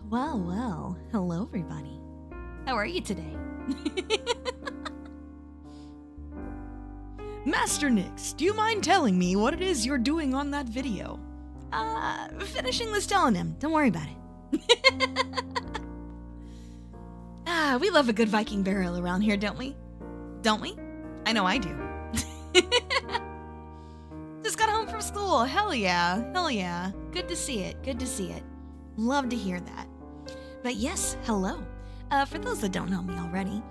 Well, hello everybody. How are you today? Master Nix, do you mind telling me what it is you're doing on that video? Finishing this Tellonym, don't worry about it. We love a good Viking burial around here, don't we? Don't we? I know I do. Just got home from school, hell yeah, hell yeah. Good to see it, good to see it. Love to hear that. But yes, hello. For those that don't know me already,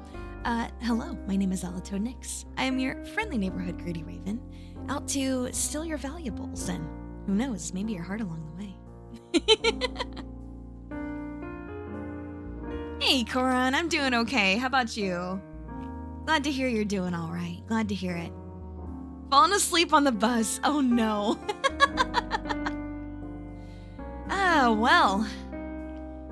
hello, my name is Alito Nix. I am your friendly neighborhood greedy raven, out to steal your valuables and, who knows, maybe your heart along the way. Hey, Koran, I'm doing okay. How about you? Glad to hear you're doing all right. Glad to hear it. Falling asleep on the bus. Oh no. Well.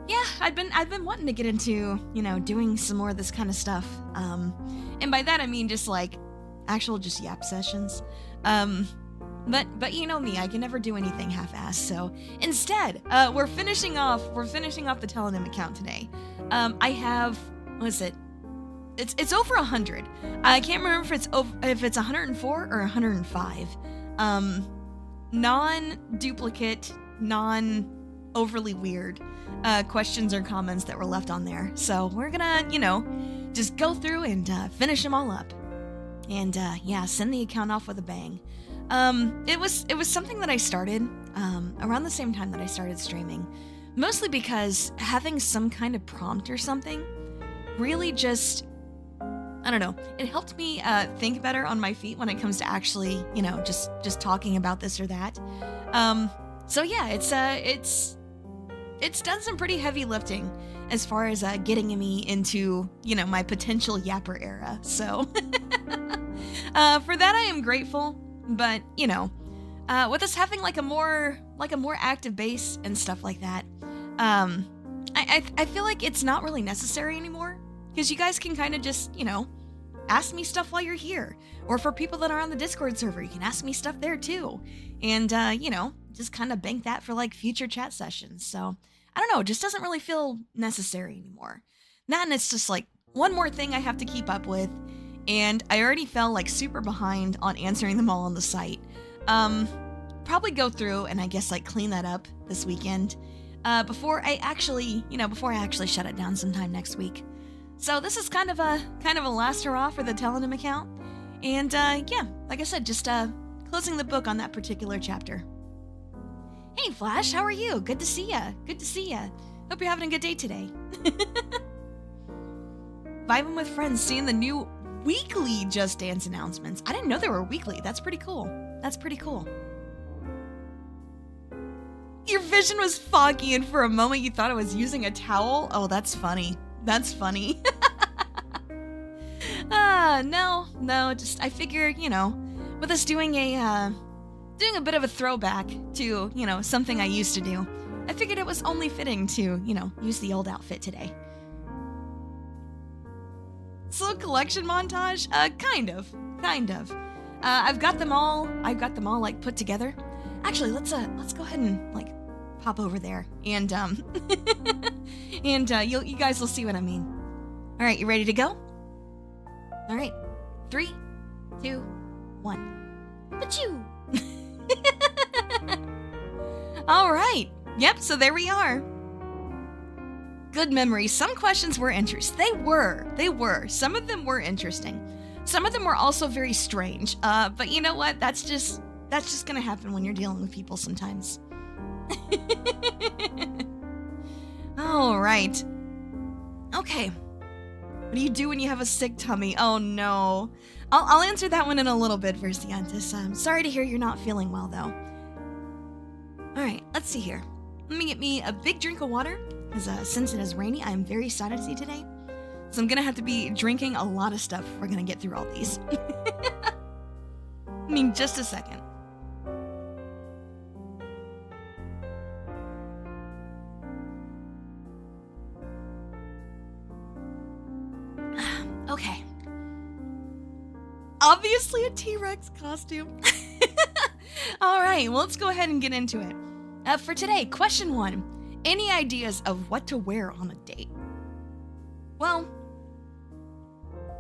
Yeah, I've been wanting to get into, doing some more of this kind of stuff. And by that I mean just like actual just yap sessions. But you know me, I can never do anything half-assed. So instead, we're finishing off the Tellonym account today. I have, what is it? It's over 100. I can't remember if it's 104 or 105. Non-duplicate, non-overly weird questions or comments that were left on there. So we're gonna, just go through and finish them all up. And yeah, send the account off with a bang. It was something that I started around the same time that I started streaming. Mostly because having some kind of prompt or something really just, I don't know, it helped me think better on my feet when it comes to actually, just talking about this or that. So yeah, it's done some pretty heavy lifting as far as getting me into, my potential yapper era. So for that I am grateful, but with us having like a more active base and stuff like that, I feel like it's not really necessary anymore, because you guys can kind of just, ask me stuff while you're here. Or for people that are on the Discord server, you can ask me stuff there too. And, just kind of bank that for like future chat sessions. So, I don't know, it just doesn't really feel necessary anymore. That, and it's just like one more thing I have to keep up with. And I already fell like super behind on answering them all on the site. Probably go through and I guess like clean that up this weekend. Before I actually shut it down sometime next week. So this is kind of a last hurrah for the Tellonym account. And yeah, like I said, just closing the book on that particular chapter. Hey Flash, how are you? Good to see ya. Good to see ya. Hope you're having a good day today. Vibing with friends, seeing the new weekly Just Dance announcements. I didn't know they were weekly. That's pretty cool. That's pretty cool. Your vision was foggy and for a moment you thought I was using a towel? Oh, that's funny. That's funny. No, just I figure, with us doing a bit of a throwback to, something I used to do, I figured it was only fitting to, use the old outfit today. Slow collection montage? Kind of. I've got them all like put together. Actually, let's go ahead and like pop over there and and you guys will see what I mean. All right, you ready to go? All right, 3, 2, 1. Achoo! All right. Yep. So there we are. Good memories. Some questions were interesting. They were. Some of them were interesting. Some of them were also very strange. But you know what? That's just gonna happen when you're dealing with people sometimes. All right. Okay. What do you do when you have a sick tummy? Oh no. I'll answer that one in a little bit, Versiantis. I'm sorry to hear you're not feeling well though. All right. Let's see here. Let me get me a big drink of water. Because since it is rainy, I'm very excited today. So I'm going to have to be drinking a lot of stuff if we're going to get through all these. I mean, just a second. Okay. Obviously a T-Rex costume. All right, well, let's go ahead and get into it. For today, question 1. Any ideas of what to wear on a date? Well,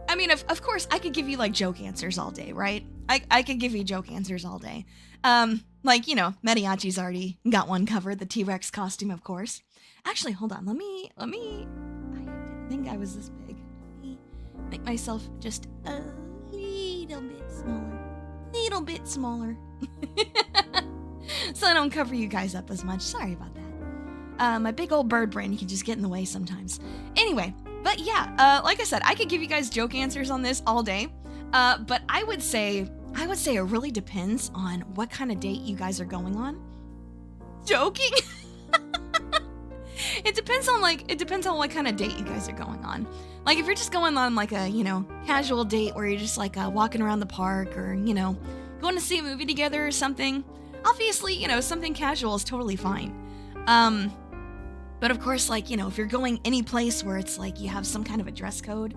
I mean, of course, I could give you, like, joke answers all day, right? I could give you joke answers all day. Like, you know, Mariachi's already got one covered, the T-Rex costume, of course. Actually, hold on, let me, I didn't think I was this big. Let me make myself just a little bit smaller. So I don't cover you guys up as much. Sorry about that. My big old bird brain can just get in the way sometimes. Anyway, but yeah, like I said, I could give you guys joke answers on this all day. But I would say it really depends on what kind of date you guys are going on. Joking? It depends on what kind of date you guys are going on. Like, if you're just going on, like, a, you know, casual date where you're just, like, walking around the park or, you know, going to see a movie together or something, obviously, you know, something casual is totally fine. But of course, like, you know, if you're going any place where it's like you have some kind of a dress code,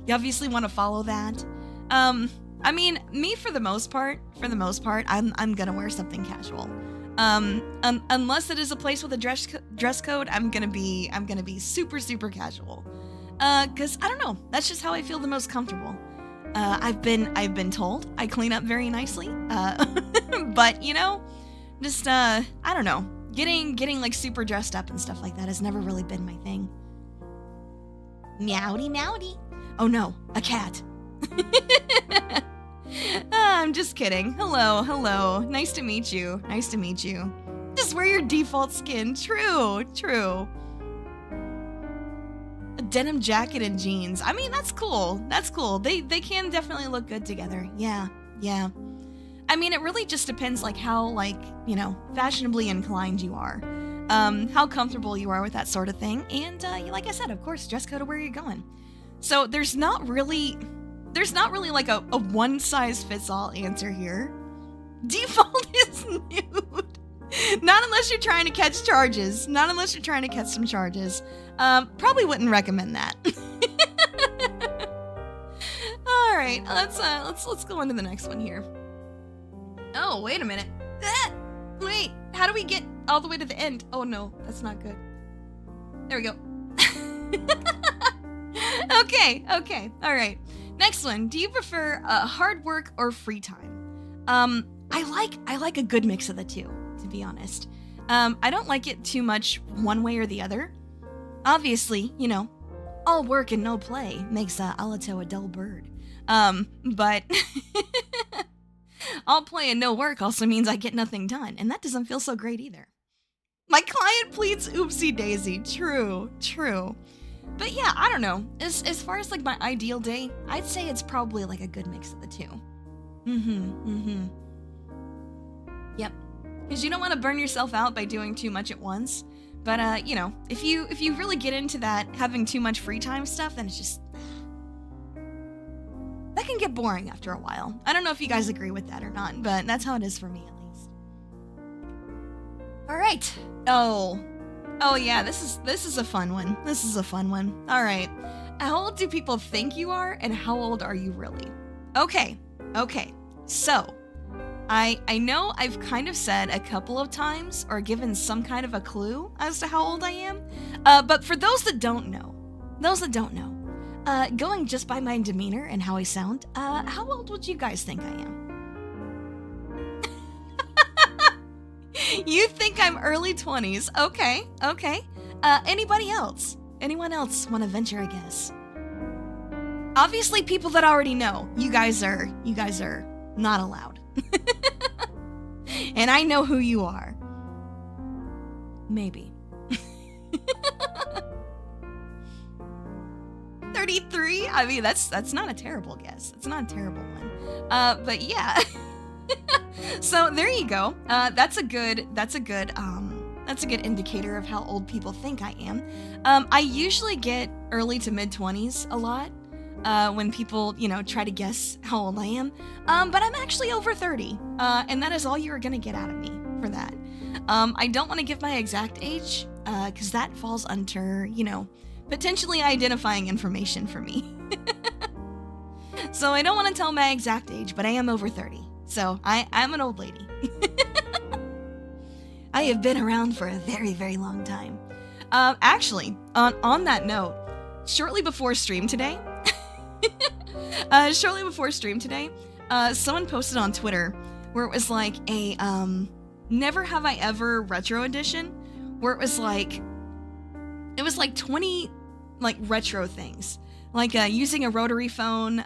you obviously want to follow that. I mean, me for the most part, I'm gonna wear something casual. Unless it is a place with a dress code, I'm gonna be super, super casual. 'Cause I don't know, that's just how I feel the most comfortable. I've been told I clean up very nicely. But, you know, just, I don't know, getting like super dressed up and stuff like that has never really been my thing. Meowdy meowdy. Oh no, a cat. I'm just kidding. Hello. Nice to meet you. Just wear your default skin. True. A denim jacket and jeans. I mean, that's cool. They can definitely look good together. Yeah. I mean, it really just depends, like, how, like, you know, fashionably inclined you are. How comfortable you are with that sort of thing. And, like I said, of course, dress code of where you're going. So there's not really like a one-size-fits-all answer here. Default is nude. Not unless you're trying to catch charges. Some charges. Probably wouldn't recommend that. All right, let's go on to the next one here. Oh, wait a minute. Wait, how do we get all the way to the end? Oh no, that's not good. There we go. Okay, all right. Next one. Do you prefer hard work or free time? I like a good mix of the two, to be honest. I don't like it too much one way or the other. Obviously, you know, all work and no play makes Alato a dull bird. But all play and no work also means I get nothing done, and that doesn't feel so great either. My client pleads oopsie daisy. True. But yeah, I don't know. As far as like my ideal day, I'd say it's probably like a good mix of the two. Yep. Because you don't want to burn yourself out by doing too much at once. But you know, if you really get into that having too much free time stuff, then it's just that can get boring after a while. I don't know if you guys agree with that or not, but that's how it is for me at least. All right. Oh yeah, this is a fun one. All right. How old do people think you are, and how old are you really? Okay. So, I know I've kind of said a couple of times or given some kind of a clue as to how old I am. But for those that don't know, going just by my demeanor and how I sound, how old would you guys think I am? You think I'm early 20s. Okay. Anybody else? Anyone else want to venture a guess? Obviously, people that already know. You guys are not allowed. And I know who you are. Maybe. 33? I mean, that's not a terrible guess. It's not a terrible one. But yeah. So there you go. That's a good indicator of how old people think I am. I usually get early to mid-20s a lot when people, you know, try to guess how old I am. But I'm actually over 30, and that is all you're gonna get out of me for that. I don't want to give my exact age, because that falls under, you know, potentially identifying information for me. So I don't want to tell my exact age, but I am over 30. So I'm an old lady. I have been around for a very, very long time. Actually, on that note, shortly before stream today, someone posted on Twitter where it was like a Never Have I Ever retro edition, where it was like 20 like retro things, like using a rotary phone,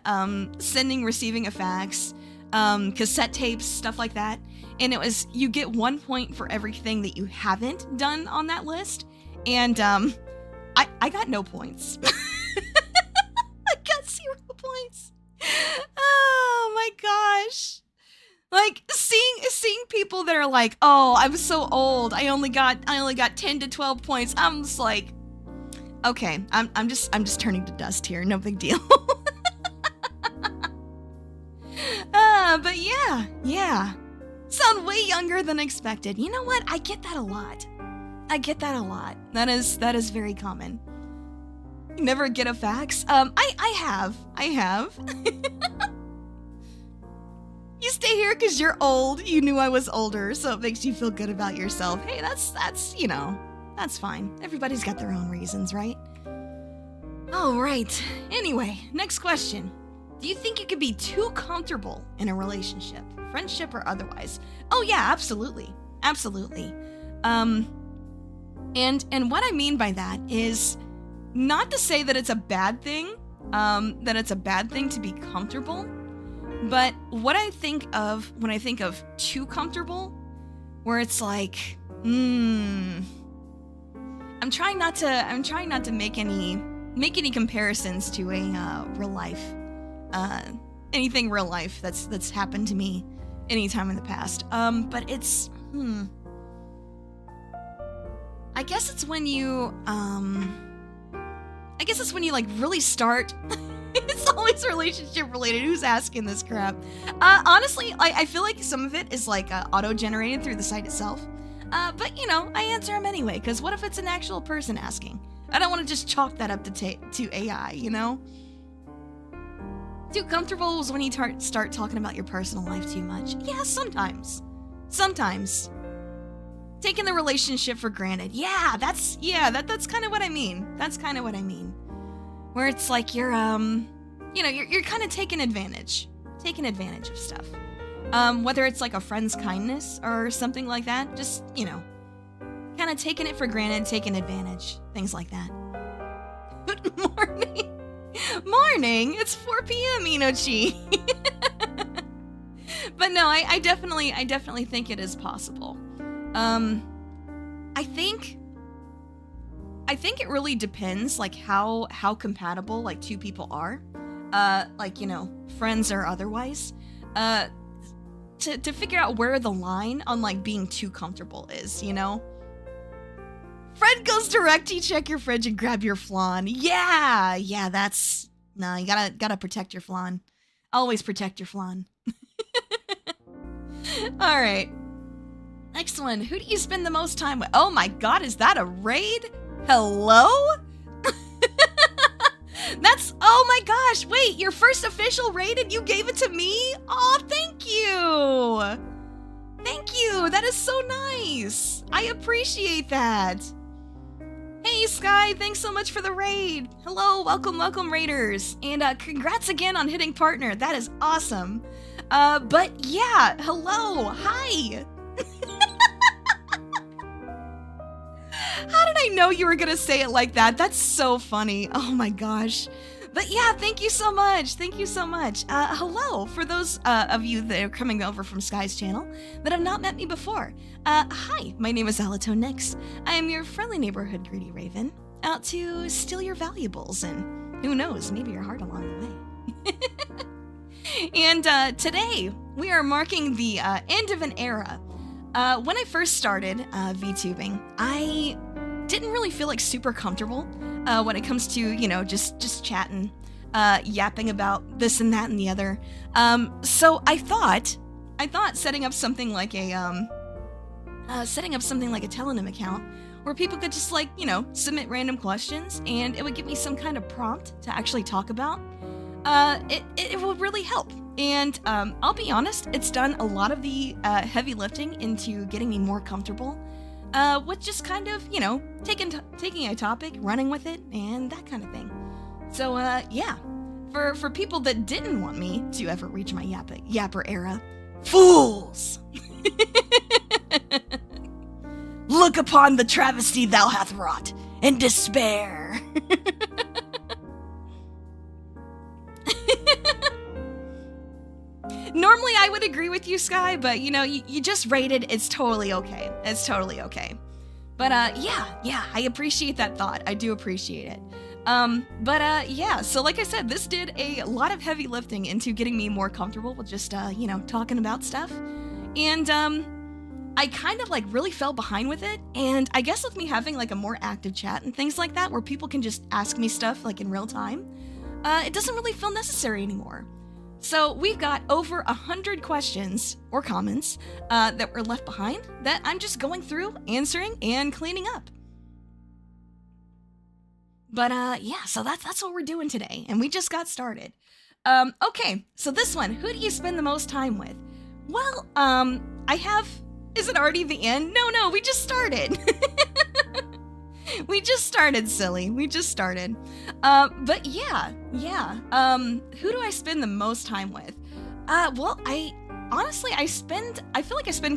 sending, receiving a fax, cassette tapes, stuff like that. And it was, you get 1 point for everything that you haven't done on that list. And I got no points. I got 0 points. Oh my gosh. Like seeing people that are like, oh, I'm so old, I only got 10 to 12 points. I'm just like, okay, I'm just turning to dust here, no big deal. But yeah. Sound way younger than expected. You know what? I get that a lot. That is very common. You never get a fax? I have. You stay here because you're old. You knew I was older, so it makes you feel good about yourself. Hey, that's you know, that's fine. Everybody's got their own reasons, right? All right. Anyway, next question. Do you think you could be too comfortable in a relationship, friendship or otherwise? Oh yeah, absolutely. And what I mean by that is not to say that it's a bad thing, to be comfortable, but what I think of when I think of too comfortable, where it's like, I'm trying not to make any comparisons to a real life, anything real life that's happened to me anytime in the past. But it's, I guess it's when you like really start. It's always relationship related. Who's asking this crap? Honestly, I feel like some of it is like auto-generated through the site itself. But you know, I answer them anyway, because what if it's an actual person asking? I don't want to just chalk that up to AI, you know? Too comfortable is when you start talking about your personal life too much. Yeah, sometimes. Taking the relationship for granted. Yeah, that's kind of what I mean. Where it's like you're you're kind of taking advantage of stuff. Whether it's like a friend's kindness or something like that, just, you know, kind of taking it for granted, taking advantage, things like that. Good morning. It's 4 p.m. Inochi. But no, I definitely think it is possible. I think it really depends, like how compatible like two people are, like, you know, friends or otherwise, to figure out where the line on like being too comfortable is, you know. Fred goes direct. You check your fridge and grab your flan. Yeah, that's no. You gotta protect your flan. Always protect your flan. All right. Next one. Who do you spend the most time with? Oh my God, is that a raid? Hello? That's, oh my gosh, wait, your first official raid and you gave it to me? Oh, thank you. That is so nice. I appreciate that. Hey Sky, thanks so much for the raid. Hello, welcome raiders. And congrats again on hitting partner. That is awesome. But yeah, hello, hi. How did I know you were gonna say it like that? That's so funny. Oh my gosh. But yeah, thank you so much. Hello, for those of you that are coming over from Sky's channel that have not met me before. Hi, my name is Alatone Nix. I am your friendly neighborhood greedy raven, out to steal your valuables and who knows, maybe your heart along the way. And today, we are marking the end of an era. When I first started VTubing, I didn't really feel like super comfortable when it comes to, you know, just chatting, yapping about this and that and the other. So I thought setting up something like a Tellonym account where people could just, like, you know, submit random questions and it would give me some kind of prompt to actually talk about. It would really help. And I'll be honest, it's done a lot of the heavy lifting into getting me more comfortable with just kind of, taking a topic, running with it, and that kind of thing. So, yeah. For people that didn't want me to ever reach my yapper era, fools! Look upon the travesty thou hath wrought, and despair. Normally I would agree with you, Sky, but you just rated. It's totally okay. It's totally okay. But yeah, I appreciate that thought. I do appreciate it. Yeah, so like I said, this did a lot of heavy lifting into getting me more comfortable with just, talking about stuff. And, I kind of really fell behind with it. And I guess with me having a more active chat and things like that, where people can just ask me stuff in real time, it doesn't really feel necessary anymore. So we've got over 100 questions or comments, that were left behind that I'm just going through, answering, and cleaning up. But, yeah, so that's what we're doing today, and we just got started. Okay, so this one, who do you spend the most time with? Well, is it already the end? No, we just started. We just started, silly. We just started. But yeah. Who do I spend the most time with? Well, I feel like I spend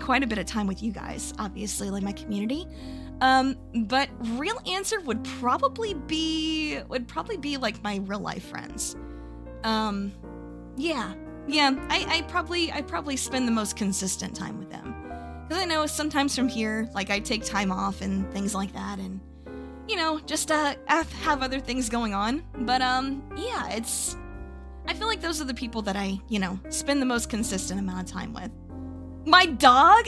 quite a bit of time with you guys, obviously, my community. But real answer would probably be my real life friends. Yeah, I probably spend the most consistent time with them. Because I know sometimes from here, I take time off and things like that, and, just, have other things going on. But, yeah, I feel like those are the people that I, spend the most consistent amount of time with. My dog?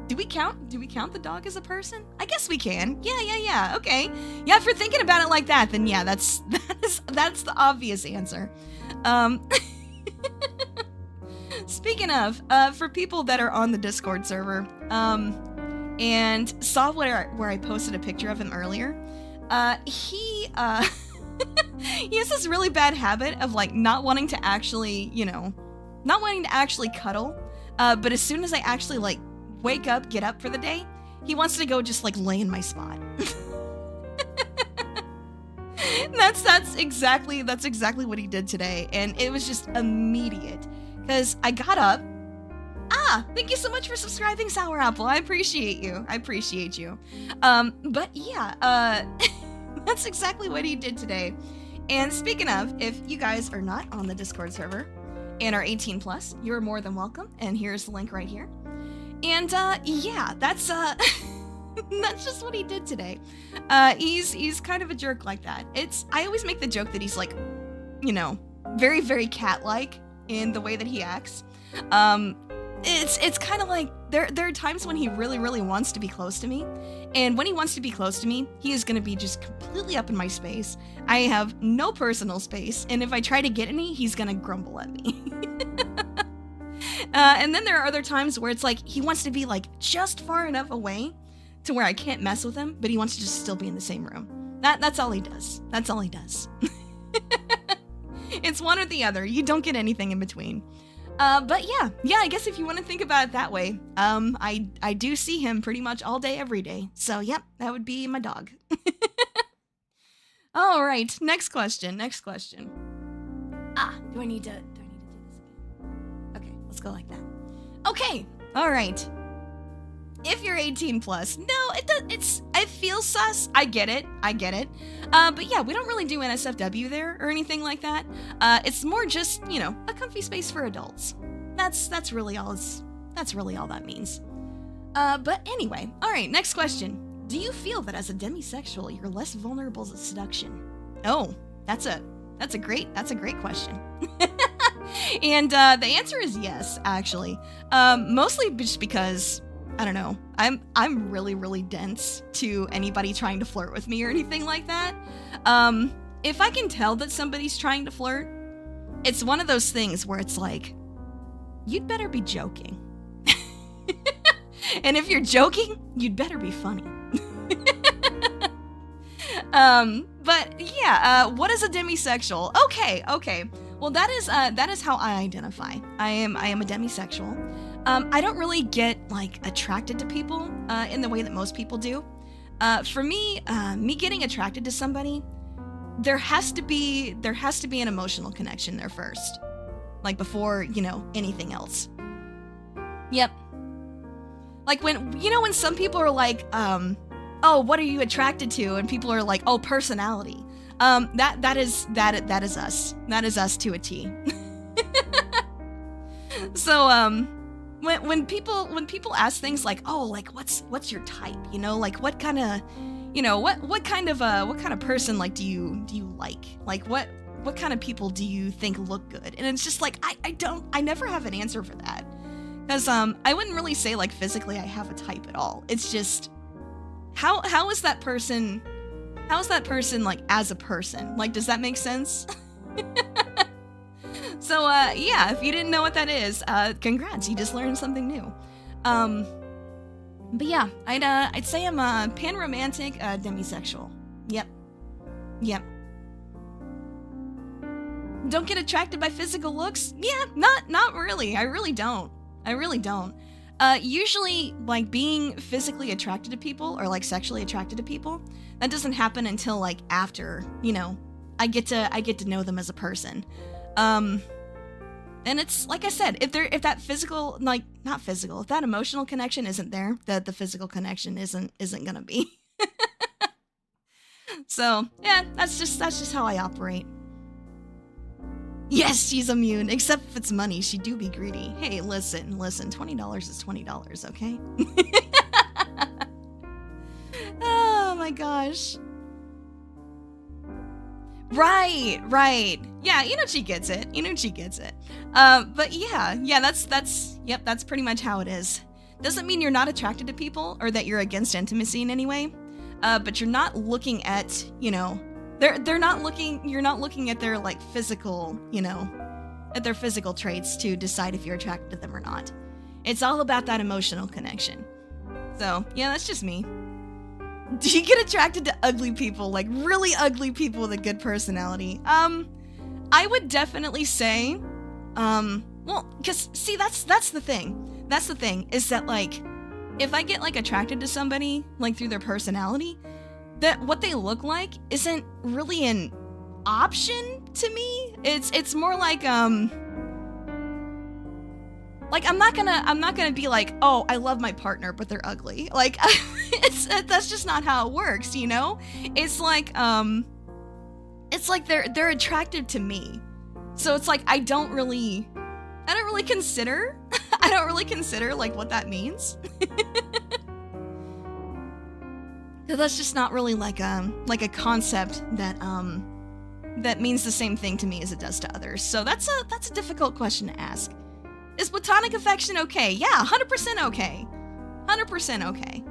Do we count the dog as a person? I guess we can. Yeah. Okay. Yeah, if you're thinking about it like that, then yeah, that's the obvious answer. Speaking of, for people that are on the Discord server, and saw where I posted a picture of him earlier, he he has this really bad habit of not wanting to actually cuddle, but as soon as I actually wake up, get up for the day, he wants to go just lay in my spot. That's exactly what he did today, and it was just immediate, because I got up. Thank you so much for subscribing, Sour Apple. I appreciate you. But yeah, that's exactly what he did today. And speaking of, if you guys are not on the Discord server and are 18 plus, you're more than welcome, and here's the link right here. And, yeah, that's just what he did today. He's kind of a jerk like that. I always make the joke that he's very, very cat-like in the way that he acts. It's kind of there are times when he really, really wants to be close to me. And when he wants to be close to me, he is going to be just completely up in my space. I have no personal space. And if I try to get any, he's going to grumble at me. And then there are other times where it's he wants to be just far enough away to where I can't mess with him, but he wants to just still be in the same room. That's all he does. That's all he does. It's one or the other. You don't get anything in between. But yeah, I guess if you want to think about it that way, I do see him pretty much all day, every day. So yep, that would be my dog. All right, next question. Do I need to do this again? Okay, let's go like that. Okay, all right. If you're 18 plus, no, it feels sus. I get it. But yeah, we don't really do NSFW there or anything like that. It's more just, a comfy space for adults. That's really all that means. But anyway, all right, next question. Do you feel that as a demisexual, you're less vulnerable to seduction? Oh, that's a great question. And the answer is yes, actually. Mostly just because, I don't know, I'm really, really dense to anybody trying to flirt with me or anything like that. If I can tell that somebody's trying to flirt, it's one of those things where it's you'd better be joking. And if you're joking, you'd better be funny. But yeah, what is a demisexual? Okay. Well, that is how I identify. I am a demisexual. I don't really get like attracted to people in the way that most people do. For me, me getting attracted to somebody, there has to be an emotional connection there first, like before, you know, anything else. Yep. Like when some people are like, oh, what are you attracted to? And people are like, oh, personality. That is us. That is us to a T. So, when people ask things like, oh, like what's your type? You know, like what kind of person like do you like? Like what kind of people do you think look good? And it's just like I never have an answer for that. Because I wouldn't really say like physically I have a type at all. It's just how is that person like as a person? Like, does that make sense? So yeah, if you didn't know what that is, congrats, you just learned something new. But yeah, I'd say I'm a pan-romantic demisexual. Yep. Don't get attracted by physical looks? Yeah, not really. I really don't. Usually, like, being physically attracted to people or like sexually attracted to people, that doesn't happen until like after, you know, I get to know them as a person. And it's like I said, if that physical, like not physical, if that emotional connection isn't there, the physical connection isn't gonna be. So yeah, that's just how I operate. Yes, she's immune, except if it's money. She do be greedy. Hey, listen, $20 is $20, okay? Oh my gosh. Right. Yeah, you know she gets it. But yeah, that's pretty much how it is. Doesn't mean you're not attracted to people or that you're against intimacy in any way. But you're not looking at, you know, you're not looking at their like physical, you know, at their physical traits to decide if you're attracted to them or not. It's all about that emotional connection. So, yeah, that's just me. Do you get attracted to ugly people, like really ugly people with a good personality? I would definitely say, well, because see, that's the thing. That's the thing, is that like, if I get like attracted to somebody like through their personality, that what they look like isn't really an option to me. It's more like I'm not gonna be like, oh, I love my partner, but they're ugly. Like, that's just not how it works, you know? It's like they're attractive to me. So it's like I don't really consider like what that means. That's just not really like a concept that means the same thing to me as it does to others. So that's a difficult question to ask. Is platonic affection okay? Yeah, 100% okay. 100% okay.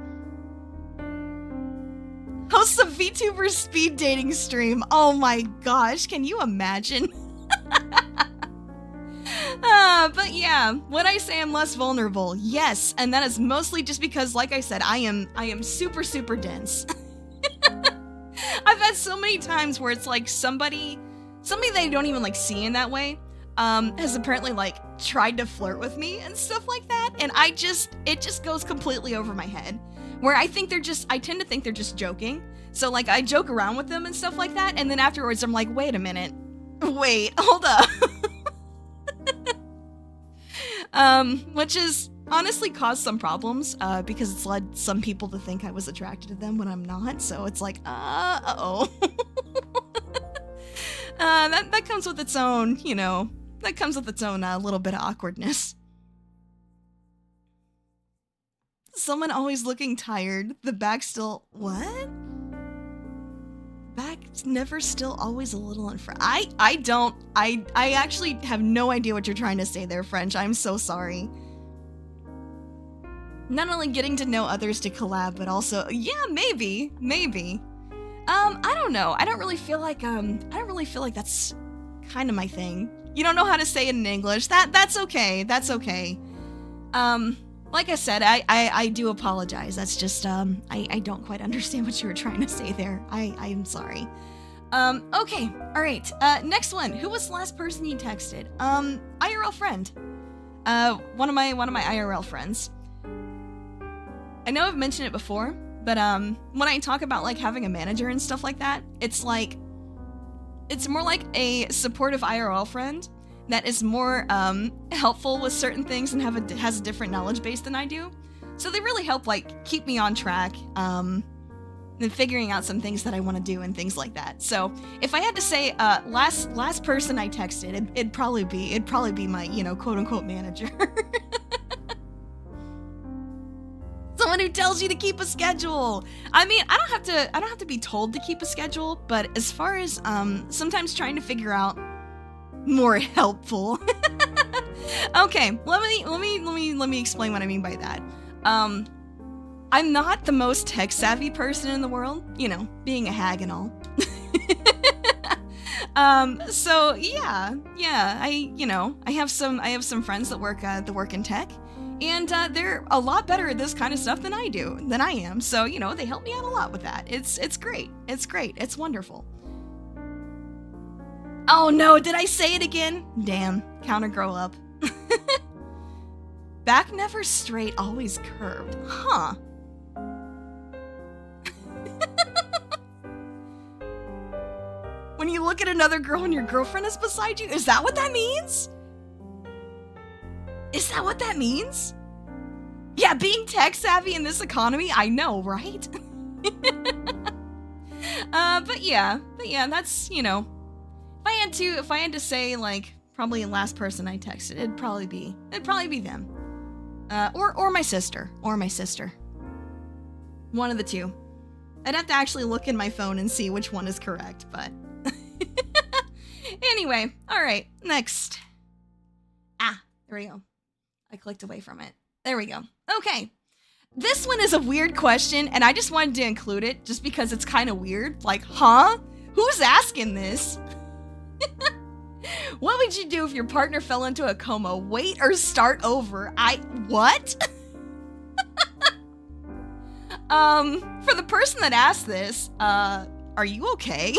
Hosts a VTuber speed dating stream. Oh my gosh, can you imagine? But yeah, when I say I'm less vulnerable, yes, and that is mostly just because, like I said, I am super, super dense. I've had so many times where it's like somebody they don't even like see in that way, has apparently like tried to flirt with me and stuff like that, and it just goes completely over my head, where I tend to think they're just joking. So like I joke around with them and stuff like that, and then afterwards I'm like, wait a minute, hold up. Which has honestly caused some problems, because it's led some people to think I was attracted to them when I'm not, so it's like, uh-oh. That comes with its own, you know, little bit of awkwardness. Someone always looking tired, the back still, what? Back's never still always a little in front. I actually have no idea what you're trying to say there, French. I'm so sorry. Not only getting to know others to collab, but also, yeah, maybe. I don't know. I don't really feel like that's kind of my thing. You don't know how to say it in English. That's okay. Like I said, I do apologize. That's just, I don't quite understand what you were trying to say there. I am sorry. Okay, alright. Next one. Who was the last person you texted? IRL friend. one of my IRL friends. I know I've mentioned it before, but when I talk about like having a manager and stuff like that, it's more like a supportive IRL friend that is more helpful with certain things and has a different knowledge base than I do. So they really help like keep me on track and figuring out some things that I want to do and things like that. So if I had to say last person I texted, it'd probably be my, you know, quote unquote manager. Someone who tells you to keep a schedule. I mean, I don't have to be told to keep a schedule, but as far as sometimes trying to figure out more helpful. Okay, let me explain what I mean by that. I'm not the most tech savvy person in the world, you know, being a hag and all. So yeah, I have some friends that work in tech. And they're a lot better at this kind of stuff than I am. So, you know, they help me out a lot with that. It's great. It's great. It's wonderful. Oh no, did I say it again? Damn, counter grow up. Back never straight, always curved. Huh. When you look at another girl and your girlfriend is beside you, is that what that means? Is that what that means? Yeah, being tech savvy in this economy, I know, right? But yeah, that's, you know, if I had to say like probably the last person I texted, it'd probably be them. Or my sister. One of the two. I'd have to actually look in my phone and see which one is correct, but anyway, all right, next. There we go. I clicked away from it. There we go. Okay. This one is a weird question, and I just wanted to include it just because it's kind of weird. Like, huh? Who's asking this? What would you do if your partner fell into a coma? Wait or start over? What? For the person that asked this, are you okay?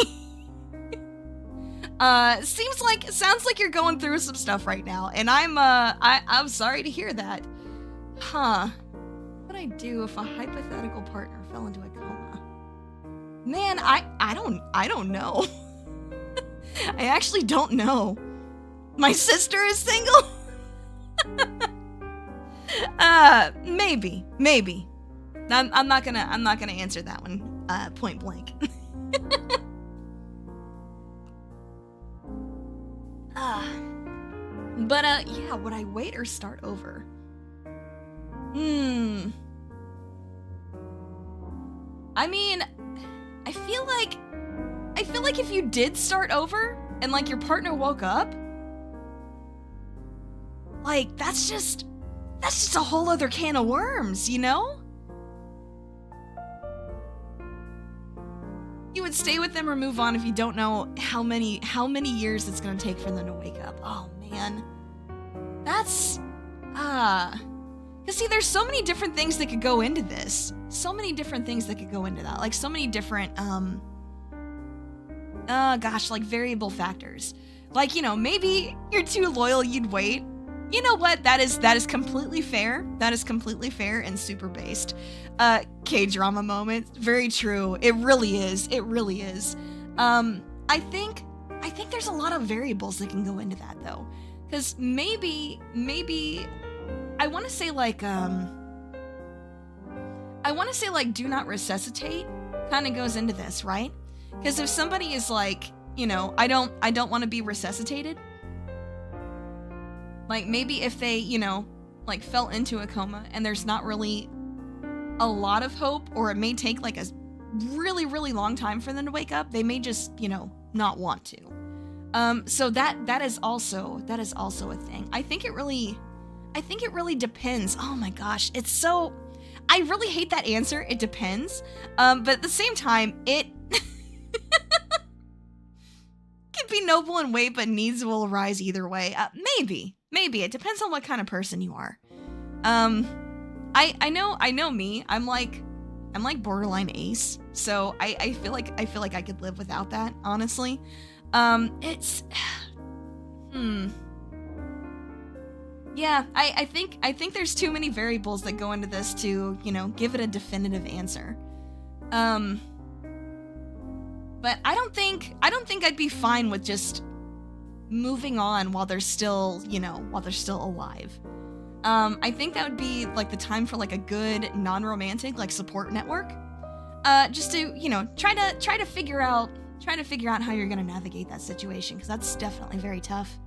Sounds like you're going through some stuff right now, and I'm sorry to hear that. Huh. What would I do if a hypothetical partner fell into a coma? Man, I don't know. I actually don't know. My sister is single? Maybe. I'm not gonna answer that one point blank. But yeah, would I wait or start over? I mean, I feel like if you did start over and like your partner woke up, like that's just a whole other can of worms, you know? You would stay with them or move on if you don't know how many years it's gonna take for them to wake up. Oh man. That's cause see, there's so many different things that could go into this. So many different things that could go into that. Like so many different like variable factors. Like, you know, maybe you're too loyal, you'd wait. You know what? That is completely fair. That is completely fair and super based. K-drama moment. Very true. It really is. It really is. I think there's a lot of variables that can go into that though. Cause maybe I want to say like do not resuscitate kind of goes into this, right? Because if somebody is like, you know, I don't want to be resuscitated. Like maybe if they, you know, like fell into a coma and there's not really a lot of hope, or it may take like a really, really long time for them to wake up, they may just, you know, not want to. So that is also a thing. I think it really depends. Oh my gosh, it's so, I really hate that answer. It depends. But at the same time, it can be noble in weight, but needs will arise either way. Maybe it depends on what kind of person you are. I know me. I'm like borderline ace. So I feel like I could live without that, honestly. Yeah, Yeah, I think there's too many variables that go into this to, you know, give it a definitive answer. But I don't think I'd be fine with just moving on while they're still, you know, while they're still alive. I think that would be like the time for like a good non-romantic like support network. Just to, you know, try to figure out how you're gonna navigate that situation, because that's definitely very tough.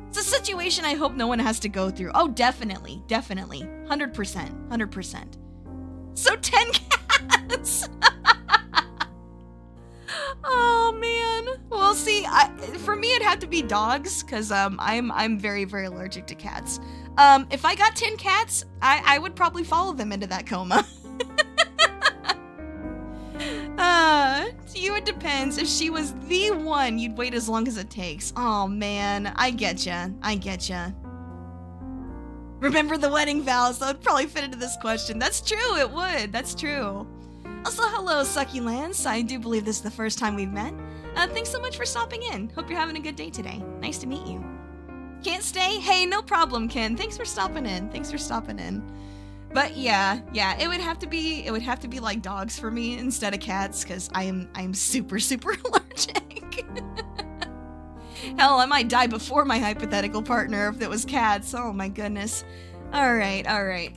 It's a situation I hope no one has to go through. Oh, definitely, 100%. So 10 cats. Oh man. Well, see, for me it'd have to be dogs, because I'm very, very allergic to cats. If I got 10 cats, I would probably follow them into that coma. To you it depends. If she was the one, you'd wait as long as it takes. Oh man, I getcha. Remember the wedding vows? That would probably fit into this question. That's true, it would. That's true. Also, hello, Succulents. I do believe this is the first time we've met. Thanks so much for stopping in. Hope you're having a good day today. Nice to meet you. Can't stay? Hey, no problem, Ken. Thanks for stopping in. But yeah, it would have to be like dogs for me instead of cats, because I am super allergic. Hell, I might die before my hypothetical partner if it was cats. Oh my goodness. All right. I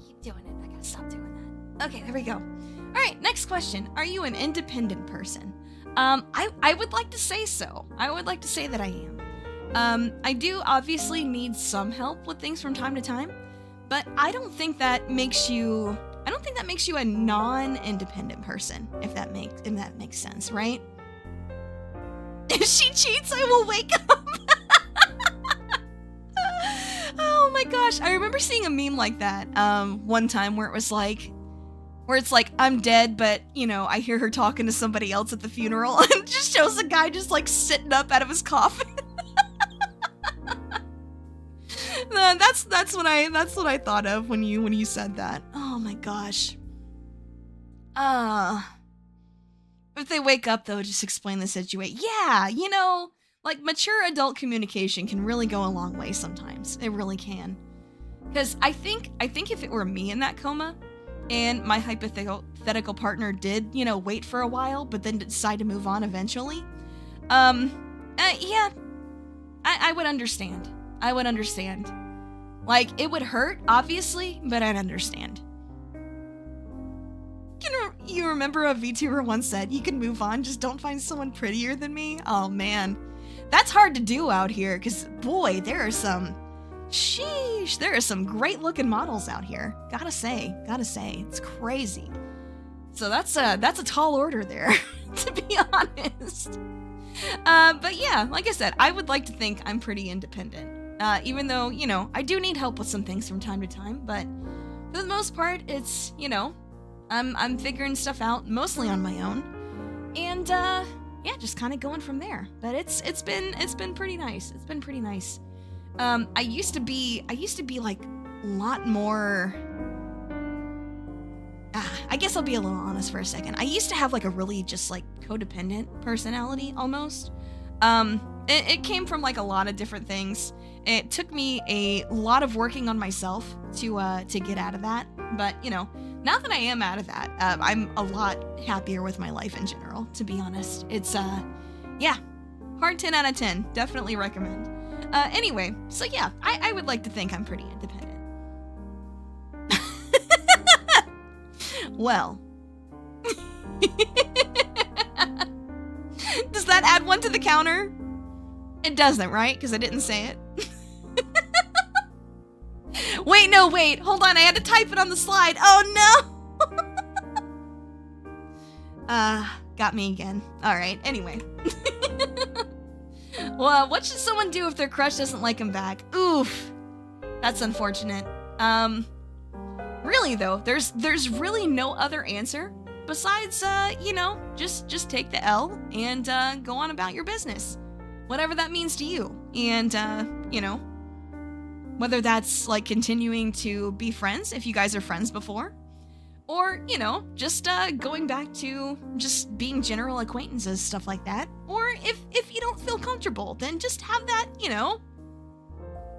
keep doing it. I gotta stop doing that. Okay, there we go. All right, next question. Are you an independent person? I would like to say so. I would like to say that I am. I do obviously need some help with things from time to time. But I don't think that makes you a non-independent person, if that makes sense, right? If she cheats, I will wake up. Oh my gosh, I remember seeing a meme like that one time where it's like I'm dead, but you know, I hear her talking to somebody else at the funeral, and it just shows a guy just like sitting up out of his coffin. That's what I thought of when you said that. Oh my gosh. If they wake up though, just explain the situation. Yeah, you know, like mature adult communication can really go a long way sometimes. It really can. Because I think if it were me in that coma, and my hypothetical partner did, you know, wait for a while, but then decide to move on eventually, yeah, I would understand. Like, it would hurt, obviously, but I'd understand. You remember a VTuber once said, you can move on, just don't find someone prettier than me? Oh man, that's hard to do out here, because boy, there are some great looking models out here. Gotta say, it's crazy. So that's a tall order there, to be honest. But yeah, like I said, I would like to think I'm pretty independent. Even though, you know, I do need help with some things from time to time, but for the most part, it's, you know, I'm figuring stuff out mostly on my own, and yeah, just kind of going from there. But it's been pretty nice. It's been pretty nice. I used to be like a lot more. I guess I'll be a little honest for a second. I used to have like a really just like codependent personality almost. It came from like a lot of different things. It took me a lot of working on myself to get out of that. But, you know, now that I am out of that, I'm a lot happier with my life in general, to be honest. It's, yeah, hard 10 out of 10. Definitely recommend. Anyway, so yeah, I would like to think I'm pretty independent. Well. Does that add one to the counter? It doesn't, right? Because I didn't say it. Wait, hold on, I had to type it on the slide. Oh no! Got me again. Alright, anyway. Well, what should someone do if their crush doesn't like him back? Oof. That's unfortunate. Really though, there's really no other answer besides, you know, just take the L and, go on about your business. Whatever that means to you. And, you know, whether that's like continuing to be friends if you guys are friends before, or, you know, just going back to just being general acquaintances, stuff like that. Or if you don't feel comfortable, then just have that, you know,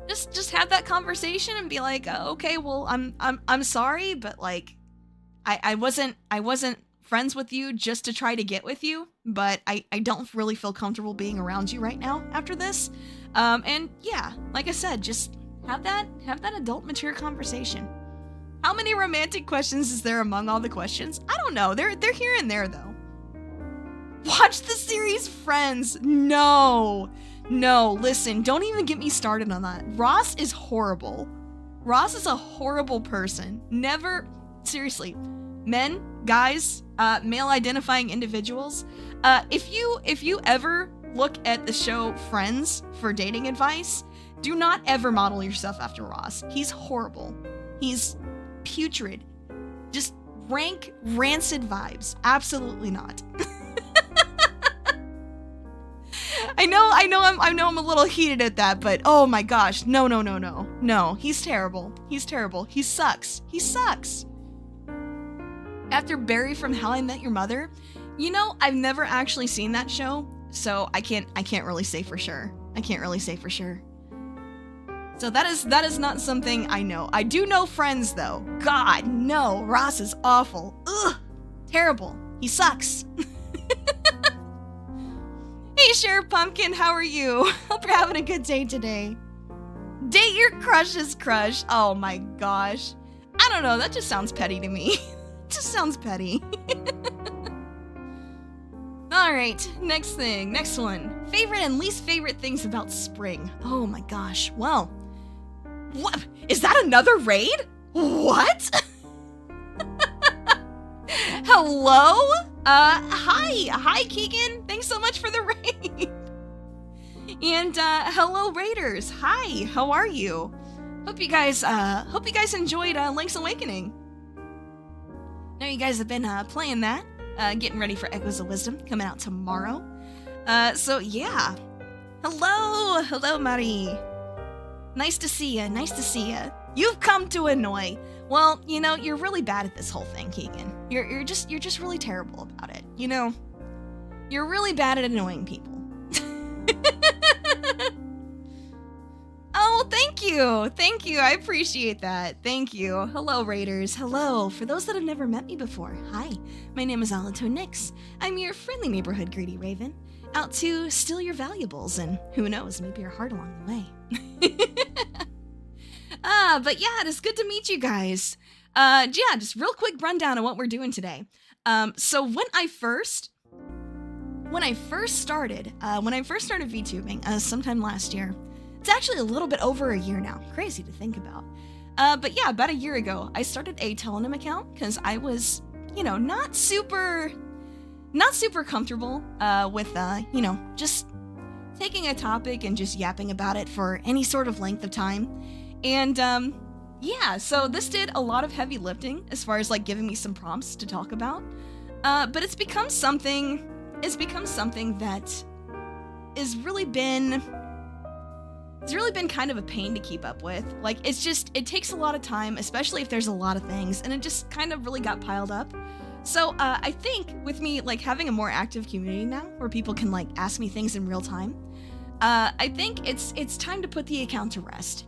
just have that conversation and be like, okay, well, I'm sorry, but like, I wasn't friends with you just to try to get with you, but I don't really feel comfortable being around you right now after this. And yeah, like I said, just have that adult mature conversation. How many romantic questions is there among all the questions? I don't know. They're here and there though. Watch the series Friends. No, listen, don't even get me started on that. Ross is horrible. Ross is a horrible person. Never, seriously, men, guys, male identifying individuals, if you ever look at the show Friends for dating advice, do not ever model yourself after Ross. He's horrible. He's putrid. Just rank rancid vibes. Absolutely not. I know I'm a little heated at that, but oh my gosh, no, he's terrible. He sucks. After Barry from How I Met Your Mother, I've never actually seen that show, so I can't really say for sure. So that is not something I know. I do know Friends though. God, no, Ross is awful. Ugh, terrible. He sucks. Hey, Sheriff Pumpkin, how are you? Hope you're having a good day today. Date your crush's crush. Oh my gosh. I don't know, that just sounds petty to me. Just sounds petty. Alright, next one. Favorite and least favorite things about spring. Oh my gosh, well. What? Is that another raid? What? Hello? Hi Keegan. Thanks so much for the raid. And hello Raiders. Hi, how are you? Hope you guys enjoyed Link's Awakening. Now you guys have been playing that, getting ready for Echoes of Wisdom coming out tomorrow. So yeah. Hello Marie. Nice to see ya. You've come to annoy. Well, you're really bad at this whole thing, Keegan. You're just really terrible about it. You're really bad at annoying people. Oh, thank you. I appreciate that. Thank you. Hello, Raiders. Hello. For those that have never met me before, hi. My name is Alito Nix. I'm your friendly neighborhood greedy raven, out to steal your valuables and who knows, maybe your heart along the way. But yeah, it's good to meet you guys. Yeah, just real quick rundown of what we're doing today. So when I first started VTubing, sometime last year, it's actually a little bit over a year now. Crazy to think about. But yeah, about a year ago, I started a Tellonym account because I was, not super comfortable with, just taking a topic and just yapping about it for any sort of length of time. And yeah, so this did a lot of heavy lifting as far as like giving me some prompts to talk about. But it's become something that is really been kind of a pain to keep up with. Like it takes a lot of time, especially if there's a lot of things, and it just kind of really got piled up. So I think with me like having a more active community now where people can like ask me things in real time, I think it's time to put the account to rest.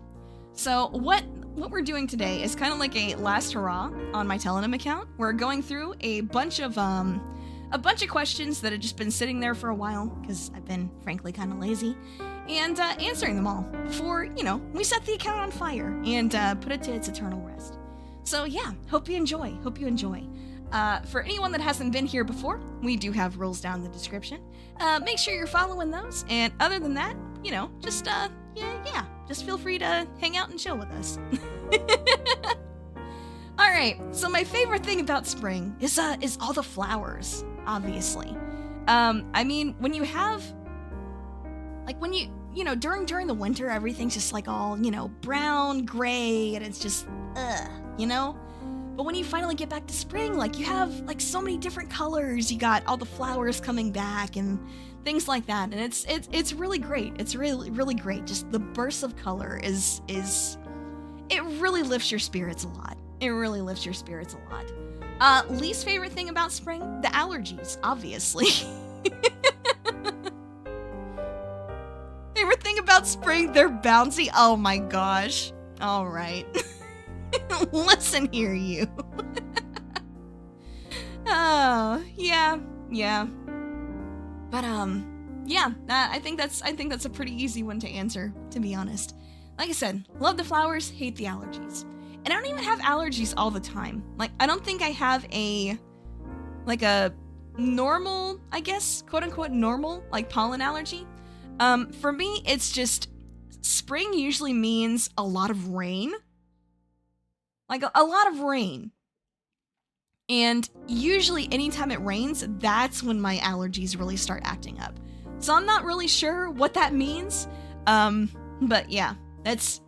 So what we're doing today is kind of like a last hurrah on my Tellonym account. We're going through a bunch of questions that have just been sitting there for a while because I've been frankly kind of lazy, and answering them all before we set the account on fire and put it to its eternal rest. So yeah, hope you enjoy. For anyone that hasn't been here before, we do have rules down in the description. Make sure you're following those, and other than that, just feel free to hang out and chill with us. Alright, so my favorite thing about spring is all the flowers, obviously. I mean, when you have, like during the winter, everything's just like all, brown, gray, and it's just, But when you finally get back to spring, like you have like so many different colors, you got all the flowers coming back and things like that, and it's really great. It's really great. Just the bursts of color it really lifts your spirits a lot. Least favorite thing about spring? The allergies, obviously. Favorite Favorite thing about spring, they're bouncy. Oh my gosh. All right. Listen here, you. Oh, yeah. But yeah, I think that's a pretty easy one to answer, to be honest. Like I said, love the flowers, hate the allergies. And I don't even have allergies all the time. Like, I don't think I have a normal, I guess, quote unquote normal, like pollen allergy. For me, it's just spring usually means a lot of rain. Like a lot of rain. And usually anytime it rains, that's when my allergies really start acting up. So I'm not really sure what that means. But yeah, it's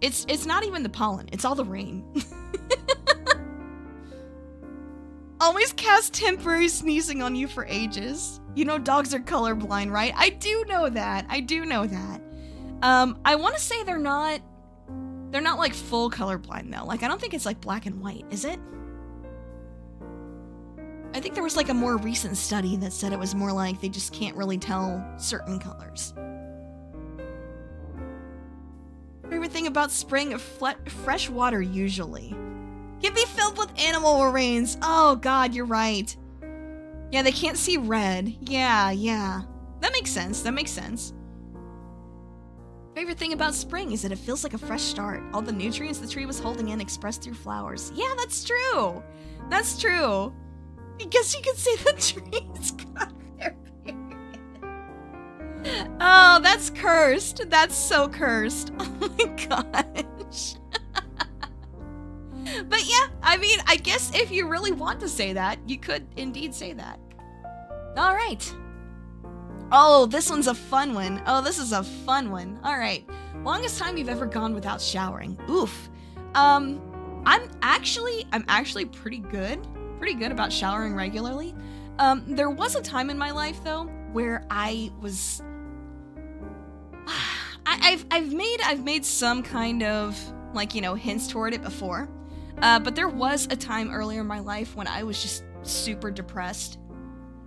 not even the pollen, it's all the rain. Always cast temporary sneezing on you for ages. You know dogs are colorblind, right? I do know that. I want to say they're not like full colorblind though. Like I don't think it's like black and white, is it? I think there was like a more recent study that said it was more like they just can't really tell certain colors. Favorite thing about spring, fresh water usually. Can be filled with animal remains. Oh god, you're right. Yeah, they can't see red. Yeah. That makes sense. Favorite thing about spring is that it feels like a fresh start. All the nutrients the tree was holding in expressed through flowers. Yeah, that's true. I guess you could say the trees got their period. Oh, that's cursed. That's so cursed. Oh my gosh. But yeah, I mean, I guess if you really want to say that, you could indeed say that. All right. Oh, this one's a fun one. Oh, this is a fun one. All right. Longest time you've ever gone without showering. Oof. I'm actually pretty good about showering regularly. There was a time in my life though where I was I've made some kind of like, you know, hints toward it before. But there was a time earlier in my life when I was just super depressed.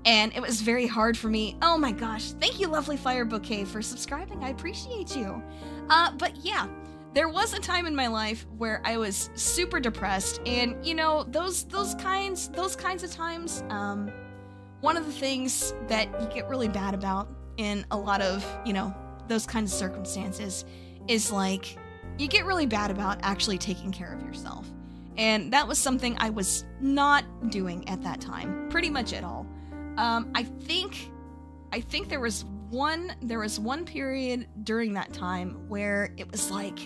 And it was very hard for me. Oh my gosh. Thank you, Lovely Fire Bouquet, for subscribing. I appreciate you. But yeah, there was a time in my life where I was super depressed. And, you know, those kinds of times, one of the things that you get really bad about in a lot of, you know, those kinds of circumstances is like, you get really bad about actually taking care of yourself. And that was something I was not doing at that time, pretty much at all. I think there was one period during that time where it was like,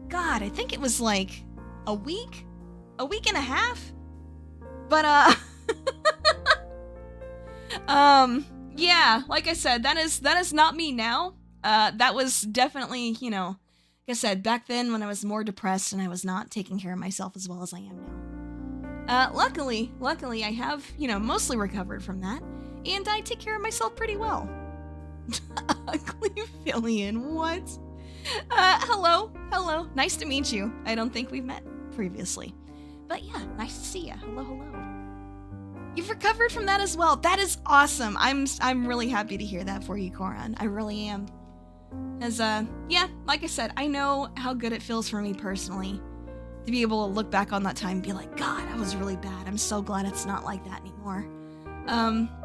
God, I think it was like a week and a half. But yeah, like I said, that is not me now. That was definitely, you know, like I said, back then when I was more depressed and I was not taking care of myself as well as I am now. Luckily, I have, you know, mostly recovered from that, and I take care of myself pretty well. Ugly Fillion, what? Hello. Nice to meet you. I don't think we've met previously. But yeah, nice to see you. Hello. You've recovered from that as well. That is awesome. I'm really happy to hear that for you, Koran. I really am. As yeah, like I said, I know how good it feels for me personally to be able to look back on that time and be like, God, I was really bad. I'm so glad it's not like that anymore.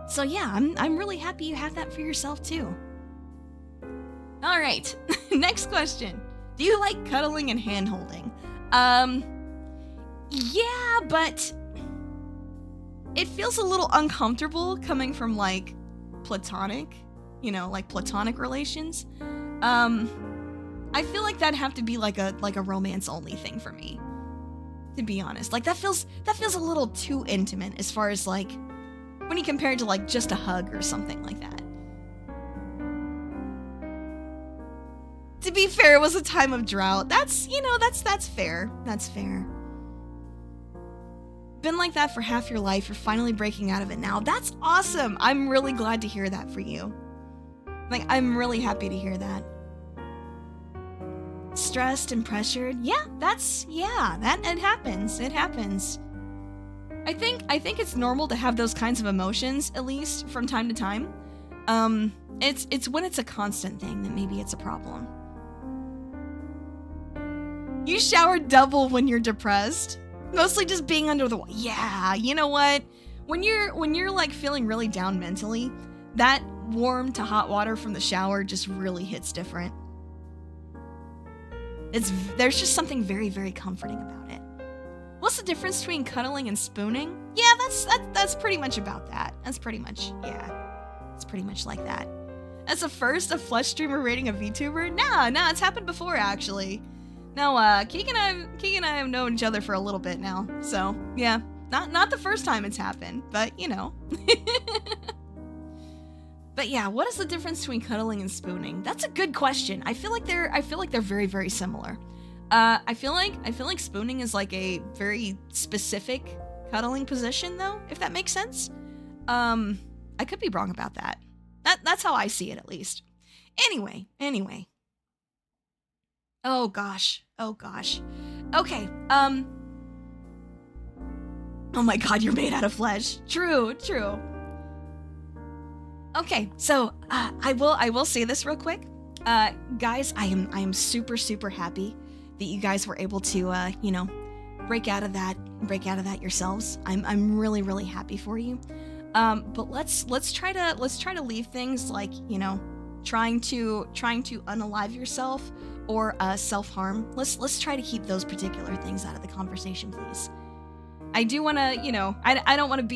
So yeah, I'm really happy you have that for yourself too. All right, next question. Do you like cuddling and hand-holding? Yeah, but it feels a little uncomfortable coming from like platonic, you know, like platonic relations. I feel like that'd have to be like a romance only thing for me, to be honest. Like that feels a little too intimate as far as like when you compare it to like just a hug or something like that. To be fair, it was a time of drought. That's fair. That's fair. Been like that for half your life. You're finally breaking out of it now. That's awesome. I'm really glad to hear that for you. Like, I'm really happy to hear that. Stressed and pressured. Yeah, that it happens. It happens. I think it's normal to have those kinds of emotions, at least from time to time. It's when it's a constant thing that maybe it's a problem. You shower double when you're depressed. Mostly just being under the water. Yeah, you know what? When you're like feeling really down mentally, that warm to hot water from the shower just really hits different. There's just something very, very comforting about it. What's the difference between cuddling and spooning? Yeah, that's pretty much about that. That's pretty much, yeah. It's pretty much like that. As a first, a flush streamer rating a VTuber? Nah, it's happened before, actually. No, Keegan and I have known each other for a little bit now, so, yeah. Not the first time it's happened, but, you know. But yeah, what is the difference between cuddling and spooning? That's a good question. I feel like they're very, very similar. I feel like spooning is like a very specific cuddling position, though, if that makes sense. I could be wrong about that. That's how I see it, at least. Anyway. Oh gosh. Okay. Oh my God, you're made out of flesh. True. Okay, so I will say this real quick, guys. I am super, super happy that you guys were able to, you know, break out of that yourselves. I'm really, really happy for you. But let's try to leave things like, you know, trying to unalive yourself or self-harm. Let's try to keep those particular things out of the conversation, please. I do want to, you know, I don't want it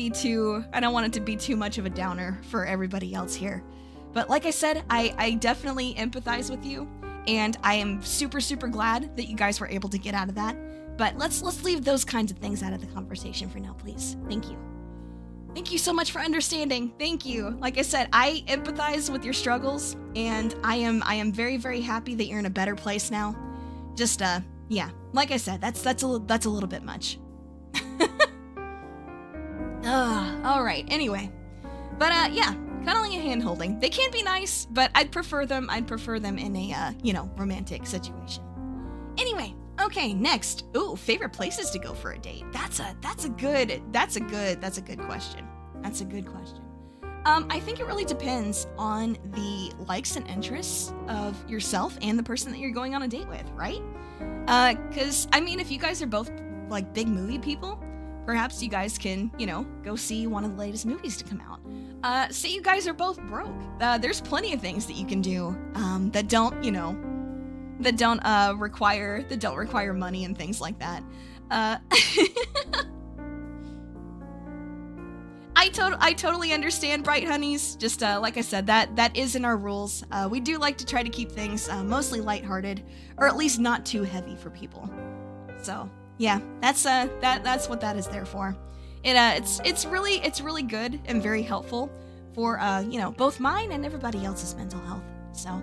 to be too much of a downer for everybody else here. But like I said, I definitely empathize with you, and I am super, super glad that you guys were able to get out of that. But let's leave those kinds of things out of the conversation for now, please. Thank you. Thank you so much for understanding. Thank you. Like I said, I empathize with your struggles, and I am very, very happy that you're in a better place now. Just yeah, like I said, that's a little bit much. All right. Anyway, but yeah, cuddling and hand holding. They can be nice, but I'd prefer them in a you know, romantic situation. Anyway, okay, next. Ooh, favorite places to go for a date. That's a good question. That's a good question. I think it really depends on the likes and interests of yourself and the person that you're going on a date with, right? 'Cause I mean, if you guys are both like big movie people, perhaps you guys can, you know, go see one of the latest movies to come out. Say you guys are both broke. There's plenty of things that you can do that don't require money and things like that. I totally understand, Bright Honeys. Just like I said, that is in our rules. We do like to try to keep things mostly lighthearted, or at least not too heavy for people. So yeah, that's what that is there for. It's really good and very helpful for you know, both mine and everybody else's mental health. So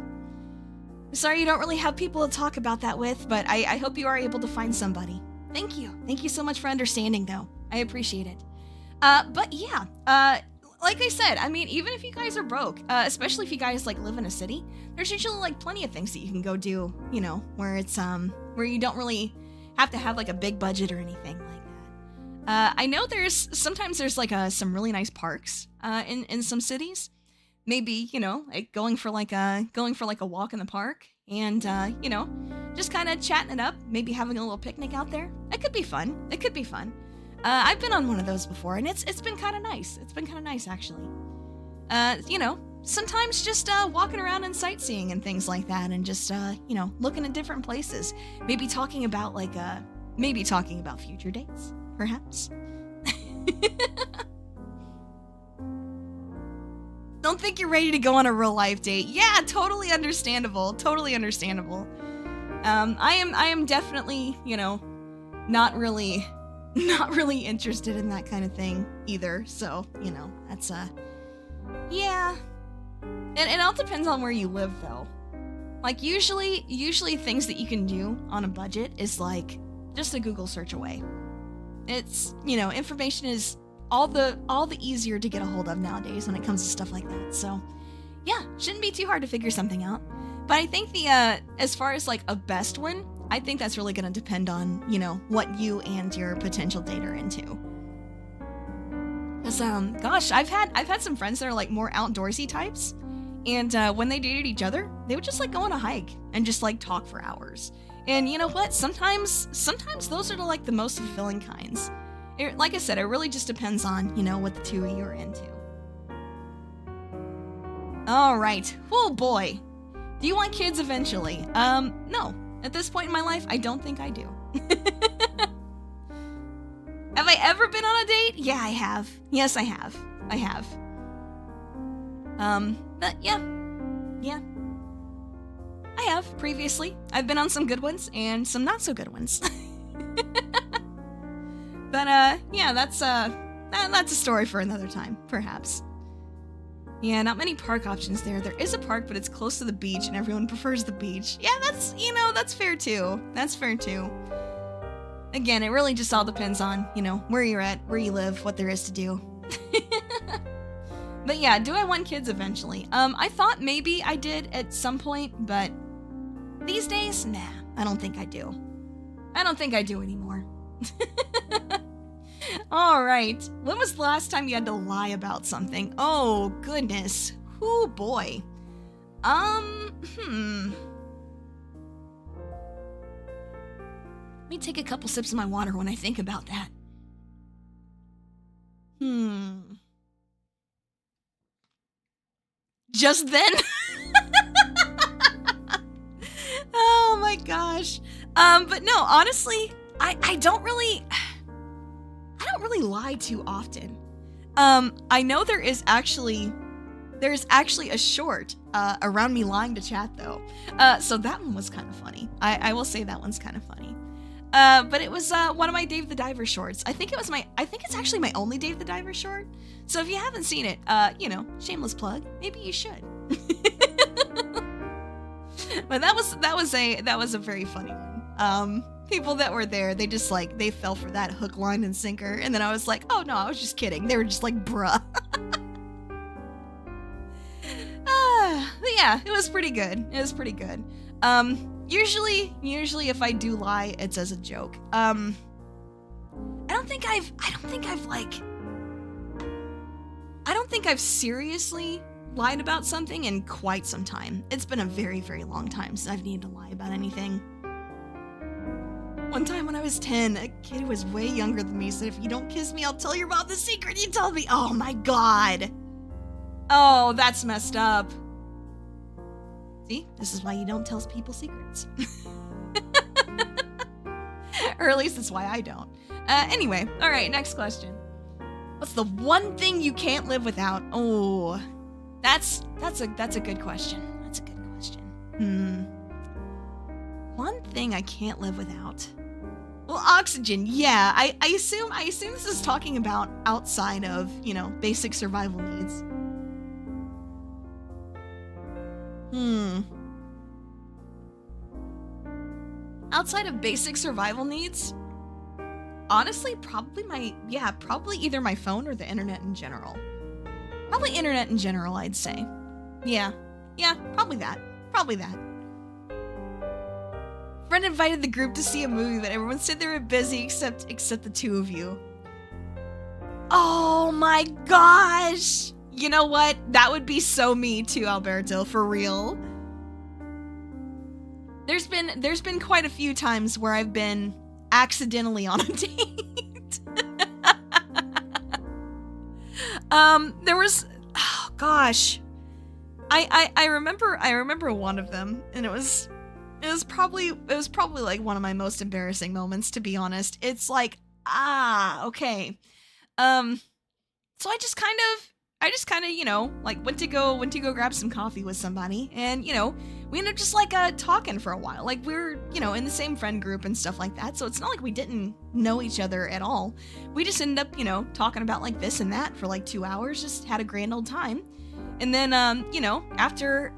sorry you don't really have people to talk about that with, but I hope you are able to find somebody. Thank you so much for understanding, though. I appreciate it. But yeah, like I said, I mean, even if you guys are broke, especially if you guys like live in a city, there's usually like plenty of things that you can go do, you know, where it's where you don't really have to have like a big budget or anything like that. I know sometimes there's like some really nice parks in some cities. Maybe, you know, like going for like a walk in the park and you know, just kind of chatting it up, maybe having a little picnic out there. It could be fun. I've been on one of those before, and it's been kind of nice. It's been kind of nice, actually. You know, sometimes just walking around and sightseeing and things like that, and just you know, looking at different places. Maybe talking about future dates, perhaps. Don't think you're ready to go on a real life date. Yeah, totally understandable. I am definitely, you know, not really interested in that kind of thing either. So, you know, that's yeah. And it all depends on where you live, though. Like usually things that you can do on a budget is like just a Google search away. It's, you know, information is all the easier to get a hold of nowadays when it comes to stuff like that. So, yeah, shouldn't be too hard to figure something out. But I think as far as like a best one, I think that's really going to depend on, you know, what you and your potential date are into. Because gosh, I've had some friends that are like more outdoorsy types, And when they dated each other, they would just like go on a hike and just like talk for hours. And you know what? Sometimes those are like the most fulfilling kinds. Like I said, it really just depends on, you know, what the two of you are into. All right. Oh boy. Do you want kids eventually? No. At this point in my life, I don't think I do. Have I ever been on a date? Yeah, I have. Yes, I have. I have. But yeah. I have previously. I've been on some good ones and some not so good ones. But yeah, that's a story for another time, perhaps. Yeah, not many park options there. There is a park, but it's close to the beach and everyone prefers the beach. Yeah, that's, you know, that's fair too. That's fair too. Again, it really just all depends on, you know, where you're at, where you live, what there is to do. But yeah, do I want kids eventually? I thought maybe I did at some point, but these days, nah, I don't think I do. I don't think I do anymore. All right. When was the last time you had to lie about something? Oh, goodness. Oh, boy. Let me take a couple sips of my water when I think about that. Just then? Oh my gosh. But no, honestly, I don't really lie too often. I know there's actually a short around me lying to chat though. So that one was kind of funny. I will say that one's kind of funny. But it was one of my Dave the Diver shorts. I think it's actually my only Dave the Diver short. So if you haven't seen it, you know, shameless plug, maybe you should. But that was a very funny one. People that were there, they just like, they fell for that hook, line, and sinker. And then I was like, oh no, I was just kidding. They were just like, bruh. But yeah, it was pretty good. It was pretty good. Usually if I do lie, it's as a joke. I don't think I've seriously lied about something in quite some time. It's been a very, very long time since I've needed to lie about anything. One time when I was 10, a kid who was way younger than me said, if you don't kiss me, I'll tell your mom the secret you told me. Oh my god. Oh, that's messed up. See, this is why you don't tell people secrets. Or at least that's why I don't. Anyway, all right, next question. What's the one thing you can't live without? Oh, that's a good question. That's a good question. One thing I can't live without. Well, oxygen. Yeah, I assume this is talking about outside of, you know, basic survival needs. Outside of basic survival needs? Honestly, probably either my phone or the internet in general. Probably internet in general, I'd say. Yeah, probably that. Friend invited the group to see a movie, but everyone said they were busy except the two of you. Oh my gosh! You know what? That would be so me too, Alberto, for real. There's been quite a few times where I've been accidentally on a date. There was, oh gosh, I remember one of them, and it was probably like one of my most embarrassing moments, to be honest. It's like, okay. So I just kind of, you know, like went to go grab some coffee with somebody, and, you know, we ended up just like talking for a while. Like we're, you know, in the same friend group and stuff like that. So it's not like we didn't know each other at all. We just ended up, you know, talking about like this and that for like 2 hours, just had a grand old time. And then, you know, after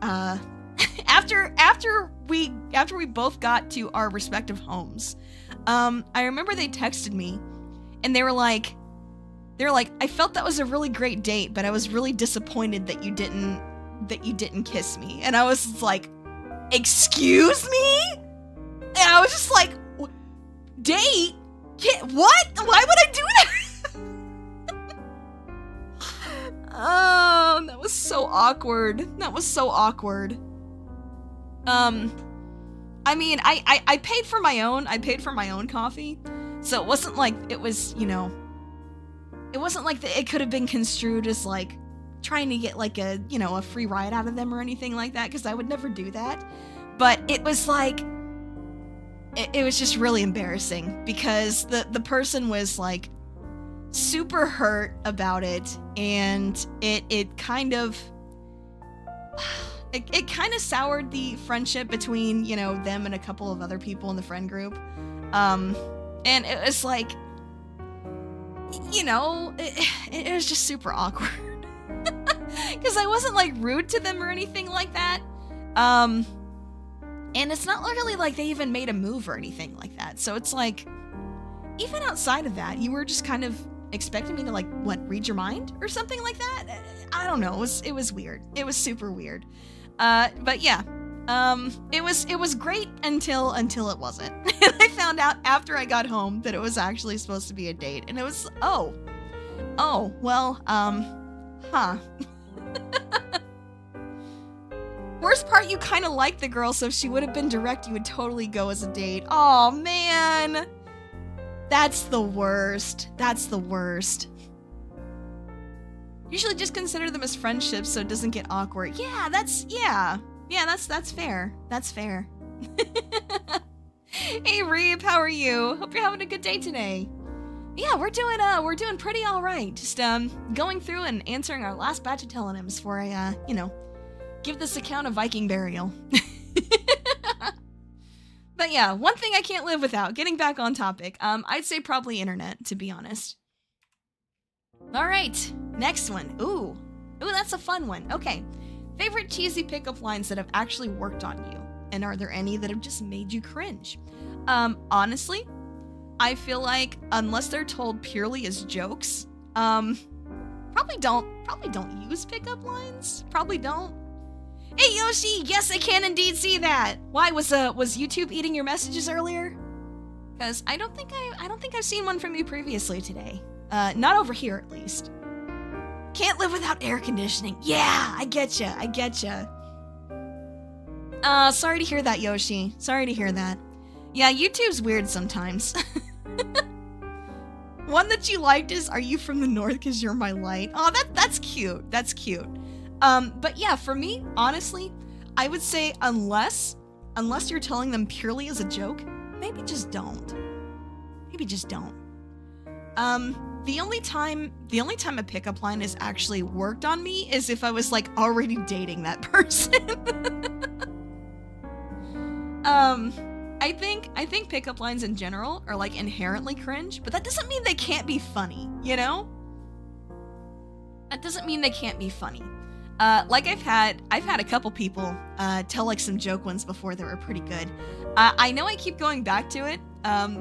we both got to our respective homes, I remember they texted me and they were like, I felt that was a really great date, but I was really disappointed that you didn't kiss me. And I was like, excuse me? And I was just like, date? What? Why would I do that? Oh man, that was so awkward. That was so awkward. I mean, I paid for my own coffee, so it wasn't like it was, you know, it wasn't like it could have been construed as like trying to get like a, you know, a free ride out of them or anything like that, because I would never do that. But it was like, it was just really embarrassing because the person was like super hurt about it, and it kind of it kind of soured the friendship between, you know, them and a couple of other people in the friend group. And it was like, you know, it was just super awkward. Because I wasn't like rude to them or anything like that. And it's not really like they even made a move or anything like that. So it's like, even outside of that, you were just kind of expecting me to like, what, read your mind or something like that? I don't know. It was weird. It was super weird. But yeah, it was great until it wasn't. And I found out after I got home that it was actually supposed to be a date, and it was, oh, well, huh. Worst part, you kind of liked the girl, so if she would have been direct, you would totally go as a date. Oh man, that's the worst. That's the worst. Usually just consider them as friendships so it doesn't get awkward. Yeah, that's fair. That's fair. Hey Reeb, how are you? Hope you're having a good day today. Yeah, we're doing pretty all right. Just going through and answering our last batch of telonyms before I you know, give this account a Viking burial. But yeah, one thing I can't live without, getting back on topic, I'd say probably internet, to be honest. All right, next one. Ooh, that's a fun one. Okay, favorite cheesy pickup lines that have actually worked on you, and are there any that have just made you cringe? Honestly, I feel like unless they're told purely as jokes, probably don't use pickup lines. Probably don't. Hey Yoshi, yes I can indeed see that. Why was YouTube eating your messages earlier? Because I don't think I've seen one from you previously today. Not over here, at least. Can't live without air conditioning. Yeah, I getcha. Sorry to hear that, Yoshi. Sorry to hear that. Yeah, YouTube's weird sometimes. One that you liked is, are you from the north because you're my light? Oh, that's cute. That's cute. But yeah, for me, honestly, I would say unless you're telling them purely as a joke, maybe just don't. Maybe just don't. The only time a pickup line has actually worked on me is if I was like already dating that person. I think pickup lines in general are like inherently cringe, but that doesn't mean they can't be funny, you know? That doesn't mean they can't be funny. Like I've had a couple people tell like some joke ones before that were pretty good. I know I keep going back to it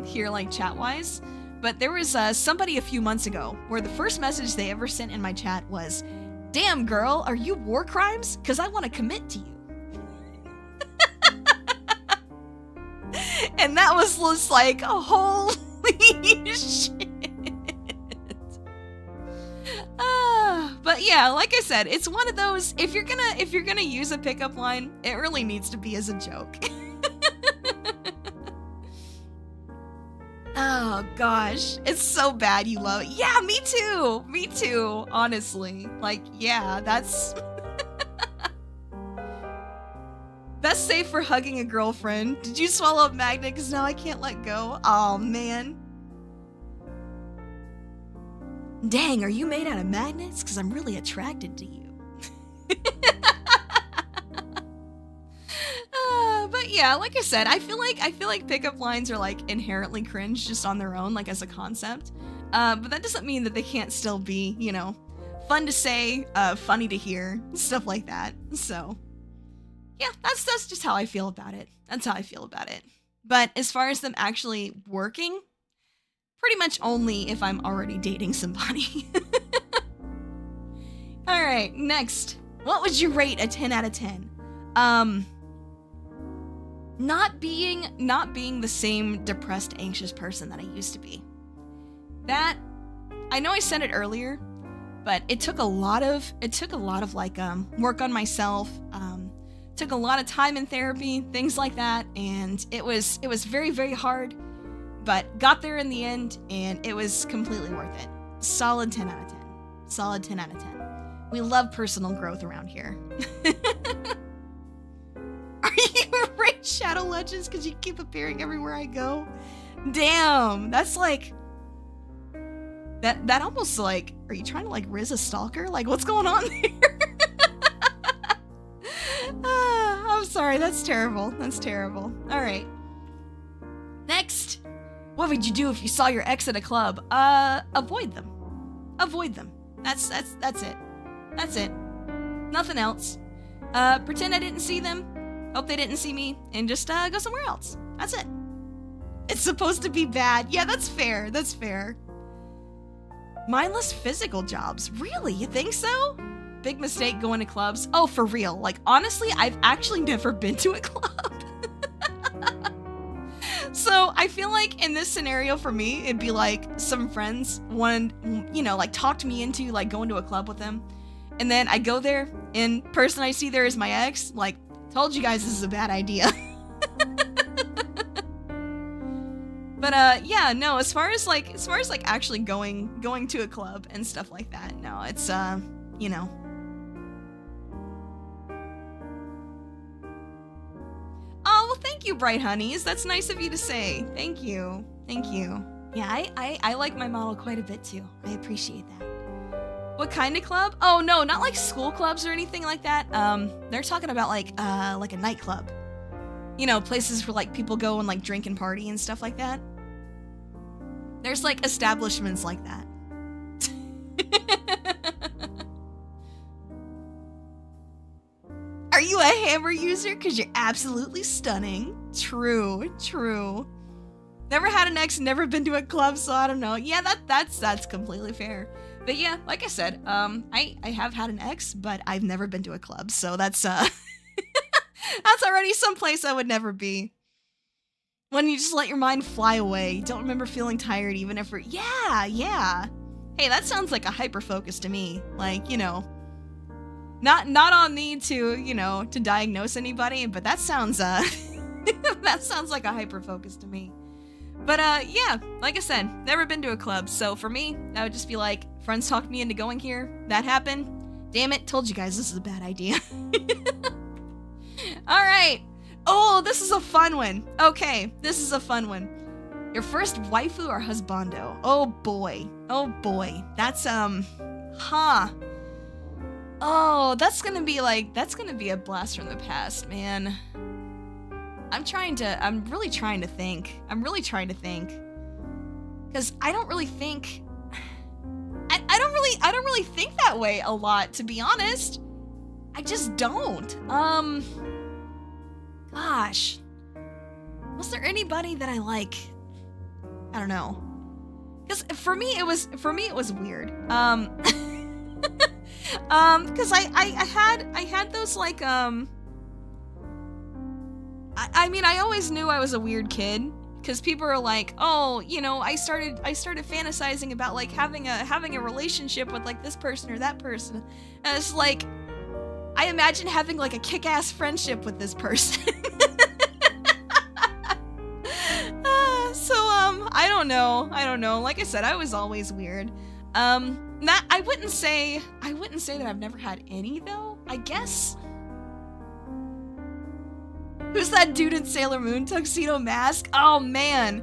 here like chat-wise, but there was somebody a few months ago where the first message they ever sent in my chat was, "Damn girl, are you war crimes? 'Cause I want to commit to you." And that was just like, holy shit. But yeah, like I said, it's one of those, if you're gonna use a pickup line, it really needs to be as a joke. Oh gosh, it's so bad you love it. Yeah, me too, honestly. Like, yeah, that's best safe for hugging a girlfriend. Did you swallow a magnet? 'Cause now I can't let go. Oh man. Dang, are you made out of magnets? 'Cause I'm really attracted to you. But yeah, like I said, I feel like pickup lines are like inherently cringe just on their own, like as a concept. But that doesn't mean that they can't still be, you know, fun to say, funny to hear, stuff like that. So yeah, that's just how I feel about it. That's how I feel about it. But as far as them actually working, pretty much only if I'm already dating somebody. All right, next. What would you rate a 10 out of 10? Not being the same depressed, anxious person that I used to be. That, I know I said it earlier, but it took a lot of like work on myself, took a lot of time in therapy, things like that, and it was very, very hard, but got there in the end, and it was completely worth it. Solid 10 out of 10. Solid 10 out of 10. We love personal growth around here. Are you Raid Shadow Legends because you keep appearing everywhere I go? Damn, that's like that almost like, are you trying to like riz a stalker? Like, what's going on there? I'm sorry, that's terrible. That's terrible. All right. Next. What would you do if you saw your ex at a club? Avoid them. Avoid them. That's it. That's it. Nothing else. Pretend I didn't see them. Hope they didn't see me, and just go somewhere else. That's it. It's supposed to be bad. Yeah, that's fair. That's fair. Mindless physical jobs. Really? You think so? Big mistake going to clubs. Oh, for real. Like, honestly, I've actually never been to a club. So I feel like in this scenario for me, it'd be like some friends like talked me into like going to a club with them. And then I go there, and person I see there is my ex. Like, told you guys this is a bad idea. But yeah, no, as far as like actually going to a club and stuff like that, no, it's you know. Oh, well, thank you, Bright Honeys. That's nice of you to say. Thank you. Thank you. Yeah, I like my model quite a bit too. I appreciate that. What kind of club? Oh, no, not like school clubs or anything like that. They're talking about like a nightclub. You know, places where like people go and like drink and party and stuff like that. There's like establishments like that. Are you a hammer user? Because you're absolutely stunning. True, true. Never had an ex, never been to a club, so I don't know. Yeah, that's completely fair. But yeah, like I said, I have had an ex, but I've never been to a club, so that's that's already someplace I would never be. When you just let your mind fly away, you don't remember feeling tired even if yeah. Hey, that sounds like a hyper focus to me. Like, you know, not on need to, you know, to diagnose anybody, but that sounds that sounds like a hyper focus to me. But yeah, like I said, never been to a club, so for me, that would just be like, friends talked me into going here, that happened, damn it, told you guys this is a bad idea. Alright, oh, this is a fun one. Okay, this is a fun one. Your first waifu or husbando? Oh boy, that's oh, that's gonna be a blast from the past, man. I'm really trying to think. Because I don't really think that way a lot, to be honest. I just don't. Gosh. Was there anybody that I like? I don't know. Because for me it was weird. Because I had those like I mean, I always knew I was a weird kid, because people are like, oh, you know, I started fantasizing about like having a relationship with like this person or that person, and it's like, I imagine having like a kick-ass friendship with this person. So I don't know. Like I said, I was always weird. I wouldn't say that I've never had any though. I guess. Who's that dude in Sailor Moon tuxedo mask? Oh man,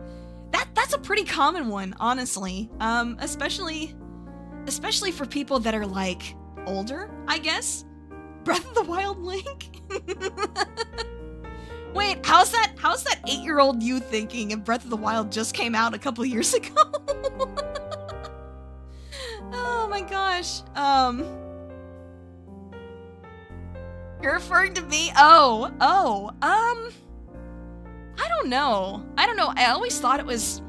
that's a pretty common one, honestly. Especially for people that are like older, I guess. Breath of the Wild Link. Wait, how's that 8-year-old you thinking if Breath of the Wild just came out a couple years ago? Oh my gosh. You're referring to me? I don't know. I always thought it was,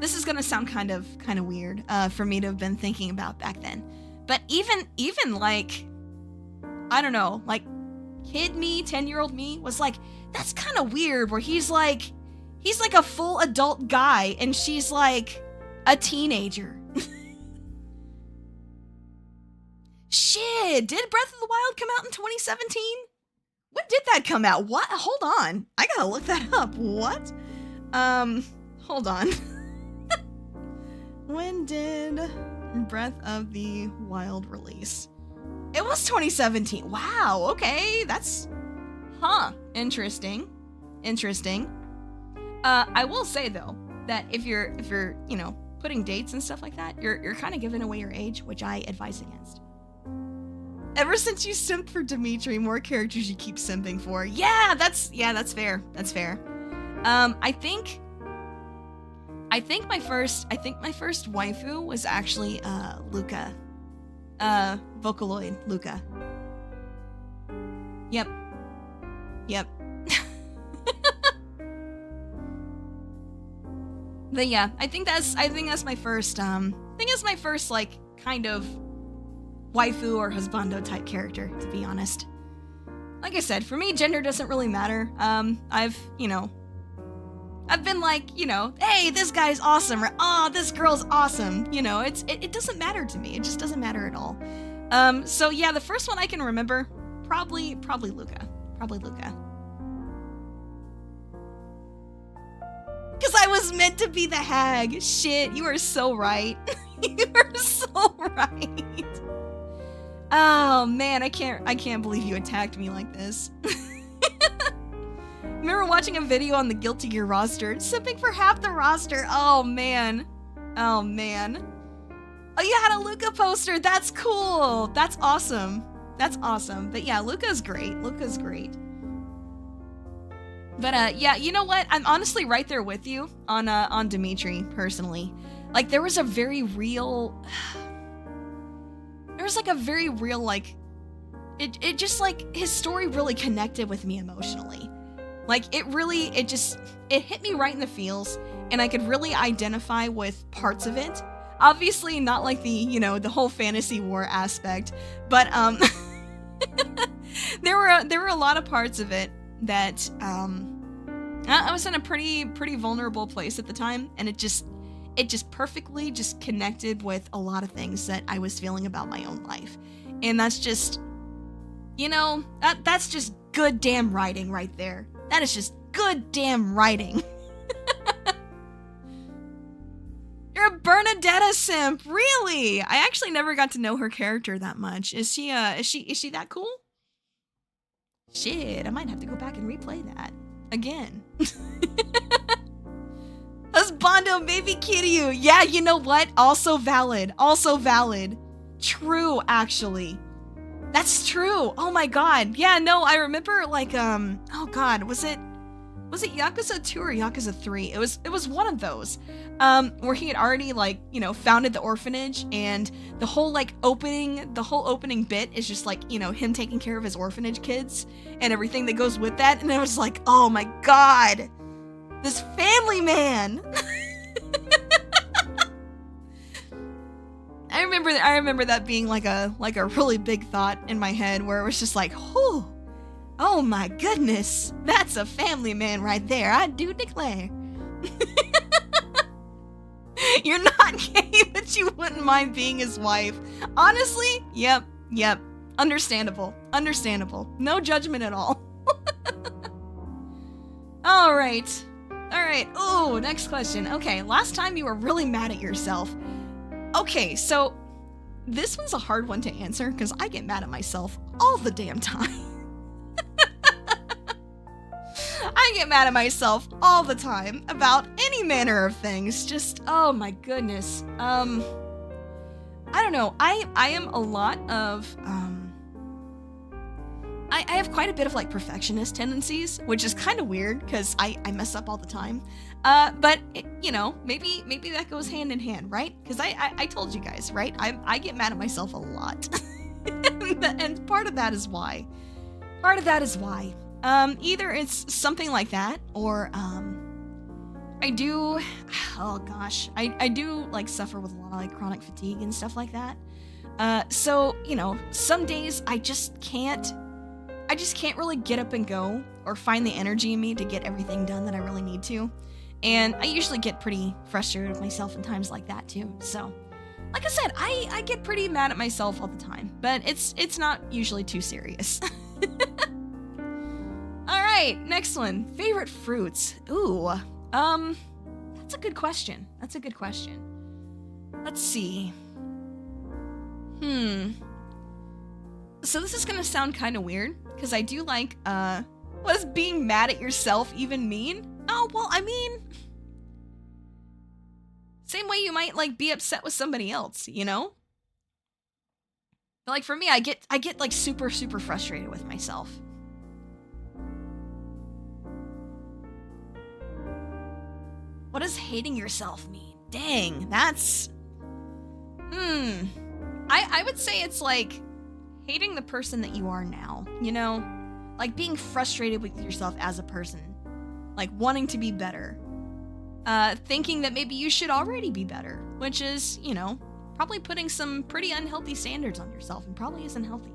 this is gonna sound kind of weird, for me to have been thinking about back then. But even like, I don't know, like, kid me, 10-year-old me was like, that's kind of weird, where he's like a full adult guy, and she's like a teenager. Shit, did Breath of the Wild come out in 2017? When did that come out? What? Hold on. I gotta look that up. What? Hold on. When did Breath of the Wild release? It was 2017. Wow, okay. That's... Interesting. Interesting. I will say, though, that if you're, you know, putting dates and stuff like that, you're kind of giving away your age, which I advise against. Ever since you simped for Dimitri, more characters you keep simping for. Yeah, that's fair. That's fair. I think my first waifu was actually Luca. Vocaloid Luca. Yep. But yeah, I think that's my first like kind of waifu or husbando type character, to be honest. Like I said, for me, gender doesn't really matter. I've been like, you know, hey, this guy's awesome, or oh, this girl's awesome. You know, it doesn't matter to me. It just doesn't matter at all. So yeah, the first one I can remember, probably Luca. Probably Luca. Because I was meant to be the hag. Shit, you are so right. You are so right. Oh man, I can't believe you attacked me like this. Remember watching a video on the Guilty Gear roster, simping for half the roster. Oh man. Oh man. Oh, you had a Luca poster. That's cool. That's awesome. That's awesome. But yeah, Luca's great. Luca's great. But yeah, you know what? I'm honestly right there with you on Dimitri personally. Like there was a very real like it just like his story really connected with me emotionally. Like it hit me right in the feels, and I could really identify with parts of it. Obviously not like the, you know, the whole fantasy war aspect, but there were a lot of parts of it that I was in a pretty vulnerable place at the time, and it just perfectly just connected with a lot of things that I was feeling about my own life. And that's just, you know, that's just good damn writing right there. That is just good damn writing. You're a Bernadetta simp, really? I actually never got to know her character that much. Is she that cool? Shit, I might have to go back and replay that again. Husbando baby Kiryu. Yeah, you know what? Also valid. Also valid. True, actually. That's true. Oh my god. Yeah, no, I remember like oh god, was it Yakuza 2 or Yakuza 3? It was one of those. Where he had already like, you know, founded the orphanage, and the whole opening bit is just like, you know, him taking care of his orphanage kids and everything that goes with that. And I was like, oh my god, this family man. I remember that being like a really big thought in my head, where it was just like, whew, oh my goodness, that's a family man right there, I do declare. You're not gay, but you wouldn't mind being his wife. Honestly, yep. Understandable. No judgment at all. All right. Ooh, next question. Okay, last time you were really mad at yourself. Okay, so this one's a hard one to answer because I get mad at myself all the damn time. I get mad at myself all the time about any manner of things. Just, oh my goodness. I don't know. I am a lot of, I have quite a bit of like perfectionist tendencies, which is kind of weird because I mess up all the time. But you know, maybe that goes hand in hand, right? Because I told you guys, right? I get mad at myself a lot. And part of that is why. Either it's something like that, or I do like suffer with a lot of like chronic fatigue and stuff like that. So, you know, some days I just can't really get up and go or find the energy in me to get everything done that I really need to. And I usually get pretty frustrated with myself in times like that too. So, like I said, I get pretty mad at myself all the time, but it's not usually too serious. All right, next one. Favorite fruits. Ooh, that's a good question. That's a good question. Let's see. So this is gonna sound kind of weird, because I do like, what does being mad at yourself even mean? Oh, well, I mean, same way you might, like, be upset with somebody else, you know? But, like, for me, I get, like, super, super frustrated with myself. What does hating yourself mean? Dang, that's... I would say it's, like, hating the person that you are now, you know? Like, being frustrated with yourself as a person. Like, wanting to be better. Thinking that maybe you should already be better. Which is, you know, probably putting some pretty unhealthy standards on yourself, and probably isn't healthy.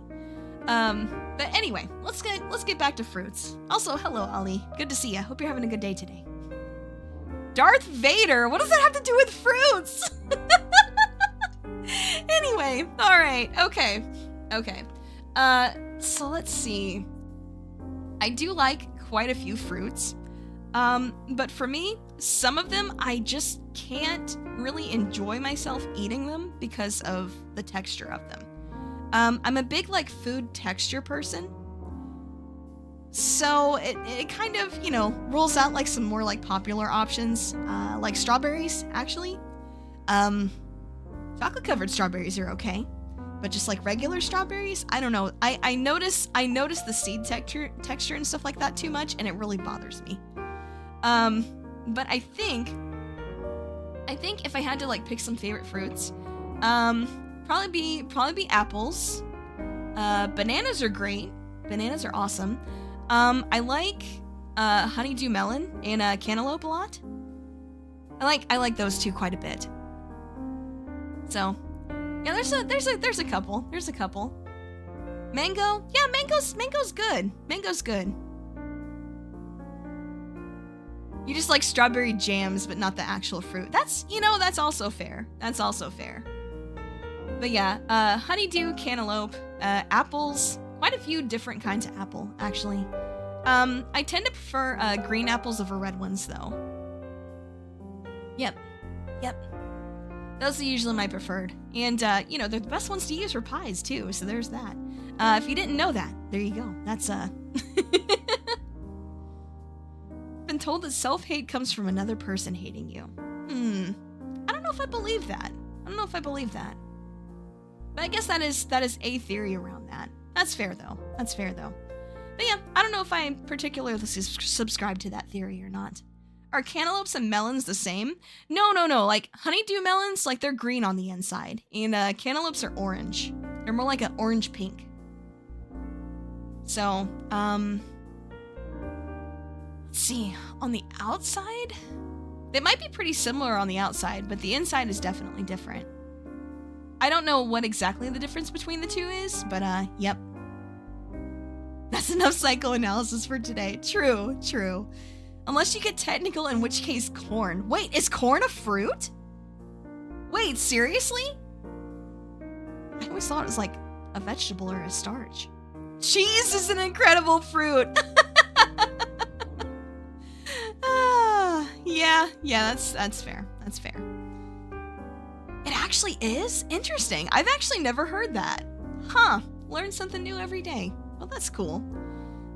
But anyway, let's get back to fruits. Also, hello, Ali. Good to see you. Hope you're having a good day today. Darth Vader? What does that have to do with fruits? Anyway, alright, okay. So let's see. I do like quite a few fruits, but for me, some of them I just can't really enjoy myself eating them because of the texture of them. I'm a big, like, food texture person, so it kind of, you know, rules out, like, some more, like, popular options, like strawberries, actually. Chocolate-covered strawberries are okay. But just like regular strawberries, I don't know. I notice the seed texture and stuff like that too much, and it really bothers me. But I think if I had to, like, pick some favorite fruits, probably be apples. Bananas are great. Bananas are awesome. I like honeydew melon and cantaloupe a lot. I like those two quite a bit. So. Yeah, there's a couple. There's a couple. Mango? Yeah, mango's good. Mango's good. You just like strawberry jams, but not the actual fruit. That's, you know, that's also fair. That's also fair. But yeah, honeydew, cantaloupe, apples, quite a few different kinds of apple, actually. I tend to prefer green apples over red ones, though. Yep. Those are usually my preferred. And, you know, they're the best ones to use for pies, too, so there's that. If you didn't know that, there you go. That's, been told that self-hate comes from another person hating you. I don't know if I believe that. But I guess that is a theory around that. That's fair, though. But yeah, I don't know if I particularly subscribe to that theory or not. Are cantaloupes and melons the same? No. Like, honeydew melons, like, they're green on the inside. And cantaloupes are orange. They're more like an orange-pink. So, let's see. On the outside? They might be pretty similar on the outside, but the inside is definitely different. I don't know what exactly the difference between the two is, but, yep. That's enough psychoanalysis for today. True. Unless you get technical, in which case corn. Wait, is corn a fruit? Wait, seriously? I always thought it was like a vegetable or a starch. Cheese is an incredible fruit. Yeah, that's fair. It actually is? Interesting. I've actually never heard that. Huh. Learn something new every day. Well, that's cool.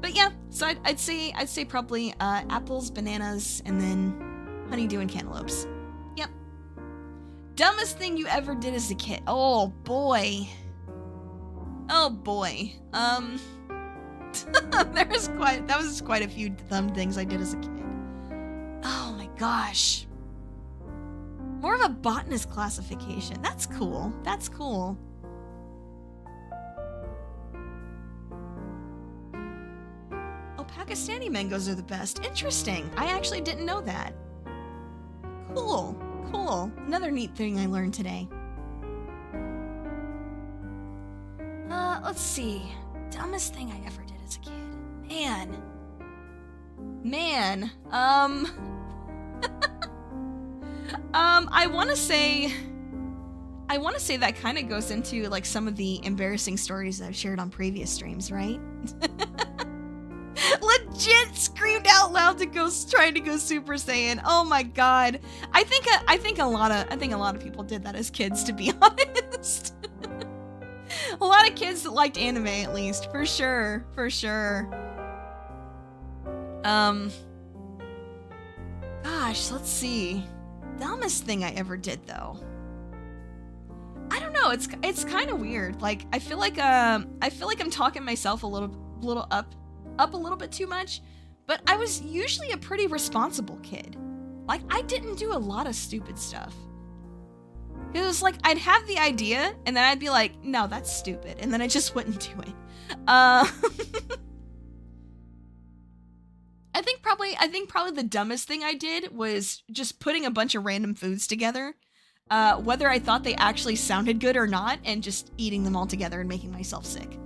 But yeah, so I'd say probably apples, bananas, and then honeydew and cantaloupes. Yep. Dumbest thing you ever did as a kid. Oh boy. That was quite a few dumb things I did as a kid. Oh my gosh. More of a botanist classification. That's cool. Pakistani mangoes are the best. Interesting. I actually didn't know that. Cool. Another neat thing I learned today. Let's see. Dumbest thing I ever did as a kid. Man. I want to say I want to say that kind of goes into like some of the embarrassing stories that I've shared on previous streams, right? Legit screamed out loud to go trying to go Super Saiyan. Oh my god. I think a lot of people did that as kids, to be honest. A lot of kids that liked anime, at least, for sure, for sure. Gosh, let's see. Dumbest thing I ever did, though. I don't know. It's kind of weird. Like, I feel like I'm talking myself a little up a little bit too much, but I was usually a pretty responsible kid. Like, I didn't do a lot of stupid stuff. It was like, I'd have the idea, and then I'd be like, no, that's stupid, and then I just wouldn't do it. I think probably the dumbest thing I did was just putting a bunch of random foods together, whether I thought they actually sounded good or not, and just eating them all together and making myself sick.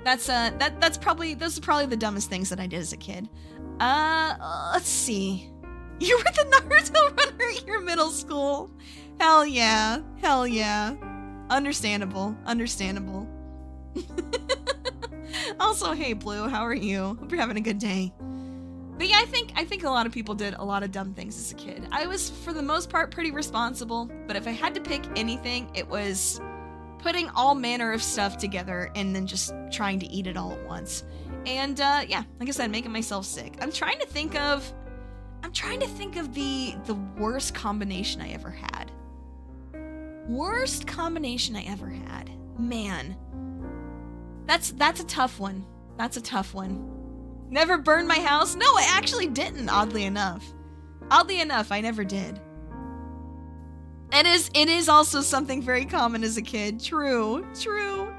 Those are probably the dumbest things that I did as a kid. Let's see. You were the Naruto runner at your middle school. Hell yeah. Hell yeah. Understandable. Understandable. Also, hey Blue, how are you? Hope you're having a good day. But yeah, I think a lot of people did a lot of dumb things as a kid. I was, for the most part, pretty responsible, but if I had to pick anything, it was putting all manner of stuff together and then just trying to eat it all at once. And yeah, like I said, making myself sick. I'm trying to think of the worst combination I ever had. Worst combination I ever had. Man. That's a tough one. That's a tough one. Never burned my house? No, I actually didn't, oddly enough. Oddly enough, I never did. It is also something very common as a kid. True. True.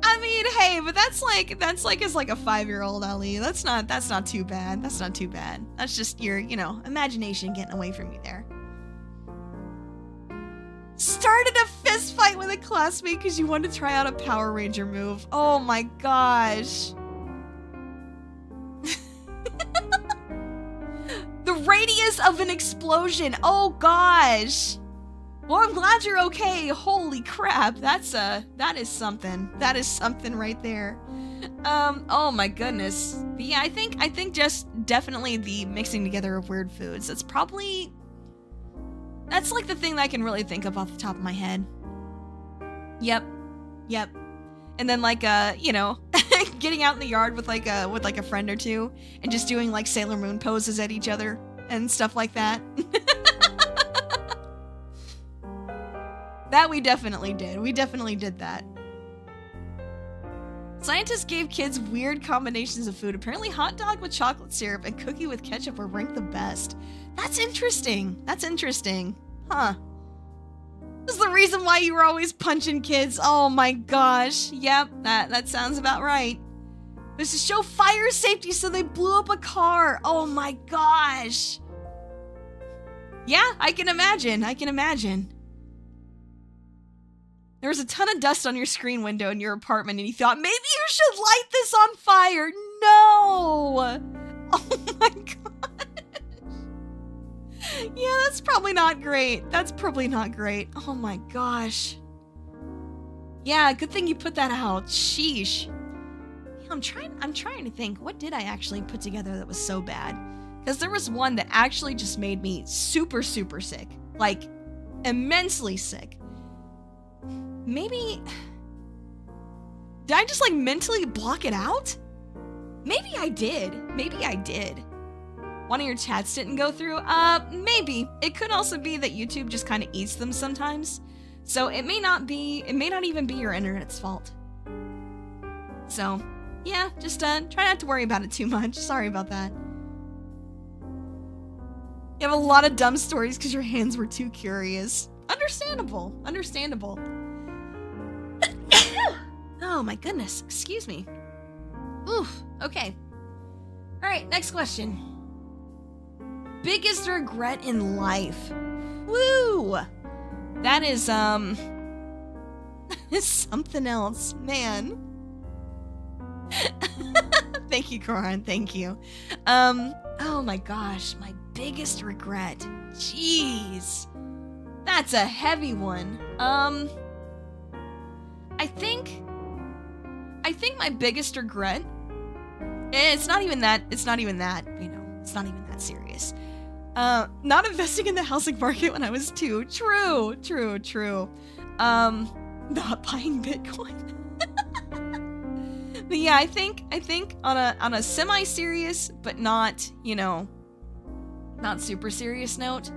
I mean, hey, but that's like as like a 5-year-old, Ali. That's not too bad. That's not too bad. That's just your, imagination getting away from you there. Started a fist fight with a classmate because you wanted to try out a Power Ranger move. Oh my gosh. The radius of an explosion. Oh gosh. Well, I'm glad you're okay. Holy crap. That is something. That is something right there. Oh my goodness. But yeah, I think just definitely the mixing together of weird foods. That's like the thing that I can really think of off the top of my head. Yep. And then like getting out in the yard with like a friend or two and just doing like Sailor Moon poses at each other and stuff like that. That we definitely did. We definitely did that. Scientists gave kids weird combinations of food. Apparently hot dog with chocolate syrup and cookie with ketchup were ranked the best. That's interesting. That's interesting. Huh. This is the reason why you were always punching kids. Oh my gosh. Yep, that sounds about right. It was to show fire safety, so they blew up a car. Oh my gosh. Yeah, I can imagine. I can imagine. There was a ton of dust on your screen window in your apartment, and you thought, maybe you should light this on fire. No! Oh my god. Yeah, that's probably not great. That's probably not great. Oh my gosh. Yeah, good thing you put that out. Sheesh. Yeah, I'm trying to think, what did I actually put together that was so bad? Because there was one that actually just made me super, super sick. Like, immensely sick. Maybe... Did I just, like, mentally block it out? Maybe I did. Maybe I did. One of your chats didn't go through? Maybe. It could also be that YouTube just kind of eats them sometimes. So it may not even be your internet's fault. So, yeah, just try not to worry about it too much. Sorry about that. You have a lot of dumb stories because your hands were too curious. Understandable. Understandable. Oh my goodness. Excuse me. Oof. Okay. Alright, next question. Biggest regret in life. Woo! That is something else, man. Thank you, Corin. Thank you. Oh my gosh, my biggest regret. Jeez. That's a heavy one. I think my biggest regret, it's not even that, it's not even that serious. Not investing in the housing market when I was 2. True. Not buying Bitcoin. But yeah, I think on a semi-serious but not, not super serious note,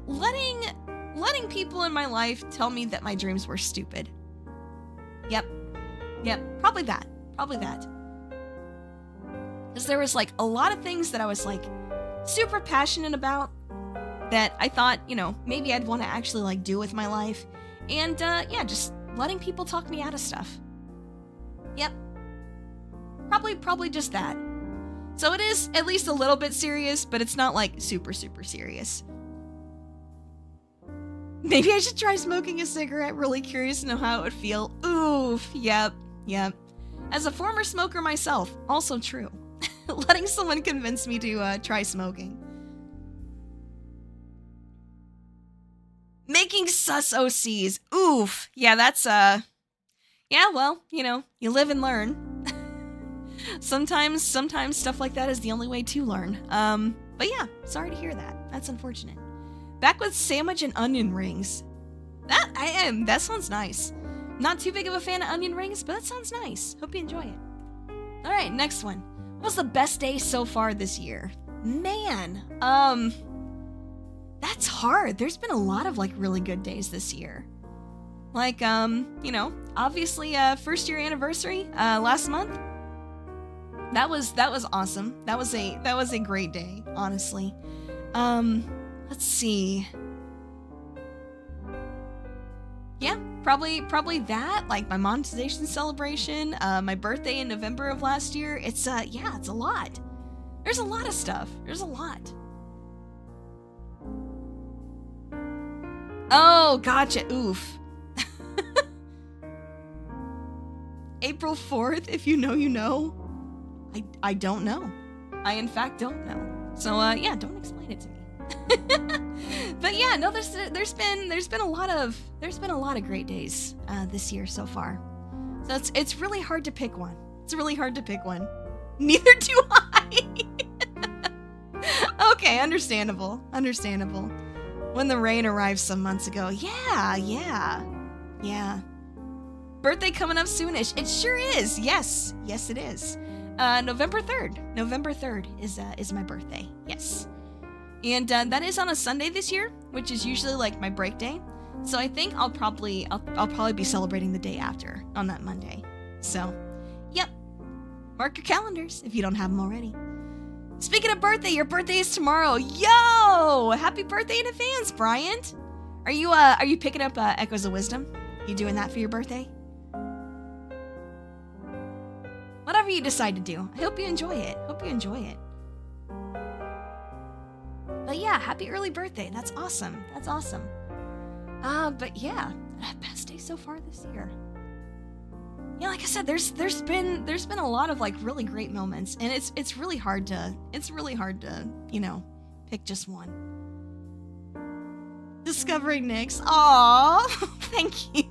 letting people in my life tell me that my dreams were stupid. Yep, probably that. Because there was like a lot of things that I was like super passionate about that I thought, maybe I'd want to actually like do with my life. And yeah, just letting people talk me out of stuff. Yep. Probably just that. So it is at least a little bit serious, but it's not like super serious. Maybe I should try smoking a cigarette. Really curious to know how it would feel. Oof. Yep. As a former smoker myself, also true. Letting someone convince me to try smoking. Making sus OCs. Oof. Yeah, that's, yeah, well, you live and learn. Sometimes stuff like that is the only way to learn. But yeah, sorry to hear that. That's unfortunate. Back with sandwich and onion rings. That sounds nice. Not too big of a fan of onion rings, but that sounds nice. Hope you enjoy it. All right, next one. What was the best day so far this year? Man, that's hard. There's been a lot of like really good days this year. Like, obviously, first year anniversary, last month. That was awesome. That was a great day, honestly. Let's see. Yeah, probably that, like my monetization celebration, my birthday in November of last year. It's a lot. There's a lot of stuff. There's a lot. Oh, gotcha. Oof. April 4th, if you know, you know. I don't know. I in fact don't know. So yeah, don't explain it to me. But yeah, no, there's been a lot of great days this year so far. So it's really hard to pick one. Neither do I. Okay, understandable. When the rain arrived some months ago. Yeah. Birthday coming up soonish. It sure is. Yes, it is. November 3rd is my birthday. Yes. And that is on a Sunday this year, which is usually like my break day. So I think I'll probably be celebrating the day after on that Monday. So, yep. Mark your calendars if you don't have them already. Speaking of birthday, your birthday is tomorrow. Yo! Happy birthday in advance, Bryant. Are you picking up Echoes of Wisdom? You doing that for your birthday? Whatever you decide to do, I hope you enjoy it. But yeah, happy early birthday. That's awesome. But yeah, best day so far this year. Yeah, like I said, there's been a lot of like really great moments, and it's really hard to pick just one. Discovering Nyx. Aww, thank you.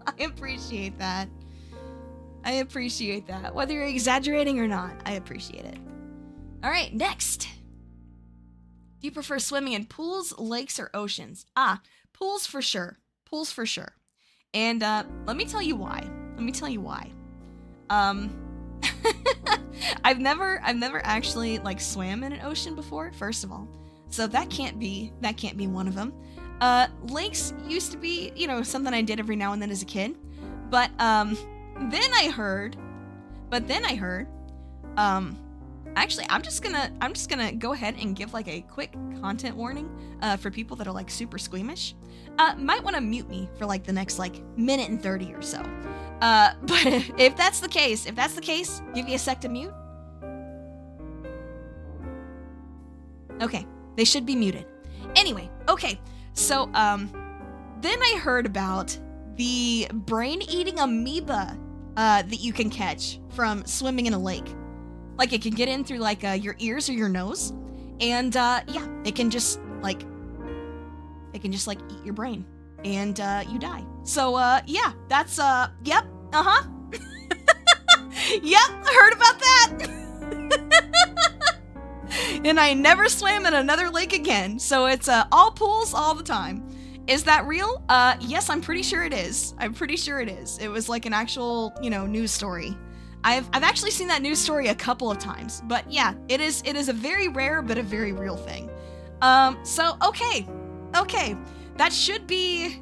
I appreciate that. Whether you're exaggerating or not, I appreciate it. All right, next. Do you prefer swimming in pools, lakes, or oceans? Pools for sure. And let me tell you why. I've never actually like swam in an ocean before, first of all. So that can't be one of them. Lakes used to be, something I did every now and then as a kid. But then I heard actually, I'm just gonna go ahead and give like a quick content warning for people that are like super squeamish. Might want to mute me for like the next like minute and 30 or so. But if that's the case, give you a sec to mute. Okay, they should be muted. Anyway, okay, so then I heard about the brain-eating amoeba that you can catch from swimming in a lake. Like it can get in through like your ears or your nose, And yeah, it can just like eat your brain, and you die. So yeah, that's yep, yep, I heard about that. And I never swam in another lake again. So it's all pools all the time. Is that real? Yes, I'm pretty sure it is. I'm pretty sure it is. It was like an actual, news story. I've actually seen that news story a couple of times, but yeah, it is a very rare but a very real thing. So okay, that should be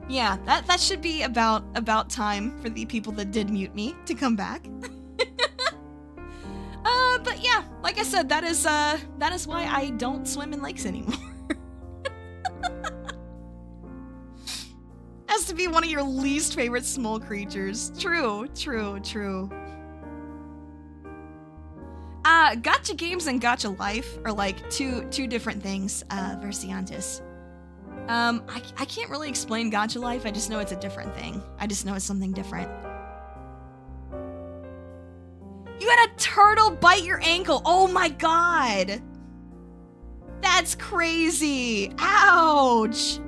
yeah, that should be about time for the people that did mute me to come back. But yeah, like I said, that is why I don't swim in lakes anymore. Has to be one of your least favorite small creatures. True. Gacha games and gacha life are like two different things, Versiantis. I can't really explain gacha life, I just know it's a different thing. I just know it's something different. You had a turtle bite your ankle! Oh my god! That's crazy! Ouch!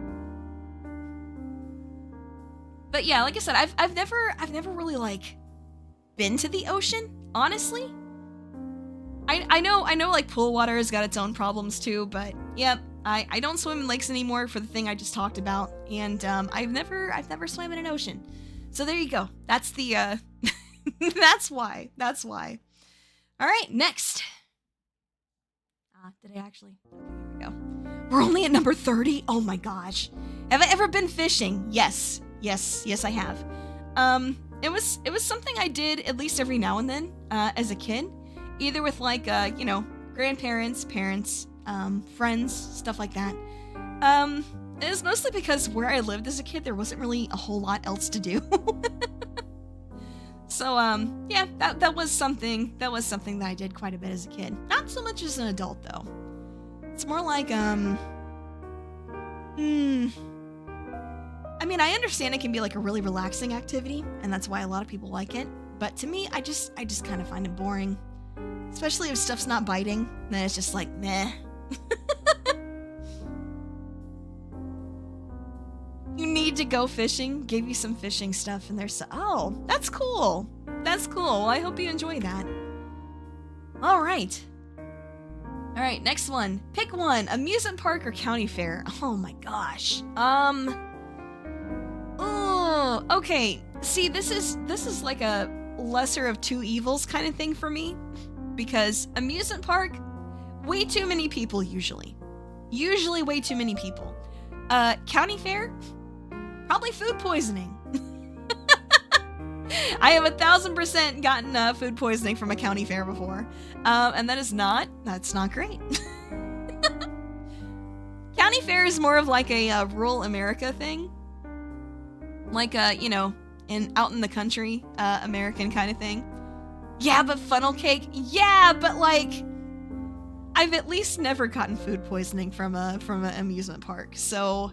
But yeah, like I said, I've never really like been to the ocean, honestly. I know like pool water has got its own problems too, but yep, I don't swim in lakes anymore for the thing I just talked about, and I've never swam in an ocean. So there you go. That's the that's why. All right, next. Did I actually? Okay, here we go. We're only at number 30. Oh my gosh. Have I ever been fishing? Yes, I have. It was something I did at least every now and then as a kid, either with like grandparents, parents, friends, stuff like that. It was mostly because where I lived as a kid, there wasn't really a whole lot else to do. So yeah, that was something that I did quite a bit as a kid. Not so much as an adult though. It's more like I mean, I understand it can be like a really relaxing activity, and that's why a lot of people like it. But to me, I just kind of find it boring. Especially if stuff's not biting, then it's just like, meh. You need to go fishing. Gave you some fishing stuff, and there's oh, that's cool. That's cool. Well, I hope you enjoy that. All right, next one. Pick one: amusement park or county fair. Oh my gosh. Oh, okay. See, this is like a lesser of two evils kind of thing for me, because amusement park, way too many people usually way too many people. County fair, probably food poisoning. I have 1000% gotten food poisoning from a county fair before, and that's not great. County fair is more of like a rural America thing, like out in the country, American kind of thing. Yeah, but funnel cake. Yeah, but like, I've at least never gotten food poisoning from an amusement park. So,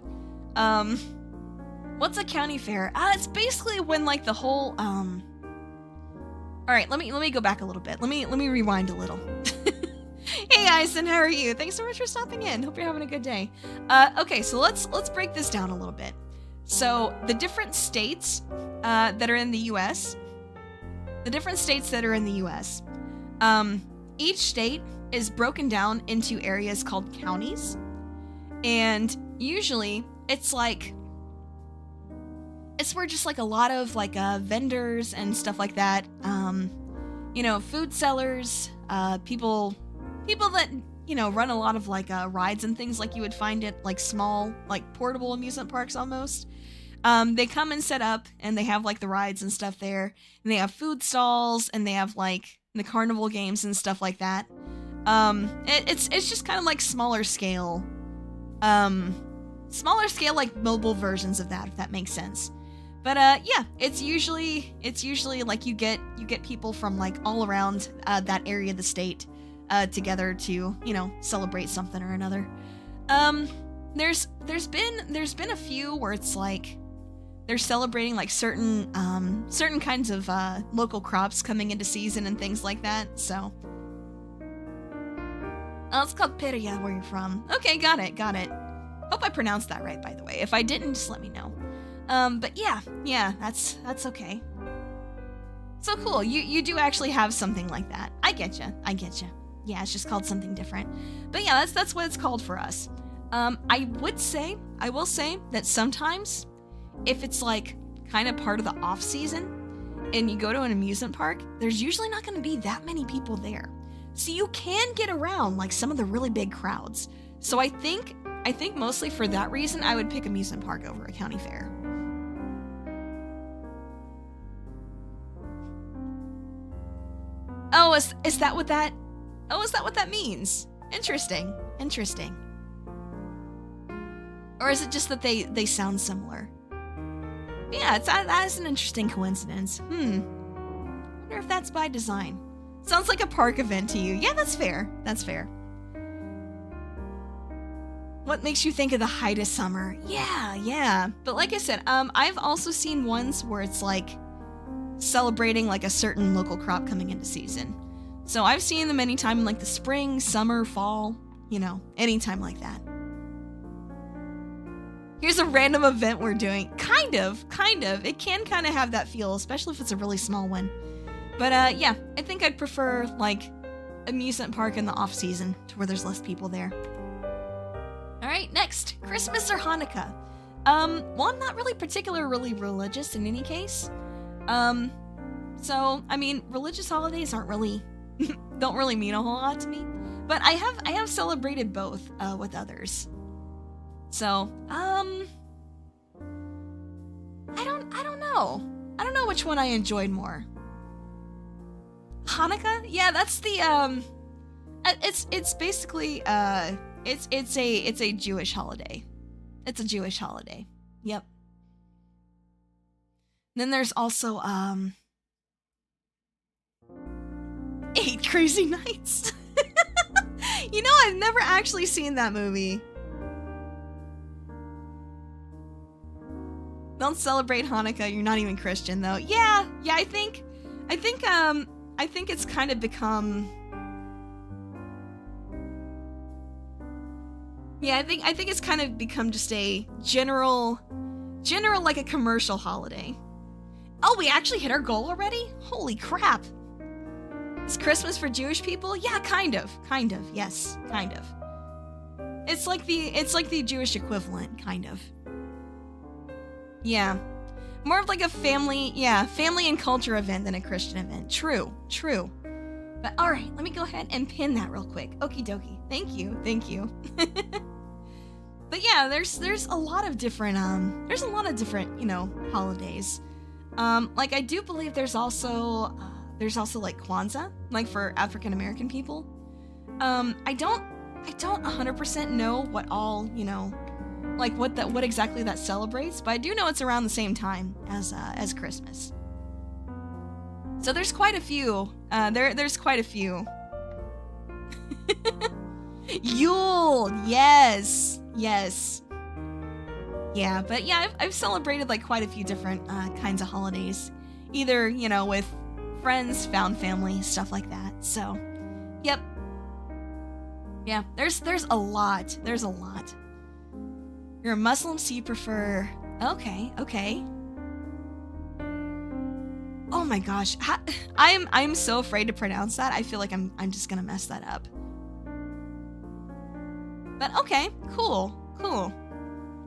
what's a county fair? It's basically when like the whole All right, let me go back a little bit. Let me rewind a little. Hey Eisen, how are you? Thanks so much for stopping in. Hope you're having a good day. Okay, so let's break this down a little bit. So the different states that are in the U.S. Each state is broken down into areas called counties, and usually it's where just like a lot of like vendors and stuff like that, food sellers, people that run a lot of like rides and things like you would find at like small like portable amusement parks almost. They come and set up, and they have like the rides and stuff there, and they have food stalls, and they have like the carnival games and stuff like that. It's just kind of like smaller scale like mobile versions of that, if that makes sense. But yeah, it's usually like you get people from like all around that area of the state together to celebrate something or another. There's been a few where it's like they're celebrating like certain kinds of local crops coming into season and things like that. So, oh, it's called Peria where you're from. Okay, got it. Hope I pronounced that right, by the way. If I didn't, just let me know. But yeah, that's okay. So cool. You do actually have something like that. I get you. Yeah, it's just called something different. But yeah, that's what it's called for us. I will say that sometimes if it's like kind of part of the off season and you go to an amusement park, there's usually not going to be that many people there. So you can get around like some of the really big crowds. So I think mostly for that reason, I would pick amusement park over a county fair. Oh, is that what that means? Interesting. Or is it just that they sound similar? Yeah, that is an interesting coincidence. Wonder if that's by design. Sounds like a park event to you. Yeah, that's fair. What makes you think of the height of summer? Yeah. But like I said, I've also seen ones where it's like celebrating like a certain local crop coming into season. So I've seen them anytime in like the spring, summer, fall, anytime like that. Here's a random event we're doing. Kind of. It can kind of have that feel, especially if it's a really small one. But yeah, I think I'd prefer like amusement park in the off season to where there's less people there. All right, next, Christmas or Hanukkah. Well, I'm not really particularly religious in any case. So I mean, religious holidays don't really mean a whole lot to me. But I have celebrated both with others. So, I don't know. I don't know which one I enjoyed more. Hanukkah? Yeah, that's the it's basically it's a Jewish holiday. It's a Jewish holiday. Yep. Then there's also 8 Crazy Nights. I've never actually seen that movie. Don't celebrate Hanukkah. You're not even Christian, though. Yeah. I think it's kind of become. Yeah, I think it's kind of become just a general like a commercial holiday. Oh, we actually hit our goal already? Holy crap! Is Christmas for Jewish people? Yeah, kind of. Yes, kind of. It's like the Jewish equivalent, kind of. Yeah. More of like a family and culture event than a Christian event. True. But alright, let me go ahead and pin that real quick. Okie dokie. Thank you. But yeah, there's a lot of different holidays. Like I do believe there's also like Kwanzaa, like for African American people. I don't 100% know what all, like what exactly that celebrates, but I do know it's around the same time as Christmas. So there's quite a few. There's quite a few. Yule, yes. Yeah, but yeah, I've celebrated like quite a few different kinds of holidays, either with friends, found family, stuff like that. So, yep. Yeah, there's a lot. There's a lot. You're a Muslim, so you prefer. Okay. Oh my gosh, I'm so afraid to pronounce that. I feel like I'm just gonna mess that up. But okay, cool.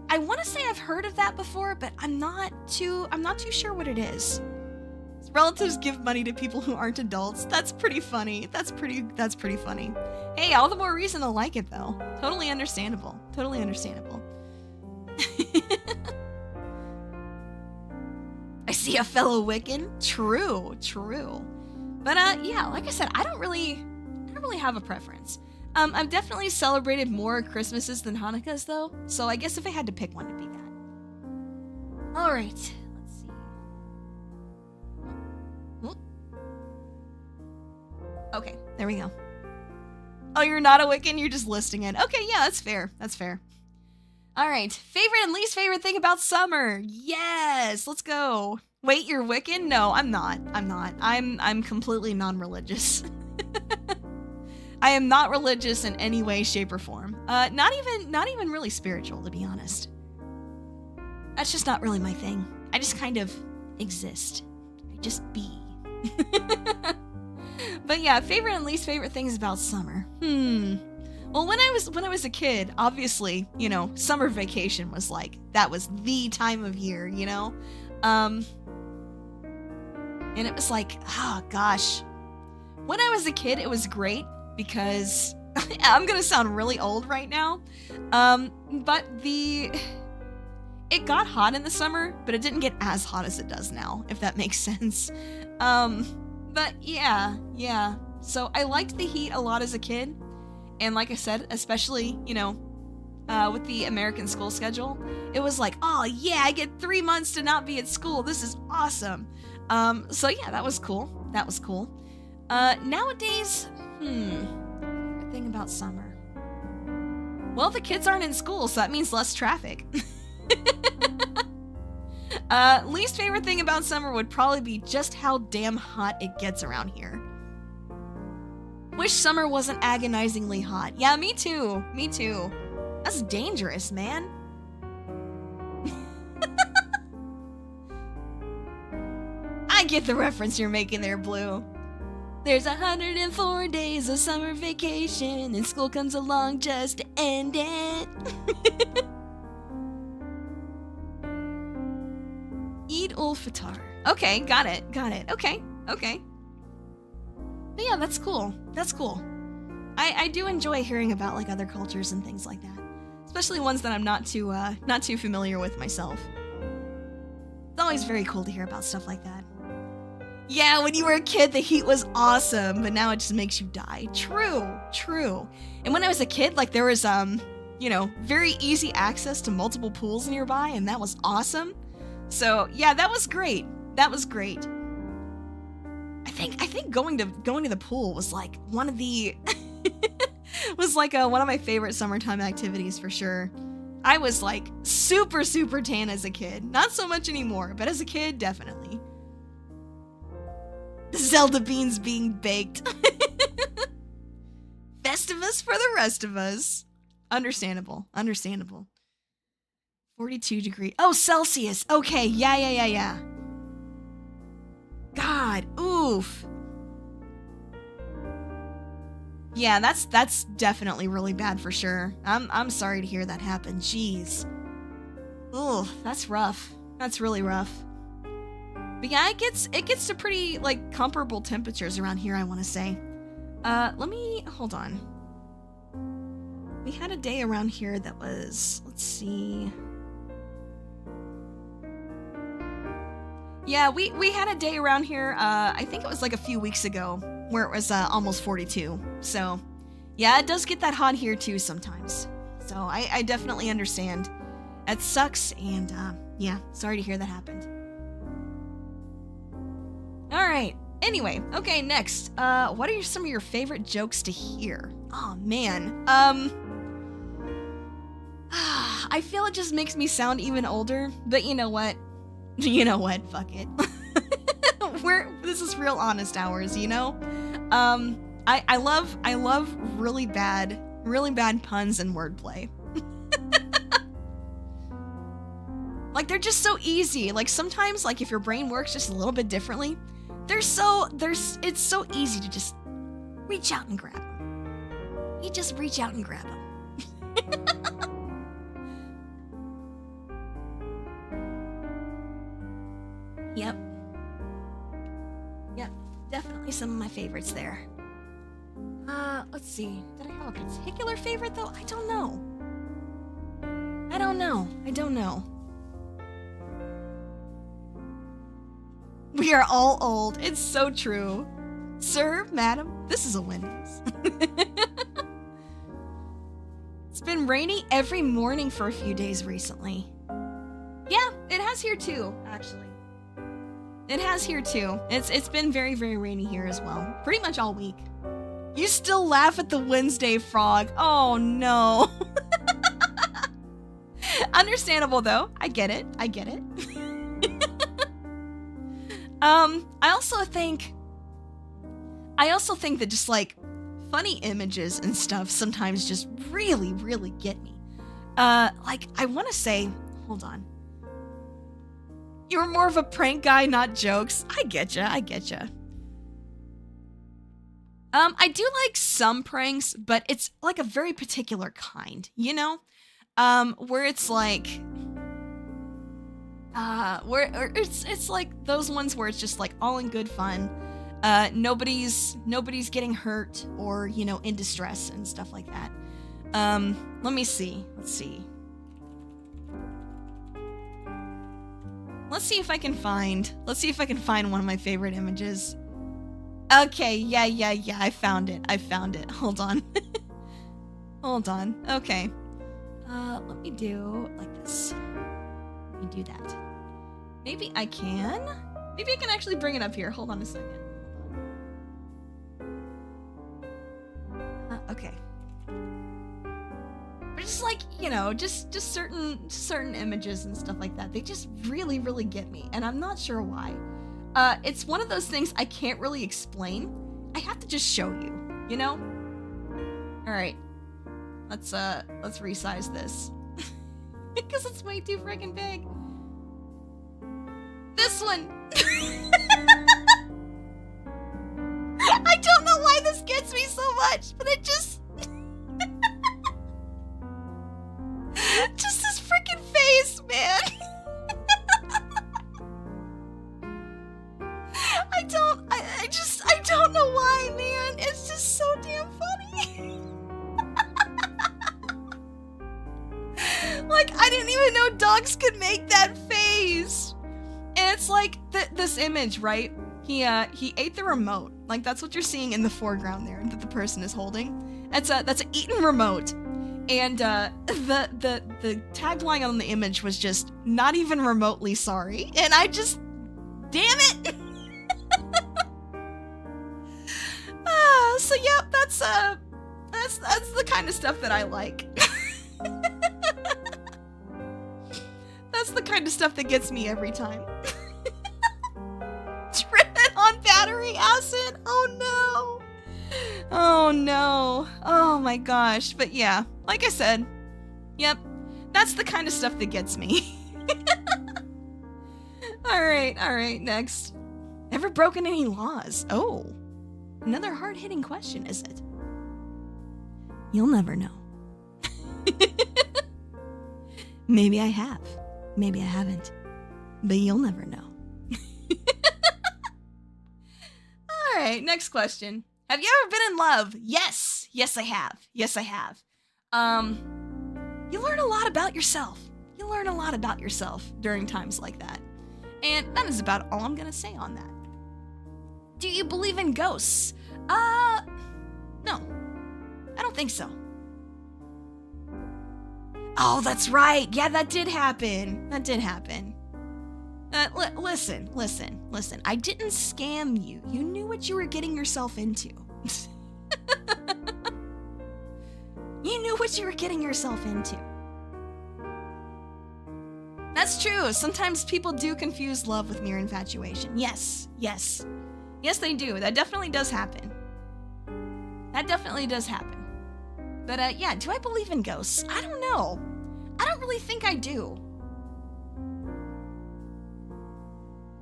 I want to say I've heard of that before, but I'm not too sure what it is. Relatives give money to people who aren't adults. That's pretty funny. That's pretty funny. Hey, all the more reason to like it though. Totally understandable. I see a fellow Wiccan. True. But yeah, like I said, I don't really have a preference. I've definitely celebrated more Christmases than Hanukkahs though, so I guess if I had to pick one, it'd be that. All right, let's see. Okay, there we go. Oh, you're not a Wiccan, you're just listing it. Okay, yeah, that's fair. All right, favorite and least favorite thing about summer. Yes, let's go. Wait, you're Wiccan? No, I'm not. I'm completely non-religious. I am not religious in any way, shape, or form. Not even really spiritual, to be honest. That's just not really my thing. I just kind of exist. I just be. But yeah, favorite and least favorite things about summer. Well, when I was a kid, obviously, you know, summer vacation was like, that was the time of year, you know? And it was like, oh gosh. When I was a kid, it was great because I'm gonna sound really old right now. But it got hot in the summer, but it didn't get as hot as it does now, if that makes sense. But yeah. So I liked the heat a lot as a kid. And like I said, especially, you know, with the American school schedule, it was like, oh yeah, I get 3 months to not be at school. This is awesome. So yeah, that was cool. Nowadays, favorite thing about summer. Well, the kids aren't in school, so that means less traffic. Least favorite thing about summer would probably be just how damn hot it gets around here. Wish summer wasn't agonizingly hot. Yeah, me too. That's dangerous, man. I get the reference you're making there, Blue. There's 104 days of summer vacation, and school comes along just to end it. Eid ul-Fitr. Okay, got it. Okay. But yeah, that's cool. I do enjoy hearing about like other cultures and things like that, especially ones that I'm not too familiar with myself. It's always very cool to hear about stuff like that. Yeah, when you were a kid, the heat was awesome, but now it just makes you die. True. And when I was a kid, like there was you know, very easy access to multiple pools nearby, and that was awesome. So yeah, that was great. I think going to the pool was like one of the one of my favorite summertime activities for sure. I was like super tan as a kid. Not so much anymore, but as a kid, definitely. Zelda beans being baked. Festivus for the rest of us. Understandable. 42 degrees. Oh, Celsius. Okay, yeah. God, oof. Yeah, that's definitely really bad for sure. I'm sorry to hear that happen. Jeez. Ugh, that's rough. That's really rough. But yeah, it gets to pretty like comparable temperatures around here, I want to say. Let me hold on. We had a day around here that was, let's see. Yeah, we had a day around here, I think it was like a few weeks ago, where it was almost 42. So, yeah, it does get that hot here too sometimes. So I definitely understand. That sucks, and yeah, sorry to hear that happened. Alright, anyway, okay, next. What are some of your favorite jokes to hear? Oh, man. I feel it just makes me sound even older, but you know what? Fuck it. This is real honest hours, you know? I love really bad puns and wordplay. Like, they're just so easy. Like, sometimes, like, if your brain works just a little bit differently, it's so easy to just reach out and grab them. You just reach out and grab them. Yep, definitely some of my favorites there. Let's see. Did I have a particular favorite, though? I don't know. We are all old. It's so true. Sir, madam, this is a Wendy's. It's been rainy every morning for a few days recently. Yeah, it has here too, actually. It has here too. It's been very, very rainy here as well. Pretty much all week. You still laugh at the Wednesday frog. Oh no. Understandable though. I get it. I get it. I also think that just like funny images and stuff sometimes just really, really get me. Like I want to say, hold on. You're more of a prank guy, not jokes. I getcha. I getcha. I do like some pranks, but it's like a very particular kind, you know? Where it's like, where it's like those ones where it's just like all in good fun. Nobody's getting hurt or, you know, in distress and stuff like that. Let me see. Let's see if I can find one of my favorite images. Okay, yeah, I found it. Hold on. Hold on. Okay. Let me do like this. Let me do that. Maybe I can actually bring it up here. Hold on a second. Okay. But just like, you know, just certain images and stuff like that. They just really, really get me, and I'm not sure why. It's one of those things I can't really explain. I have to just show you, you know? Alright. Let's resize this. Because it's way too freaking big. This one! I don't know why this gets me so much, but it just... just this freaking face, man! I don't know why, man. It's just so damn funny. Like, I didn't even know dogs could make that face. And it's like this image, right? He ate the remote. Like, that's what you're seeing in the foreground there that the person is holding. That's an eaten remote. And the tagline on the image was just not even remotely sorry. And I just, damn it. So yeah, that's the kind of stuff that I like. That's the kind of stuff that gets me every time. Tripping on battery acid. Oh no. Oh no. Oh my gosh. But yeah, like I said, yep, that's the kind of stuff that gets me. All right, next. Ever broken any laws? Oh. Another hard-hitting question, is it? You'll never know. Maybe I have. Maybe I haven't. But you'll never know. Alright, next question. Have you ever been in love? Yes. Yes, I have. Yes, I have. You learn a lot about yourself. You learn a lot about yourself during times like that. And that is about all I'm gonna say on that. Do you believe in ghosts? No. I don't think so. Oh, that's right. Yeah, that did happen. That did happen. Listen. I didn't scam you. You knew what you were getting yourself into. You knew what you were getting yourself into. That's true. Sometimes people do confuse love with mere infatuation. Yes, they do. That definitely does happen. But yeah, do I believe in ghosts? I don't know. I don't really think I do.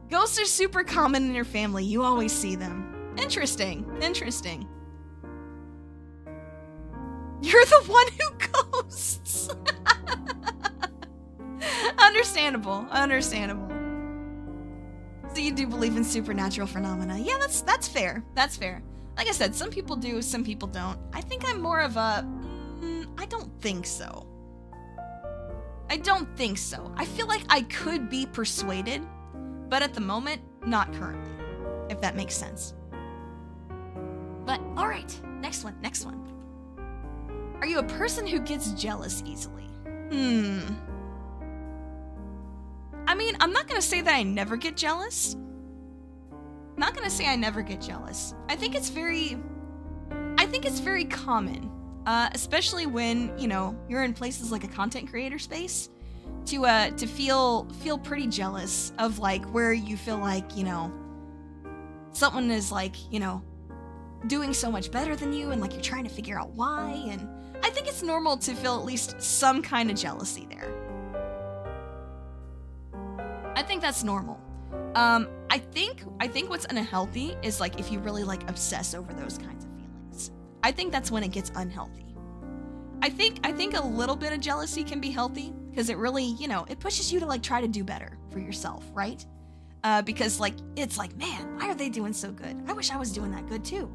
Ghosts are super common in your family. You always see them. Interesting. You're the one who ghosts. Understandable. So you do believe in supernatural phenomena. Yeah, that's fair. Like I said, some people do, some people don't. I think I'm more of a, I don't think so. I feel like I could be persuaded, but at the moment, not currently, if that makes sense. But, alright, next one. Are you a person who gets jealous easily? I mean, I'm not gonna say that I never get jealous. I think it's very common, especially when, you know, you're in places like a content creator space. to feel pretty jealous of like where you feel like, someone is like, doing so much better than you and like you're trying to figure out why. And I think it's normal to feel at least some kind of jealousy there. I think that's normal. I think what's unhealthy is like if you really like obsess over those kinds of feelings. I think that's when it gets unhealthy. I think a little bit of jealousy can be healthy because it really, it pushes you to like try to do better for yourself, right? Because like it's like, man, why are they doing so good? I wish I was doing that good too.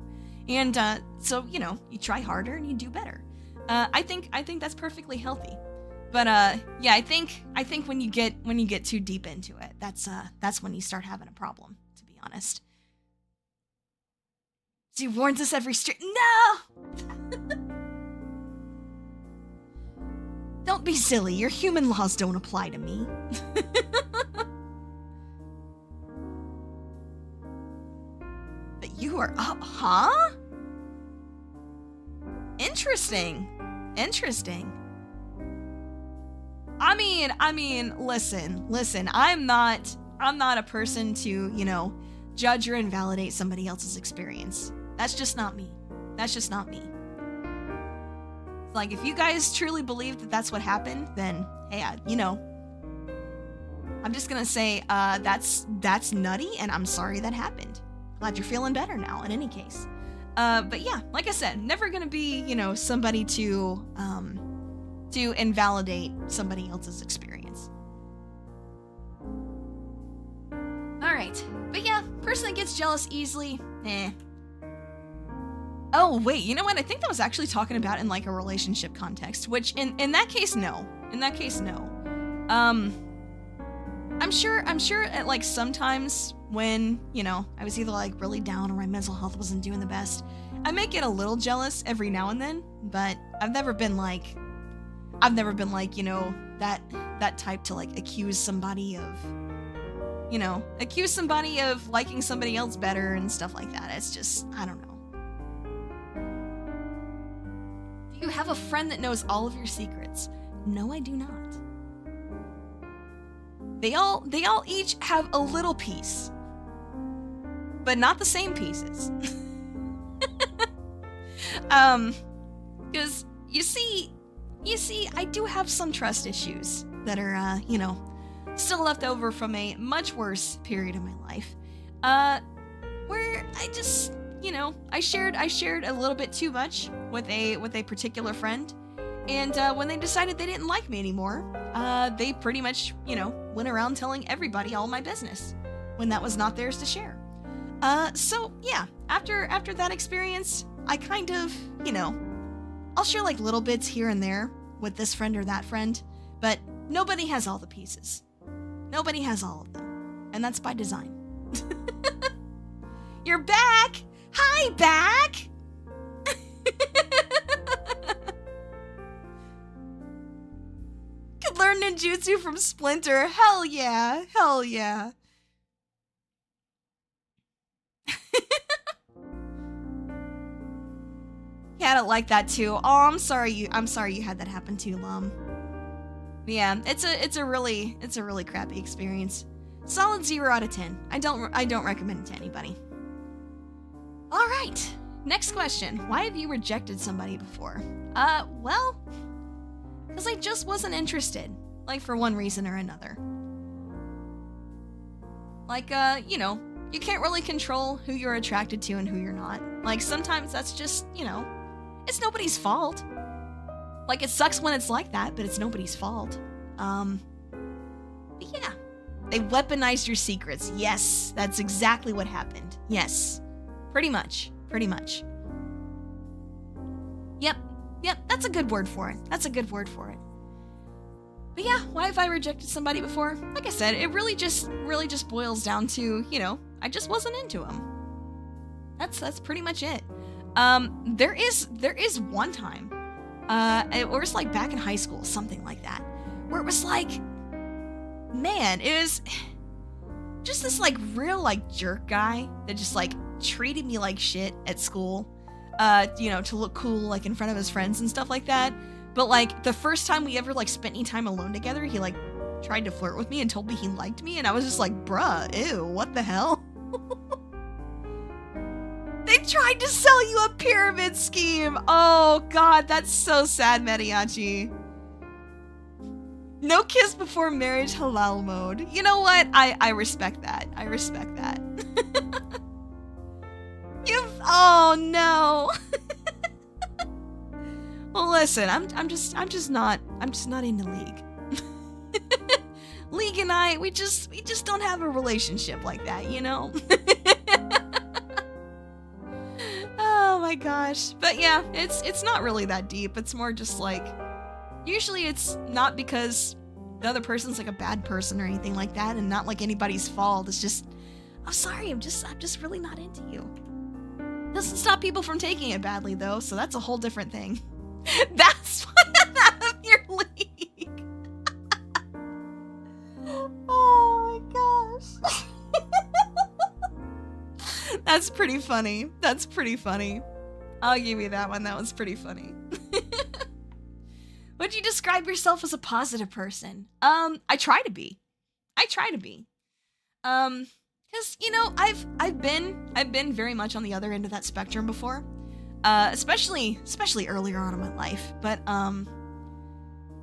And so you try harder and you do better. I think that's perfectly healthy. But yeah, I think when you get too deep into it, that's when you start having a problem, to be honest. She warns us every street. No. Don't be silly. Your human laws don't apply to me. But you are up, huh? Interesting. I mean, listen, I'm not a person to, judge or invalidate somebody else's experience. That's just not me. Like, if you guys truly believe that that's what happened, then, hey, I'm just gonna say, that's nutty, and I'm sorry that happened. Glad you're feeling better now, in any case. But yeah, like I said, never gonna be, somebody to invalidate somebody else's experience. Alright, but yeah, person that gets jealous easily, Oh, wait, you know what? I think that was actually talking about in, like, a relationship context, which, in that case, no. I'm sure at, like, sometimes when, I was either, like, really down or my mental health wasn't doing the best, I might get a little jealous every now and then, but I've never been, like, that type to, like, accuse somebody of liking somebody else better and stuff like that. It's just, I don't know. Do you have a friend that knows all of your secrets? No, I do not. They all each have a little piece, but not the same pieces. Because you see, I do have some trust issues that are, still left over from a much worse period of my life, where I just, I shared a little bit too much with a particular friend, and when they decided they didn't like me anymore, they pretty much, went around telling everybody all my business when that was not theirs to share. So yeah, after that experience, I kind of, I'll share like little bits here and there with this friend or that friend, but nobody has all the pieces. Nobody has all of them, and that's by design. You're back! Hi, back! Could learn ninjutsu from Splinter. Hell yeah. Yeah, I don't like that too. Oh, I'm sorry you had that happen to you, Lum. Yeah, it's a really crappy experience. Solid 0 out of 10. I don't recommend it to anybody. All right, next question. Why have you rejected somebody before? Well, because I just wasn't interested, like for one reason or another. Like, you can't really control who you're attracted to and who you're not. Like, sometimes that's just, it's nobody's fault. Like, it sucks when it's like that, but it's nobody's fault. But yeah. They weaponized your secrets. Yes, that's exactly what happened. Yes. Pretty much. Yep, that's a good word for it. But yeah, why have I rejected somebody before? Like I said, it really just boils down to, I just wasn't into them. That's pretty much it. There is one time, it was like back in high school, something like that, where it was like, man, it was just this like real like jerk guy that just like treated me like shit at school, to look cool like in front of his friends and stuff like that. But like the first time we ever like spent any time alone together, he like tried to flirt with me and told me he liked me, and I was just like, bruh, ew, what the hell? They tried to sell you a pyramid scheme. Oh god, that's so sad, Mariachi. No kiss before marriage, halal mode. You know what? I respect that. I respect that. Oh no. Well, listen, I'm just not into League. League and I, we just don't have a relationship like that, you know? Oh my gosh. But yeah, it's not really that deep. It's more just like, usually it's not because the other person's like a bad person or anything like that, and not like anybody's fault. It's just, I'm sorry, I'm just really not into you. Doesn't stop people from taking it badly though, so that's a whole different thing. That's why I'm out of your league. Oh my gosh. That's pretty funny. That's pretty funny. I'll give you that one. That was pretty funny. Would you describe yourself as a positive person? I try to be. Cause you know, I've been very much on the other end of that spectrum before. Especially earlier on in my life. But I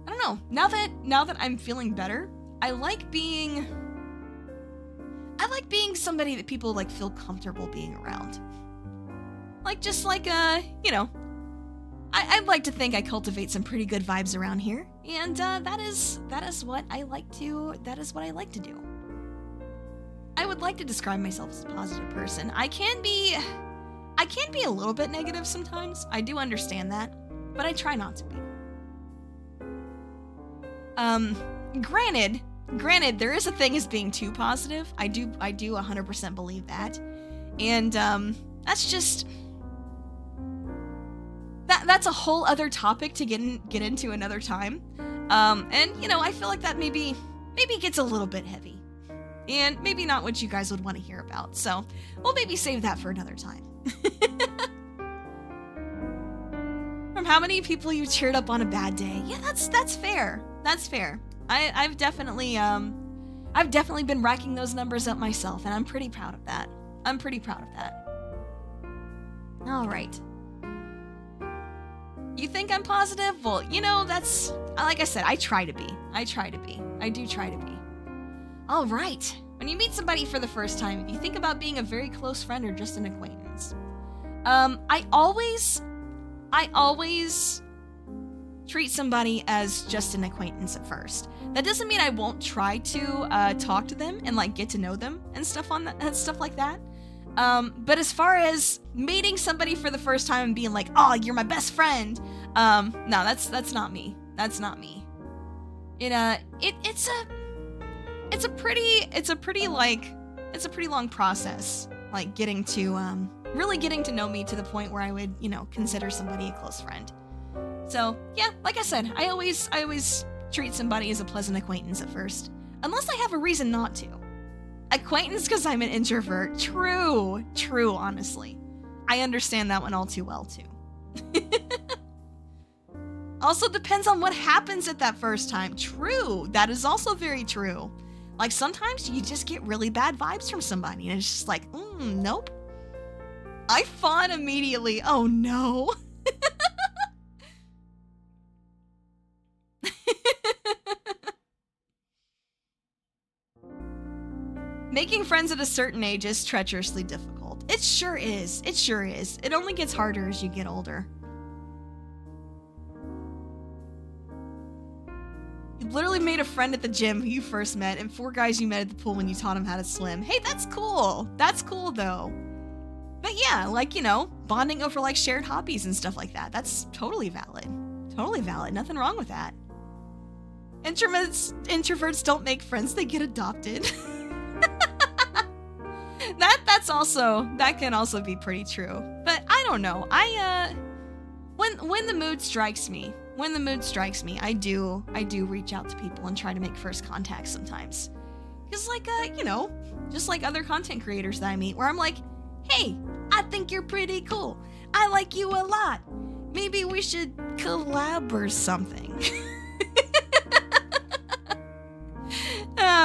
don't know. Now that I'm feeling better, I like being somebody that people like feel comfortable being around. Like just like you know, I'd like to think I cultivate some pretty good vibes around here, and that is what I like to do. I would like to describe myself as a positive person. I can be a little bit negative sometimes. I do understand that, but I try not to be. Granted, there is a thing as being too positive. I do 100% believe that, and that's just that's a whole other topic to get into another time. And you know, I feel like that maybe gets a little bit heavy, and maybe not what you guys would want to hear about. So we'll maybe save that for another time. From how many people you cheered up on a bad day? Yeah, that's fair. That's fair. I've definitely been racking those numbers up myself, and I'm pretty proud of that. All right. You think I'm positive? Well, you know, that's, like I said, I try to be. I do try to be. All right. When you meet somebody for the first time, you think about being a very close friend or just an acquaintance. I always treat somebody as just an acquaintance at first. That doesn't mean I won't try to talk to them and like get to know them and stuff like that. But as far as meeting somebody for the first time and being like, "Oh, you're my best friend," no, that's not me. That's not me. It's a pretty long process, like getting to really getting to know me to the point where I would, you know, consider somebody a close friend. So yeah, like I said, I always treat somebody as a pleasant acquaintance at first, unless I have a reason not to. Acquaintance because I'm an introvert. True, honestly. I understand that one all too well, too. Also depends on what happens at that first time. True, that is also very true. Like, sometimes you just get really bad vibes from somebody, and it's just like, nope. I fawn immediately. Oh, no. Making friends at a certain age is treacherously difficult. It sure is. It only gets harder as you get older. You literally made a friend at the gym who you first met, and 4 guys you met at the pool when you taught him how to swim. Hey, that's cool. That's cool, though. But yeah, like, you know, bonding over, like, shared hobbies and stuff like that. That's totally valid. Totally valid. Nothing wrong with that. Introverts don't make friends, they get adopted. That can also be pretty true. But I don't know. When the mood strikes me, I do reach out to people and try to make first contact sometimes. Cause like you know, just like other content creators that I meet, where I'm like, hey, I think you're pretty cool. I like you a lot. Maybe we should collab or something.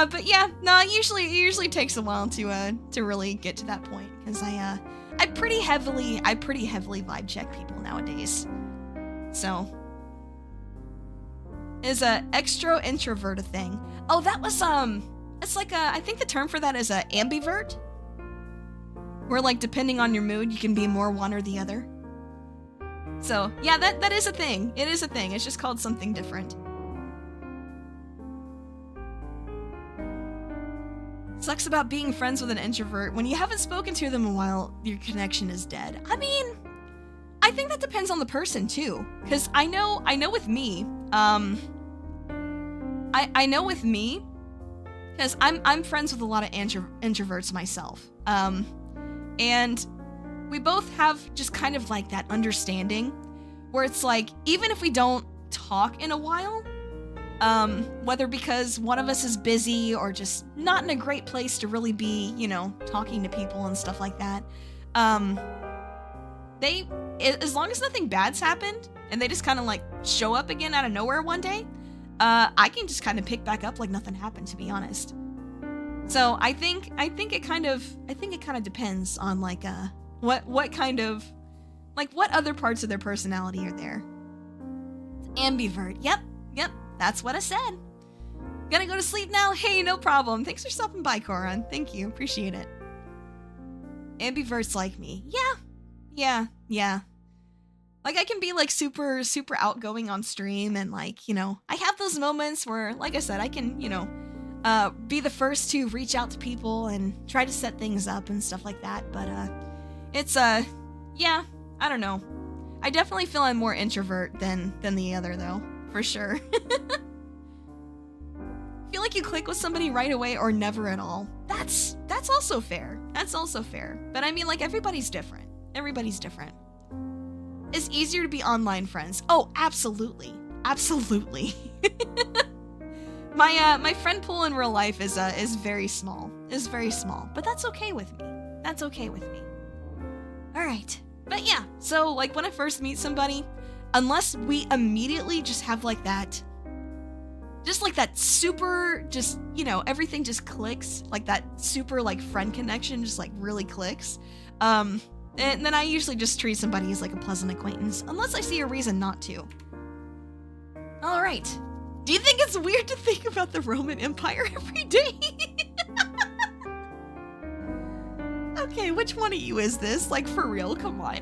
But yeah, no, it usually takes a while to really get to that point, because I pretty heavily vibe check people nowadays. So, is a extro introvert a thing? Oh, that was it's like I think the term for that is a ambivert, where like depending on your mood, you can be more one or the other. So yeah, that is a thing. It is a thing. It's just called something different. Sucks about being friends with an introvert. When you haven't spoken to them in a while, your connection is dead. I mean, I think that depends on the person too. Because I know with me, I know with me, because I'm friends with a lot of introverts myself. And we both have just kind of like that understanding where it's like, even if we don't talk in a while, whether because one of us is busy or just not in a great place to really be, talking to people and stuff like that, as long as nothing bad's happened and they just kind of like show up again out of nowhere one day, I can just kind of pick back up like nothing happened, to be honest. So I think it kind of depends on like what kind of, like, what other parts of their personality are there. Ambivert. Yep, that's what I said. Gonna go to sleep now? Hey, no problem. Thanks for stopping by, Koran. Thank you, appreciate it. Ambiverts like me. Yeah. Like, I can be like super outgoing on stream, and like, I have those moments where, like I said, I can, be the first to reach out to people and try to set things up and stuff like that. But it's yeah, I don't know. I definitely feel I'm more introvert than the other, though, for sure. Feel like you click with somebody right away or never at all. That's also fair. But I mean, like, everybody's different. It's easier to be online friends. Oh, absolutely. My friend pool in real life is very small. But that's okay with me. All right. But yeah, so like when I first meet somebody, unless we immediately just have like that, just like that super, just, everything just clicks, like that super like friend connection just like really clicks. And then I usually just treat somebody as like a pleasant acquaintance, unless I see a reason not to. All right. Do you think it's weird to think about the Roman Empire every day? Okay, which one of you is this? Like, for real, come on.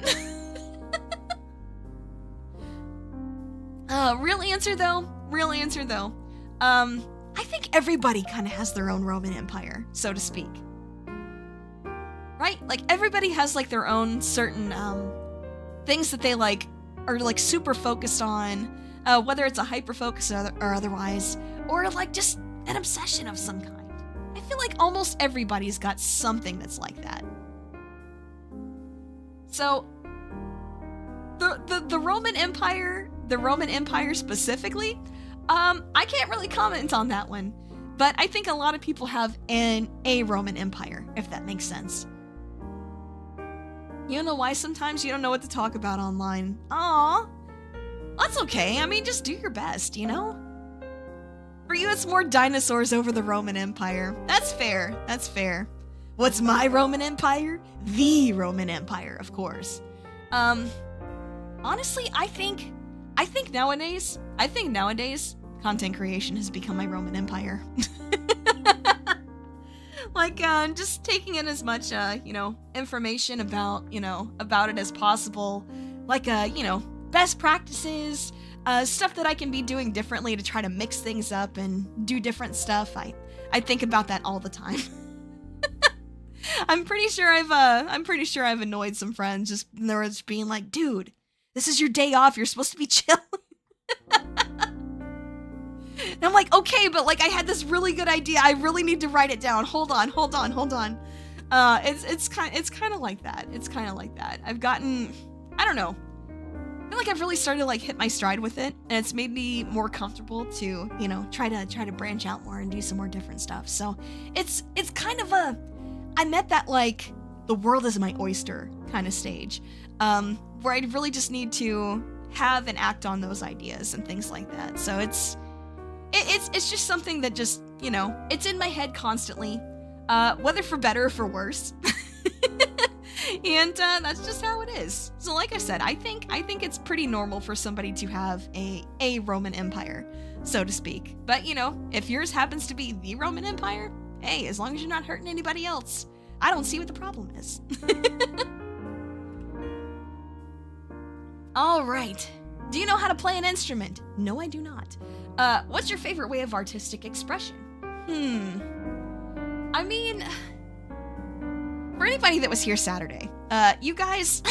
Real answer though. I think everybody kind of has their own Roman Empire, so to speak. Right? Like, everybody has like their own certain things that they like are like super focused on, whether it's a hyper focus or otherwise, or like just an obsession of some kind. I feel like almost everybody's got something that's like that. So the Roman Empire specifically, I can't really comment on that one, but I think a lot of people have a Roman Empire, if that makes sense. You know why sometimes you don't know what to talk about online? Aww. That's okay. I mean, just do your best, For you, it's more dinosaurs over the Roman Empire. That's fair. What's my Roman Empire? The Roman Empire, of course. Honestly, I think nowadays, content creation has become my Roman Empire. Like, just taking in as much, information about it as possible. Like, best practices, stuff that I can be doing differently to try to mix things up and do different stuff. I think about that all the time. I'm pretty sure I've annoyed some friends just being like, dude, this is your day off. You're supposed to be chilling. And I'm like, okay, but like I had this really good idea. I really need to write it down. Hold on. It's kind of like that. I've gotten, I don't know. I feel like I've really started to like hit my stride with it, and it's made me more comfortable to, try to branch out more and do some more different stuff. So it's kind of I'm at that like the world is my oyster kind of stage, where I really just need to have and act on those ideas and things like that. So it's just something that just you know, it's in my head constantly, whether for better or for worse. And that's just how it is. So like I said, I think it's pretty normal for somebody to have a Roman Empire, so to speak. But, you know, if yours happens to be the Roman Empire, hey, as long as you're not hurting anybody else, I don't see what the problem is. All right. Do you know how to play an instrument? No, I do not. What's your favorite way of artistic expression? I mean, for anybody that was here Saturday, you guys...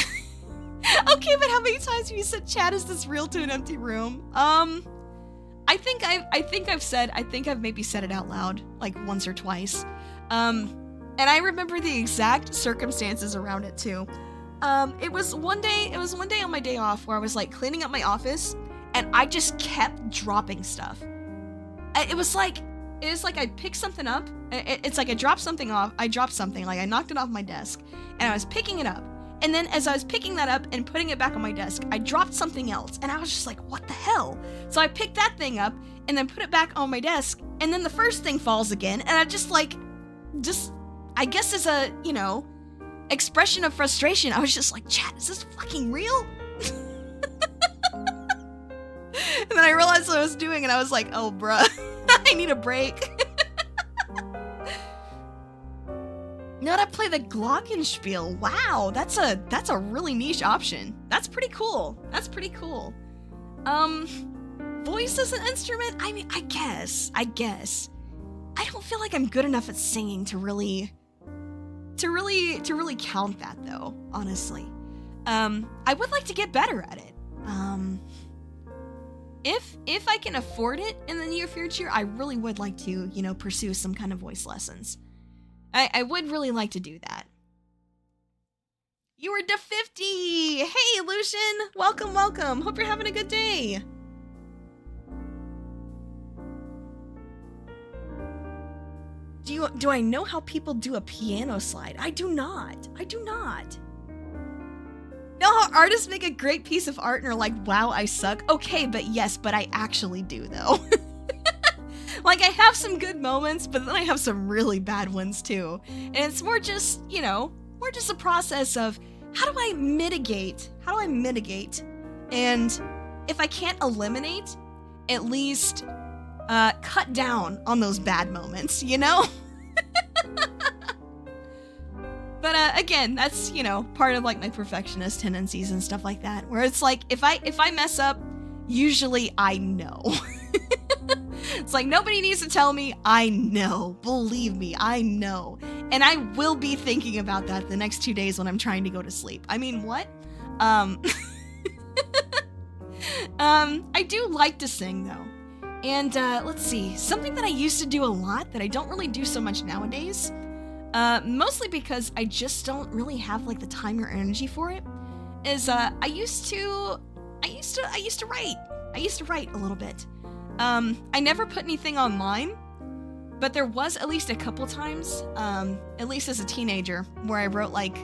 Okay, but how many times have you said, chat, is this real to an empty room? I think I've maybe said it out loud, like once or twice. And I remember the exact circumstances around it too. It was one day on my day off where I was like cleaning up my office and I just kept dropping stuff. It was like I picked something up. It's like I dropped something, like I knocked it off my desk and I was picking it up. And then as I was picking that up and putting it back on my desk, I dropped something else and I was just like, what the hell? So I picked that thing up and then put it back on my desk and then the first thing falls again and I just I guess as a, you know, expression of frustration, I was just like, chat, is this fucking real? And then I realized what I was doing and I was like, oh bruh, I need a break. Know how to play the glockenspiel. Wow, that's a really niche option. That's pretty cool. Voice as an instrument? I mean, I guess. I don't feel like I'm good enough at singing to really count that though, honestly. I would like to get better at it. If I can afford it in the near future, I really would like to, you know, pursue some kind of voice lessons. I would really like to do that. You were to 50! Hey, Lucian! Welcome! Hope you're having a good day! Do I know how people do a piano slide? I do not. Know how artists make a great piece of art and are like, wow, I suck? Okay, but I actually do, though. Like, I have some good moments, but then I have some really bad ones, too. And it's more just, you know, a process of, how do I mitigate? And if I can't eliminate, at least cut down on those bad moments, you know? But again, that's, you know, part of like my perfectionist tendencies and stuff like that, where it's like, if I mess up, usually I know. It's like, nobody needs to tell me. I know. Believe me, I know. And I will be thinking about that the next 2 days when I'm trying to go to sleep. I mean, what? I do like to sing, though. And, let's see. Something that I used to do a lot that I don't really do so much nowadays, mostly because I just don't really have, like, the time or energy for it, is, I used to write. I used to write a little bit. I never put anything online, but there was at least a couple times, at least as a teenager, where I wrote like,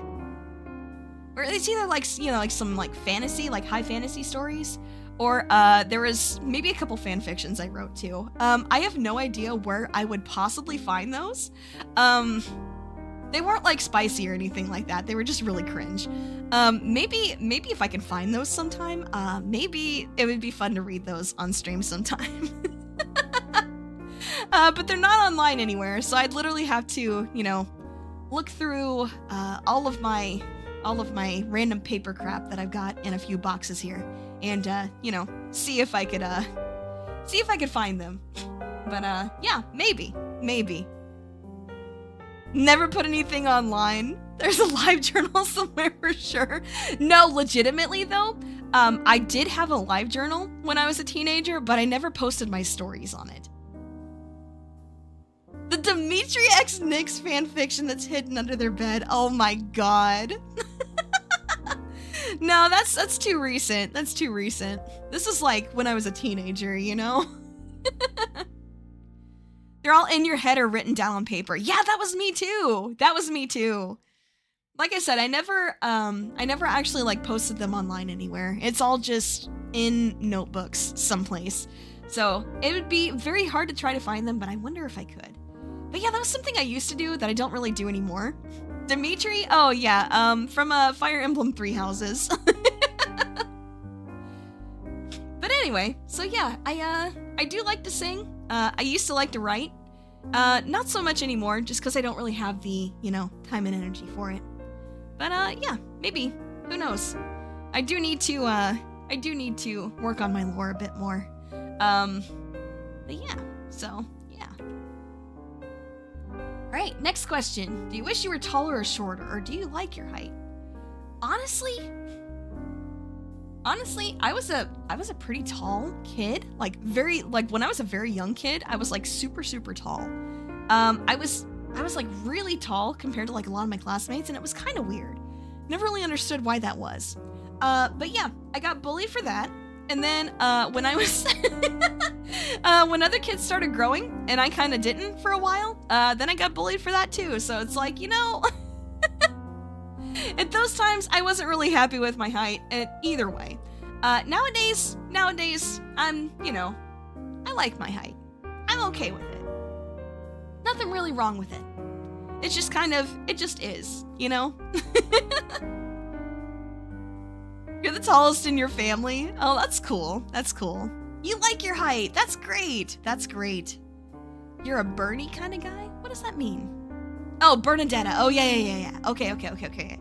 or it's either like, you know, like some like fantasy, like high fantasy stories, or there was maybe a couple fan fictions I wrote too. I have no idea where I would possibly find those. They weren't like spicy or anything like that. They were just really cringe. Maybe if I can find those sometime, maybe it would be fun to read those on stream sometime. But they're not online anywhere, so I'd literally have to, you know, look through all of my random paper crap that I've got in a few boxes here, and you know, see if I could find them. But yeah, maybe. Never put anything online. There's a live journal somewhere for sure. No, legitimately though, I did have a live journal when I was a teenager, but I never posted my stories on it. The Dimitri X Nix fanfiction that's hidden under their bed. Oh my god. No, that's too recent. This is like when I was a teenager, you know? They're all in your head or written down on paper. Yeah, that was me too. Like I said, I never actually like posted them online anywhere. It's all just in notebooks someplace. So it would be very hard to try to find them, but I wonder if I could. But yeah, that was something I used to do that I don't really do anymore. Dimitri? Oh yeah, from Fire Emblem 3 Houses. But anyway, so yeah, I do like to sing. I used to like to write. Not so much anymore, just because I don't really have the, time and energy for it. But yeah, maybe. Who knows? I do need to work on my lore a bit more. But yeah, so yeah. Alright, next question. Do you wish you were taller or shorter, or do you like your height? Honestly, I was a pretty tall kid. Like when I was a very young kid, I was like super tall. I was like really tall compared to like a lot of my classmates, and it was kind of weird. Never really understood why that was. But yeah, I got bullied for that. And then when I was when other kids started growing and I kind of didn't for a while, then I got bullied for that too. So it's like, at those times I wasn't really happy with my height either way. Nowadays, I'm, I like my height. I'm okay with it. Nothing really wrong with it. It's just it just is, You're the tallest in your family? Oh, that's cool. That's cool. You like your height. That's great. That's great. You're a Bernie kind of guy? What does that mean? Oh, Bernadetta. Oh, yeah. Okay.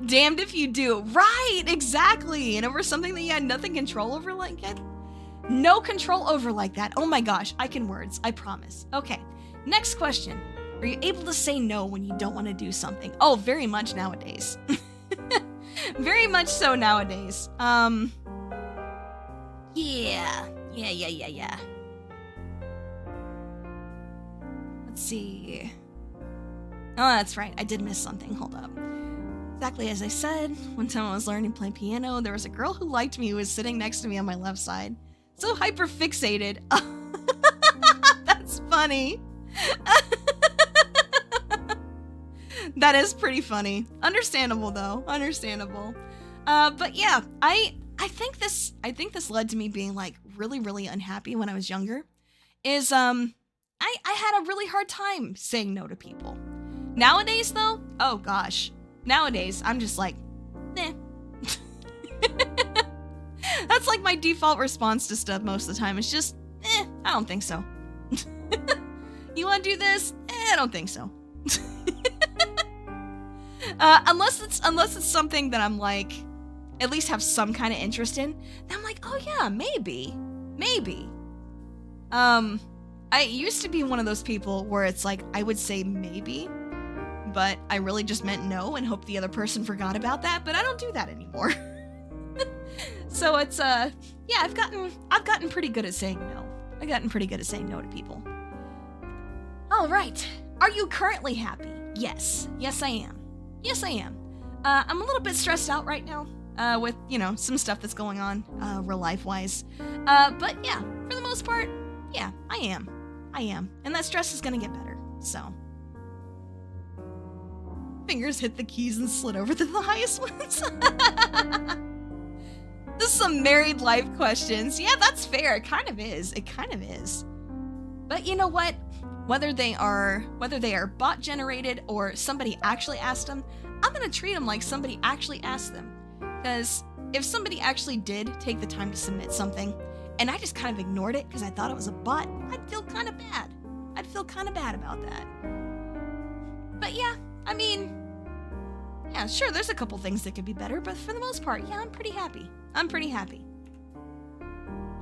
Damned if you do. Right, exactly. And over something that you had nothing control over like that? No control over like that. Oh my gosh, I can words. I promise. Okay, next question. Are you able to say no when you don't want to do something? Oh, very much nowadays. Very much so nowadays. Yeah. Let's see. Oh, that's right. I did miss something. Hold up. Exactly as I said, one time I was learning to play piano, there was a girl who liked me who was sitting next to me on my left side. So hyper fixated. That's funny. That is pretty funny. Understandable though. Understandable. But yeah, I think this led to me being like really unhappy when I was younger. I had a really hard time saying no to people. Nowadays though, oh gosh. Nowadays, I'm just like, eh. That's like my default response to stuff most of the time. It's just, I don't think so. You want to do this? I don't think so. Unless it's something that I'm like, at least have some kind of interest in. Then I'm like, oh yeah, maybe. I used to be one of those people where it's like, I would say maybe, but I really just meant no and hope the other person forgot about that, but I don't do that anymore. So it's, yeah, I've gotten pretty good at saying no. I've gotten pretty good at saying no to people. All right. Are you currently happy? Yes. Yes, I am. I'm a little bit stressed out right now, with, some stuff that's going on, real life-wise. But yeah, for the most part, yeah, I am. And that stress is gonna get better, so. Fingers hit the keys and slid over to the highest ones. This is some married life questions. Yeah, that's fair. It kind of is. But you know what? Whether they are bot generated or somebody actually asked them, I'm gonna treat them like somebody actually asked them. Because if somebody actually did take the time to submit something, and I just kind of ignored it because I thought it was a bot, I'd feel kind of bad. About that. But yeah, I mean, yeah, sure, there's a couple things that could be better, but for the most part, yeah, I'm pretty happy.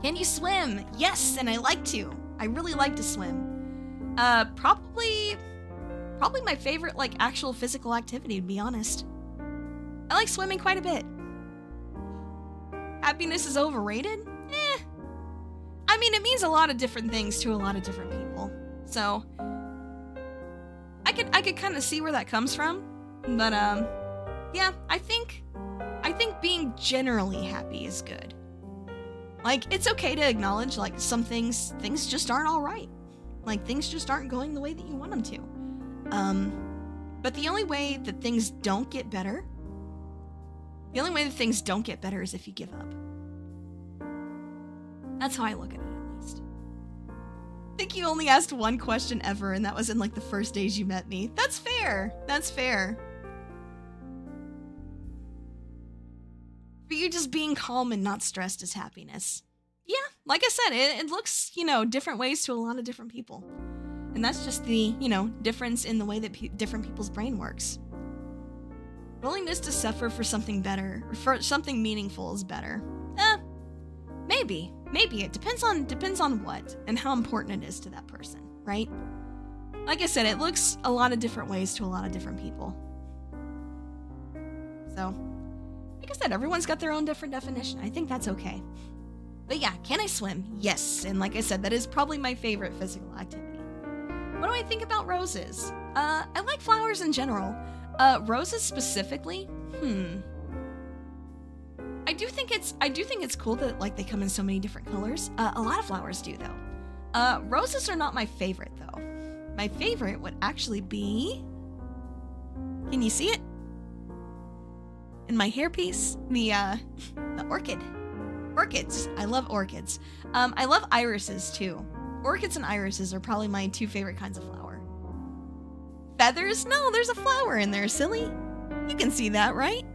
Can you swim? Yes, and I like to. I really like to swim. Probably my favorite, like, actual physical activity, to be honest. I like swimming quite a bit. Happiness is overrated? I mean, it means a lot of different things to a lot of different people. So, I could kind of see where that comes from. But, yeah, I think being generally happy is good. Like, it's okay to acknowledge, like, some things just aren't alright. Like, things just aren't going the way that you want them to. But the only way that things don't get better is if you give up. That's how I look at it, at least. I think you only asked one question ever, and that was in like the first days you met me. That's fair. That's fair. For you, just being calm and not stressed is happiness. Yeah, like I said, it looks, you know, different ways to a lot of different people. And that's just the, you know, difference in the way that different people's brain works. Willingness to suffer for something better, or for something meaningful is better. Maybe. Maybe. It depends on what and how important it is to that person, right? Like I said, it looks a lot of different ways to a lot of different people. So, like I said, everyone's got their own different definition. I think that's okay. But yeah, can I swim? Yes. And like I said, that is probably my favorite physical activity. What do I think about roses? I like flowers in general. Roses specifically? I do think it's cool that like they come in so many different colors. A lot of flowers do though. Roses are not my favorite though. My favorite would actually be, can you see it? In my hairpiece, the orchid. Orchids. I love orchids. I love irises too. Orchids and irises are probably my two favorite kinds of flower. Feathers? No, there's a flower in there, silly. You can see that, right?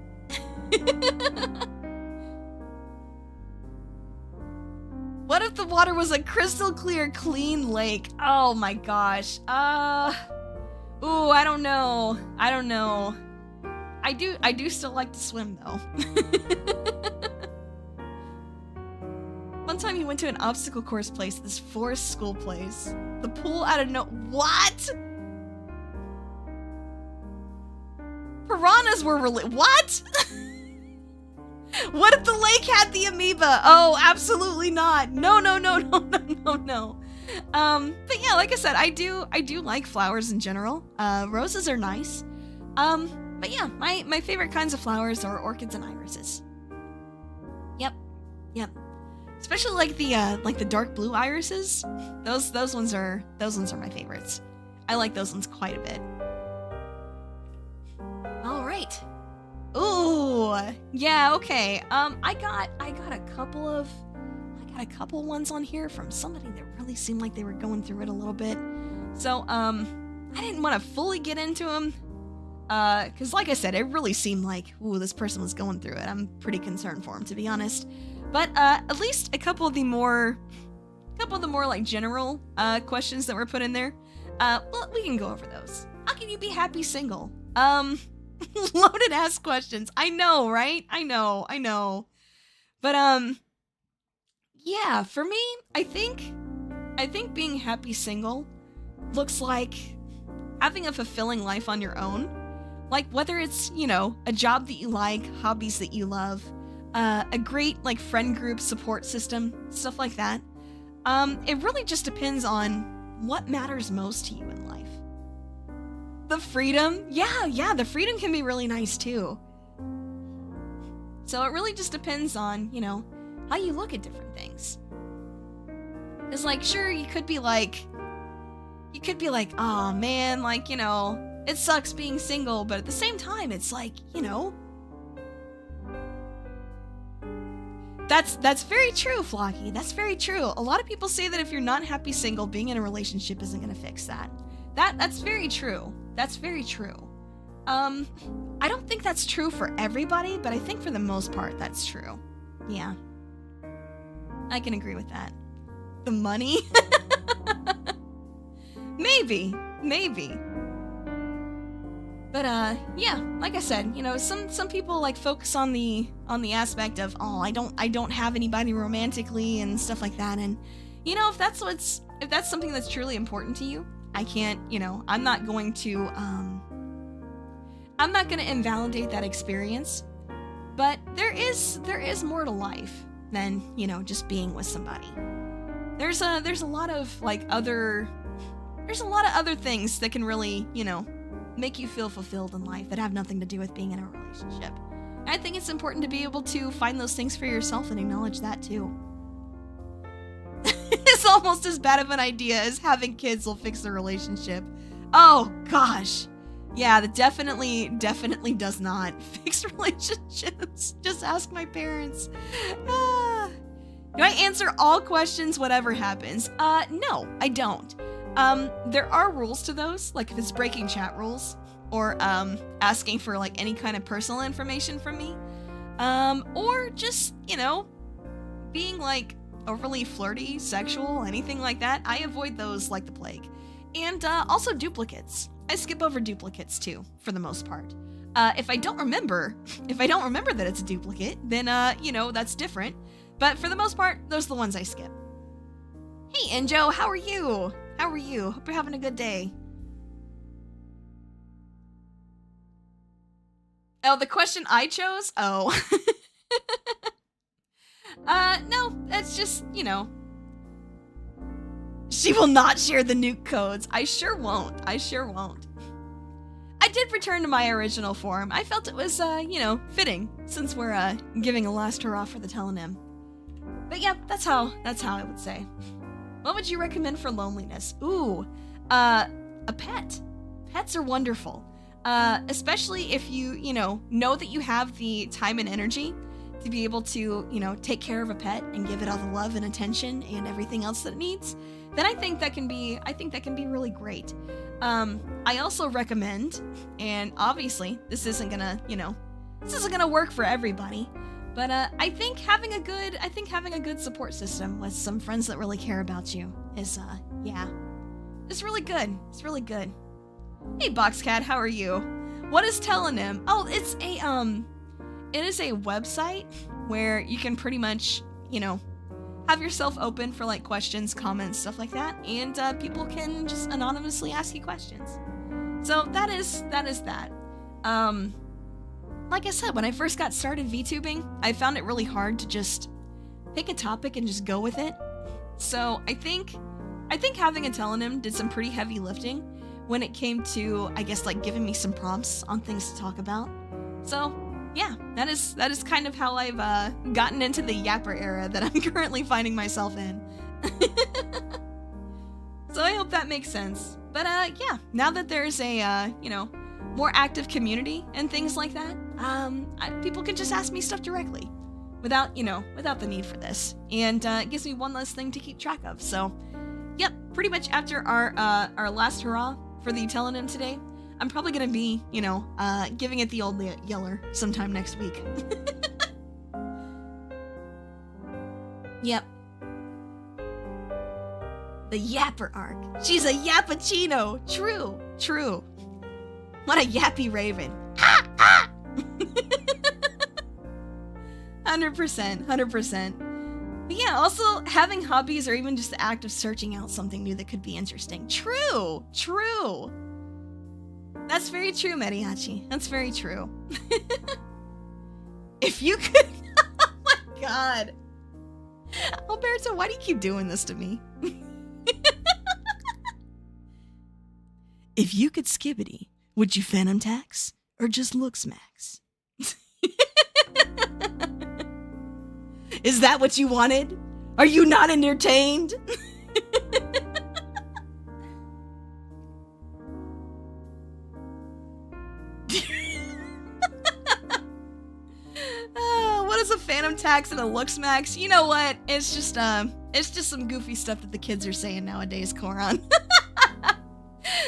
What if the water was a crystal clear, clean lake? Oh my gosh. Ooh, I don't know. I don't know. I do still like to swim though. One time you went to an obstacle course place, this forest school place. The pool out of what? Piranhas were what? What if the lake had the amoeba? Oh, absolutely not. No. But yeah, like I said, I do like flowers in general. Roses are nice. But yeah, my favorite kinds of flowers are orchids and irises. Yep. Especially like the dark blue irises. Those ones are my favorites. I like those ones quite a bit. All right. Ooh, yeah, okay. I got a couple ones on here from somebody that really seemed like they were going through it a little bit. So, I didn't want to fully get into them. Cause like I said, it really seemed like, ooh, this person was going through it. I'm pretty concerned for him, to be honest. But, at least a couple of the more like general, questions that were put in there. Well, we can go over those. How can you be happy single? Loaded ass questions. I know, right? I know. But, yeah, for me, I think being happy single looks like having a fulfilling life on your own. Like, whether it's, you know, a job that you like, hobbies that you love, a great, like, friend group support system, stuff like that. It really just depends on what matters most to you in life. The freedom? Yeah, the freedom can be really nice too. So it really just depends on, you know, how you look at different things. It's like, sure, you could be like, oh man, like, you know, it sucks being single, but at the same time, it's like, you know, that's very true, Flocky. That's very true. A lot of people say that if you're not happy single, being in a relationship isn't going to fix that. That's very true. That's very true. I don't think that's true for everybody, but I think for the most part, that's true. Yeah. I can agree with that. The money? Maybe. But, yeah, like I said, you know, some people, like, focus on the aspect of, oh, I don't have anybody romantically and stuff like that, and, you know, if that's something that's truly important to you, I can't, you know, I'm not going to invalidate that experience, but there is more to life than, you know, just being with somebody. There's a lot of other things that can really, you know, make you feel fulfilled in life that have nothing to do with being in a relationship. And I think it's important to be able to find those things for yourself and acknowledge that too. It's almost as bad of an idea as having kids will fix the relationship. Oh gosh. Yeah, that definitely does not fix relationships. Just ask my parents. Do I answer all questions, whatever happens? No, I don't. There are rules to those, like if it's breaking chat rules, or, asking for, like, any kind of personal information from me, or just, you know, being, like, overly flirty, sexual, anything like that. I avoid those like the plague. And, also duplicates. I skip over duplicates, too, for the most part. If I don't remember that it's a duplicate, then, you know, that's different. But for the most part, those are the ones I skip. Hey, Enjo, how are you? How are you? Hope you're having a good day. Oh, the question I chose? Oh. No, that's just, you know. She will not share the nuke codes. I sure won't. I sure won't. I did return to my original form. I felt it was, you know, fitting, since we're, giving a last hurrah for the Tellonym. But yeah, that's how I would say. What would you recommend for loneliness? Ooh, a pet. Pets are wonderful. Especially if you know that you have the time and energy to be able to, you know, take care of a pet and give it all the love and attention and everything else that it needs, then I think that can be really great. I also recommend, and obviously this isn't gonna work for everybody, but I think having a good support system with some friends that really care about you is it's really good. It's really good. Hey Boxcat, how are you? What is Tellonym? Oh, it is a website where you can pretty much, you know, have yourself open for like questions, comments, stuff like that, and people can just anonymously ask you questions. So that is that. Like I said, when I first got started VTubing, I found it really hard to just pick a topic and just go with it. So I think having a Tellonym did some pretty heavy lifting when it came to, I guess, like giving me some prompts on things to talk about. So yeah, that is kind of how I've gotten into the yapper era that I'm currently finding myself in. So I hope that makes sense. But yeah, now that there's a you know, more active community and things like that, people can just ask me stuff directly without the need for this, and it gives me one less thing to keep track of. So yep, pretty much after our last hurrah for the Tellonym today, I'm probably gonna be, you know, giving it the old yeller sometime next week. Yep. The yapper arc. She's a yappuccino. True. What a yappy raven. 100%. But yeah, also having hobbies or even just the act of searching out something new that could be interesting. True. That's very true, Mariachi. That's very true. If you could... Oh my god. Alberto, why do you keep doing this to me? If you could skibbity, would you phantom tax? Or just looks max? Is that what you wanted? Are you not entertained? What is a phantom tax and a looks max? You know what? It's just some goofy stuff that the kids are saying nowadays, Koran.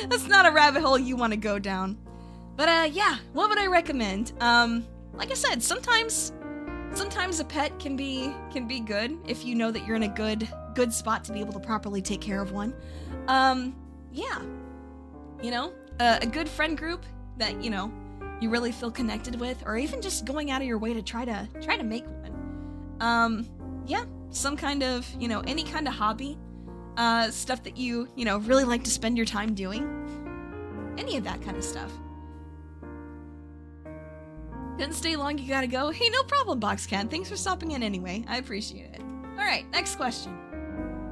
That's not a rabbit hole you want to go down. But yeah, what would I recommend? Like I said, sometimes a pet can be good if you know that you're in a good spot to be able to properly take care of one. Yeah, you know, a good friend group that, you know, you really feel connected with, or even just going out of your way to try to make one. Yeah, some kind of, you know, any kind of hobby, stuff that you know, really like to spend your time doing. Any of that kind of stuff. Didn't stay long, you gotta go. Hey, no problem, Boxcat. Thanks for stopping in anyway. I appreciate it. Alright, next question.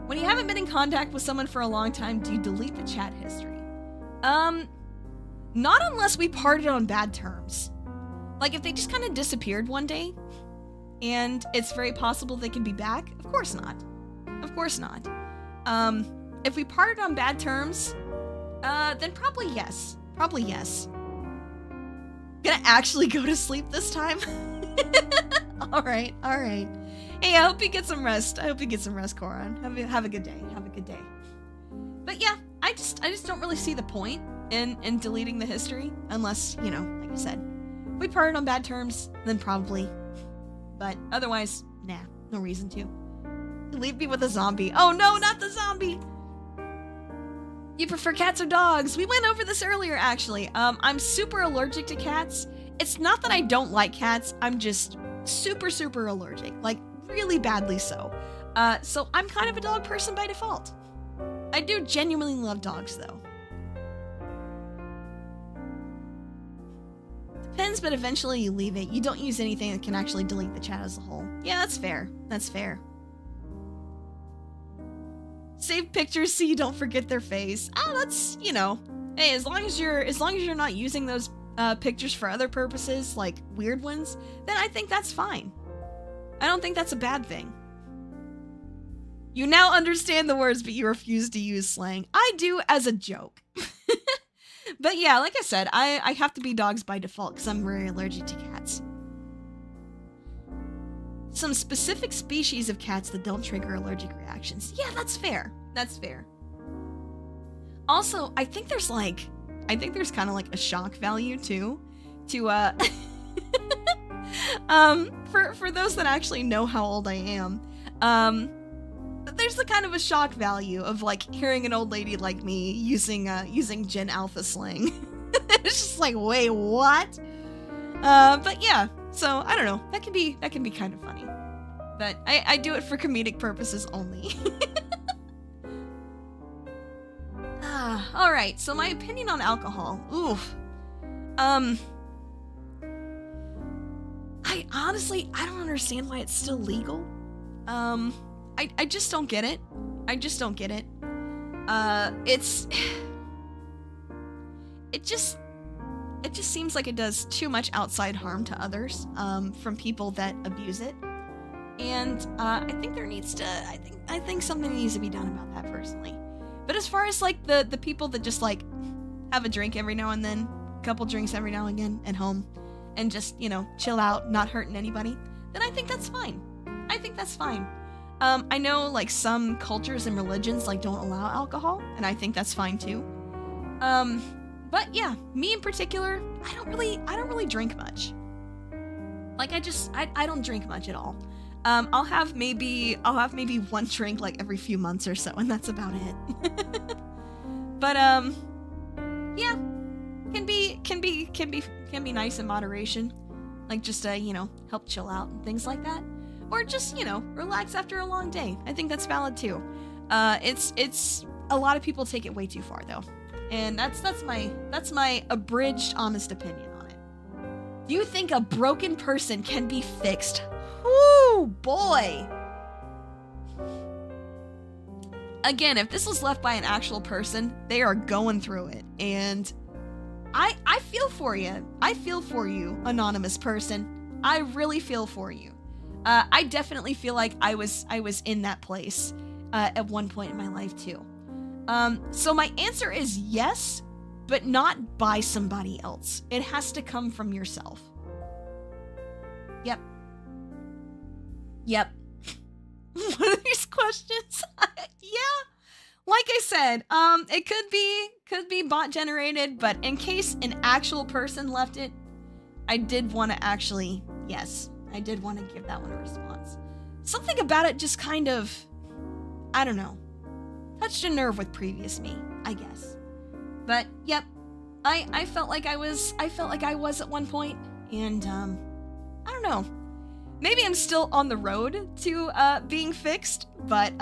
When you haven't been in contact with someone for a long time, do you delete the chat history? Not unless we parted on bad terms. Like, if they just kind of disappeared one day, and it's very possible they could be back, of course not. Of course not. If we parted on bad terms, then probably yes. Probably yes. Gonna actually go to sleep this time? Alright. Hey, I hope you get some rest. I hope you get some rest, Koran. Have a good day. Have a good day. But yeah, I just don't really see the point in deleting the history unless, you know, like I said, we parted on bad terms, then probably. But otherwise, nah, no reason to. Leave me with a zombie. Oh no, not the zombie! You prefer cats or dogs? We went over this earlier, actually. I'm super allergic to cats. It's not that I don't like cats, I'm just super, super allergic. Like, really badly so. So I'm kind of a dog person by default. I do genuinely love dogs, though. Depends, but eventually you leave it. You don't use anything that can actually delete the chat as a whole. Yeah, that's fair. That's fair. Save pictures so you don't forget their face. Oh, that's, you know, hey, as long as you're not using those pictures for other purposes, like weird ones, then I think that's fine. I don't think that's a bad thing. You now understand the words, but you refuse to use slang. I do as a joke. But yeah, like I said, I have to be dogs by default because I'm very allergic to cats. Some specific species of cats that don't trigger allergic reactions. Yeah, that's fair. That's fair. Also, I think there's kind of like a shock value too, to for those that actually know how old I am, there's the kind of a shock value of like hearing an old lady like me using Gen Alpha slang. It's just like, wait, what? But yeah, so I don't know. That can be kind of funny, but I do it for comedic purposes only. All right. So my opinion on alcohol. Oof. I don't understand why it's still legal. I just don't get it. I just don't get it. It just seems like it does too much outside harm to others, from people that abuse it. And, I think something needs to be done about that personally. But as far as like the people that just like have a drink every now and then, a couple drinks every now and again at home, and just, you know, chill out, not hurting anybody, then I think that's fine. I think that's fine. I know like some cultures and religions like don't allow alcohol, and I think that's fine too. But yeah, me in particular, I don't really drink much. Like I don't drink much at all. I'll have maybe one drink like every few months or so, and that's about it. But yeah, can be nice in moderation, like just to, you know, help chill out and things like that, or just, you know, relax after a long day. I think that's valid too. It's a lot of people take it way too far though, and that's my abridged, honest opinion on it. Do you think a broken person can be fixed? Woo, boy. Again, if this was left by an actual person, they are going through it, and I feel for you. I feel for you, anonymous person. I really feel for you. I definitely feel like I was in that place at one point in my life too. So my answer is yes, but not by somebody else. It has to come from yourself. Yep. Yep. One of these questions? Yeah. Like I said, it could be bot generated, but in case an actual person left it, I did want to actually, yes, I did want to give that one a response. Something about it just kind of, I don't know, touched a nerve with previous me, I guess. But yep, I felt like I was at one point, and I don't know. Maybe I'm still on the road to being fixed, but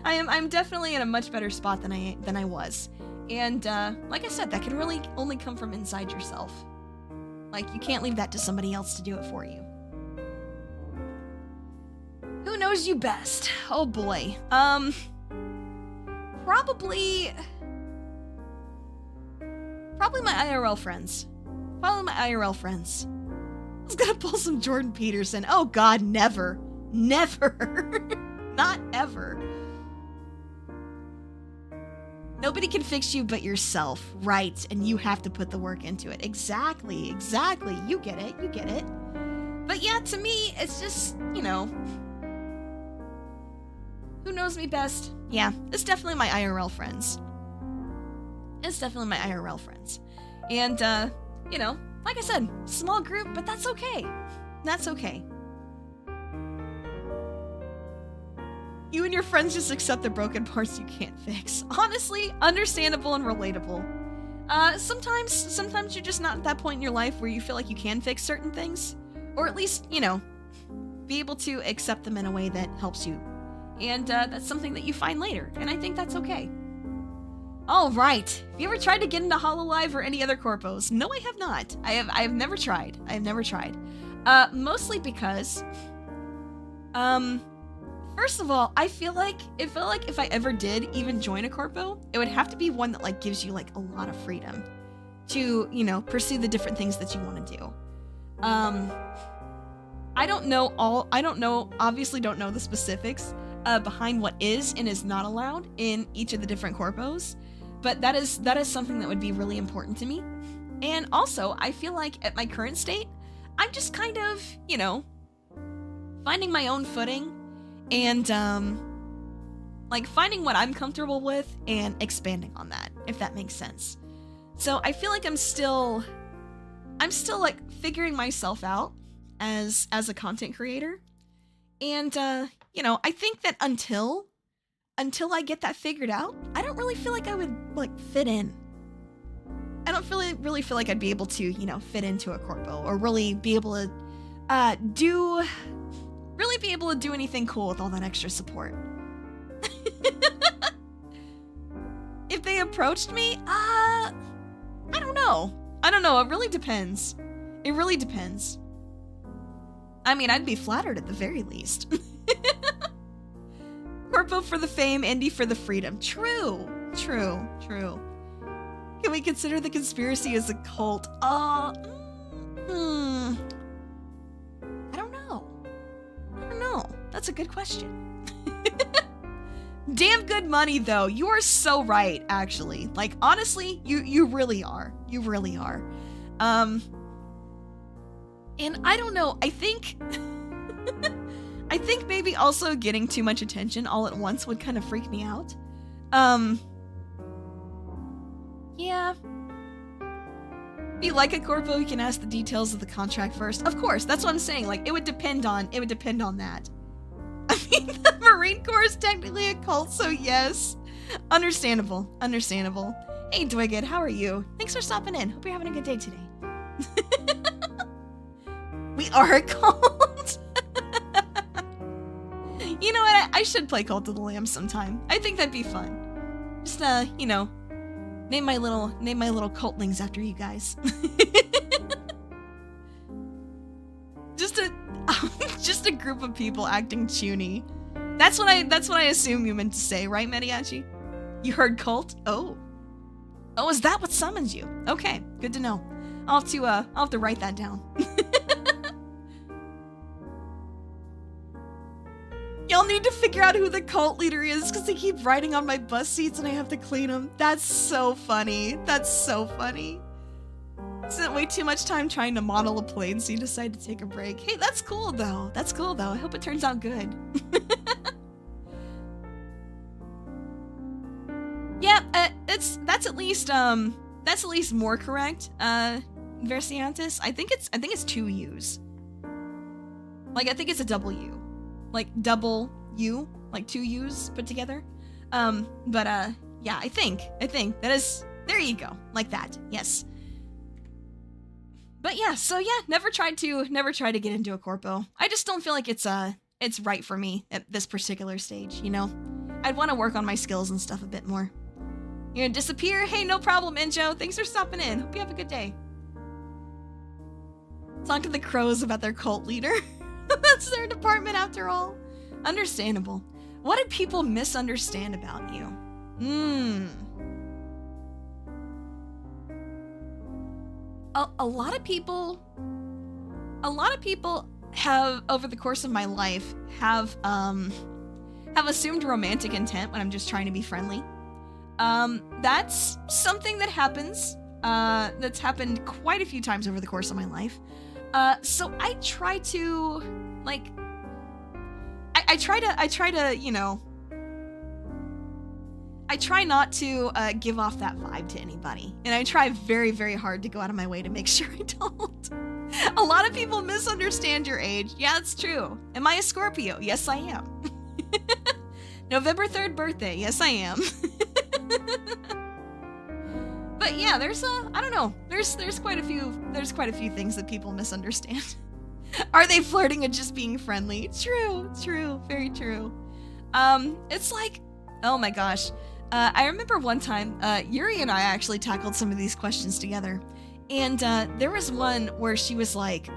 I'm definitely in a much better spot than I was. And like I said, that can really only come from inside yourself. Like, you can't leave that to somebody else to do it for you. Who knows you best? Oh boy. Probably my IRL friends. I was gonna pull some Jordan Peterson. Oh god, never. Never. Not ever. Nobody can fix you but yourself, right? And you have to put the work into it. Exactly. You get it. But yeah, to me, it's just, you know, who knows me best? Yeah, it's definitely my IRL friends. It's definitely my IRL friends. And, you know, like I said, small group, but that's okay. That's okay. You and your friends just accept the broken parts you can't fix. Honestly, understandable and relatable. Sometimes you're just not at that point in your life where you feel like you can fix certain things. Or at least, you know, be able to accept them in a way that helps you. And that's something that you find later, and I think that's okay. All right. Have you ever tried to get into Hololive or any other corpos? No, I have not. I have never tried. I have never tried. Mostly because, first of all, I feel like if I ever did even join a corpo, it would have to be one that like gives you like a lot of freedom to, you know, pursue the different things that you want to do. Obviously don't know the specifics behind what is and is not allowed in each of the different corpos, but that is something that would be really important to me. And also, I feel like at my current state, I'm just kind of, you know, finding my own footing and, like finding what I'm comfortable with and expanding on that, if that makes sense. So I feel like I'm still like figuring myself out as a content creator. And, you know, I think that until I get that figured out, I don't really feel like I would like fit in. I don't really feel like I'd be able to, you know, fit into a corpo or really be able to do anything cool with all that extra support. If they approached me, I don't know. It really depends. It really depends. I mean, I'd be flattered at the very least. Corpo for the fame, indie for the freedom. True. Can we consider the conspiracy as a cult? I don't know. That's a good question. Damn good money, though. You are so right, actually. Like, honestly, you really are. You really are. And I don't know, I think maybe also getting too much attention all at once would kind of freak me out. Yeah. If you like a corpo, you can ask the details of the contract first. Of course, that's what I'm saying. Like, it would depend on that. I mean, the Marine Corps is technically a cult, so yes. Understandable. Hey, Dwiggett, how are you? Thanks for stopping in. Hope you're having a good day today. We are a cult. You know what? I should play Cult of the Lamb sometime. I think that'd be fun. Just you know, name my little cultlings after you guys. Just a group of people acting chuny. That's what I assume you meant to say, right, Mediachi? You heard cult? Oh, is that what summoned you? Okay, good to know. I'll have to write that down. Y'all need to figure out who the cult leader is because they keep riding on my bus seats and I have to clean them. That's so funny. Spent way too much time trying to model a plane, so you decide to take a break. Hey, that's cool though. I hope it turns out good. Yeah, that's at least more correct. Versiantis. I think it's 2 U's. Like, I think it's a double U. Like, double U, like 2 U's put together. Yeah, I think that is, there you go, like that, yes. But yeah, so yeah, never tried to get into a corpo. I just don't feel like it's right for me at this particular stage, you know? I'd want to work on my skills and stuff a bit more. You're gonna disappear? Hey, no problem, Injo. Thanks for stopping in. Hope you have a good day. Talk to the crows about their cult leader. That's their department after all. Understandable. What did people misunderstand about you? A lot of people have, over the course of my life, have assumed romantic intent when I'm just trying to be friendly. That's something that happens, that's happened quite a few times over the course of my life. So I try to, like, I try to, you know, I try not to give off that vibe to anybody. And I try very, very hard to go out of my way to make sure I don't. A lot of people misunderstand your age. Yeah, it's true. Am I a Scorpio? Yes, I am. November 3rd birthday. Yes, I am. But yeah, I don't know. There's quite a few things that people misunderstand. Are they flirting or just being friendly? True, very true. It's like, oh my gosh. I remember one time, Yuri and I actually tackled some of these questions together. And there was one where she was like,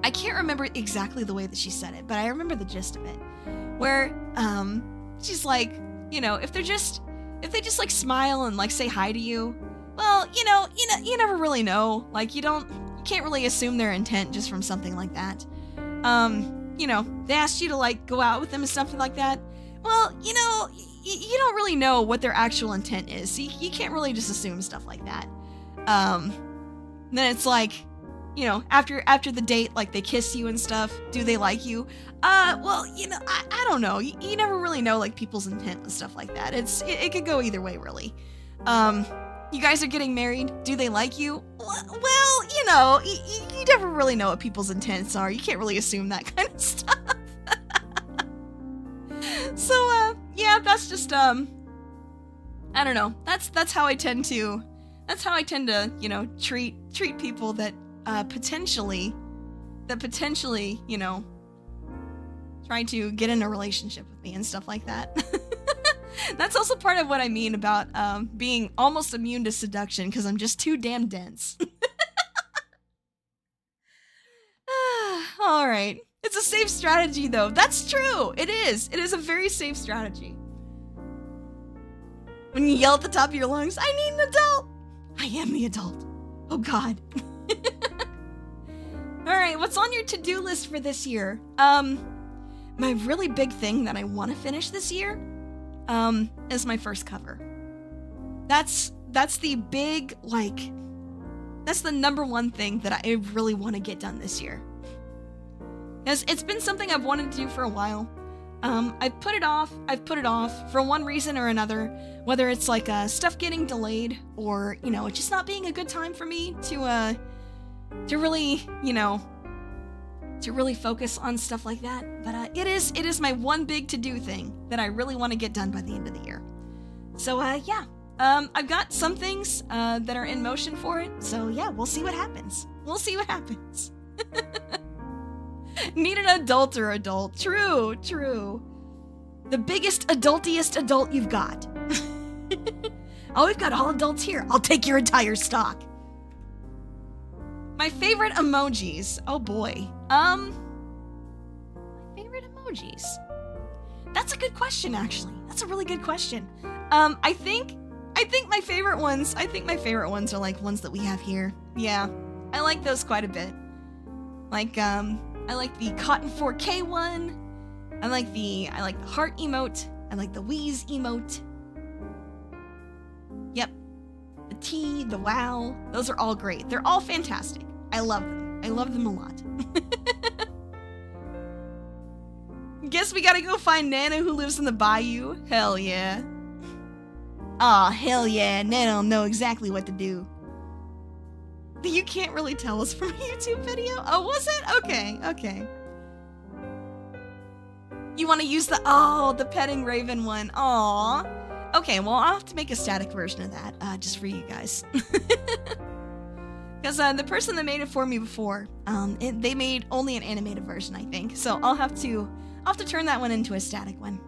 I can't remember exactly the way that she said it, but I remember the gist of it. Where she's like, you know, if they just like smile and like say hi to you, well, you never really know. Like you can't really assume their intent just from something like that. You know, they asked you to like go out with them and stuff like that. Well, you know, you don't really know what their actual intent is. So you can't really just assume stuff like that. Then it's like, you know, after the date, like they kiss you and stuff. Do they like you? Well, you know, I don't know. You never really know like people's intent and stuff like that. It could go either way, really. You guys are getting married. Do they like you? Well, you know, you never really know what people's intents are. You can't really assume that kind of stuff. So, yeah, that's just, I don't know. That's how I tend to, you know, treat people that, potentially, you know, try to get in a relationship with me and stuff like that. That's also part of what I mean about, being almost immune to seduction, because I'm just too damn dense. All right. It's a safe strategy, though. That's true. It is. It is a very safe strategy. When you yell at the top of your lungs, I need an adult. I am the adult. Oh, God. All right. What's on your to-do list for this year? My really big thing that I want to finish this year, is my first cover. That's the big, like, that's the number one thing that I really want to get done this year. Because it's been something I've wanted to do for a while. I've put it off for one reason or another, whether it's like stuff getting delayed or, you know, just not being a good time for me to really, you know, to really focus on stuff like that. But it is my one big to-do thing that I really want to get done by the end of the year. So yeah, I've got some things that are in motion for it. So yeah, we'll see what happens. Need an adult or adult. True. The biggest adultiest adult you've got. Oh, we've got all adults here. I'll take your entire stock. My favorite emojis. Oh boy. My favorite emojis. That's a good question, actually. That's a really good question. I think my favorite ones are like ones that we have here. Yeah. I like those quite a bit. Like, I like the Cotton 4K one. I like the heart emote. I like the wheeze emote. Yep. The T, the wow. Those are all great. They're all fantastic. I love them. I love them a lot. Guess we gotta go find Nana who lives in the bayou. Hell yeah. Aw, hell yeah. Nana will know exactly what to do. You can't really tell us from a YouTube video? Oh, was it? Okay. You want to use the petting raven one. Aw. Okay, well, I'll have to make a static version of that, just for you guys. Because the person that made it for me before, they made only an animated version, I think. So I'll have to turn that one into a static one.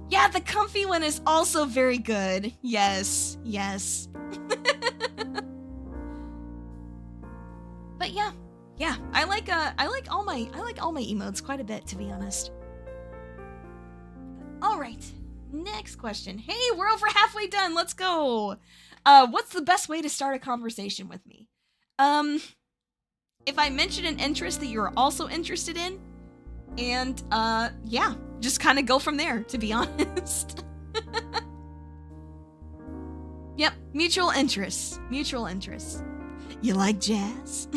Yeah, the comfy one is also very good. Yes. But yeah, I like all my emotes quite a bit, to be honest. All right, next question. Hey, we're over halfway done. Let's go. What's the best way to start a conversation with me? If I mention an interest that you're also interested in, and yeah, just kind of go from there, to be honest. Yep, mutual interests. You like jazz?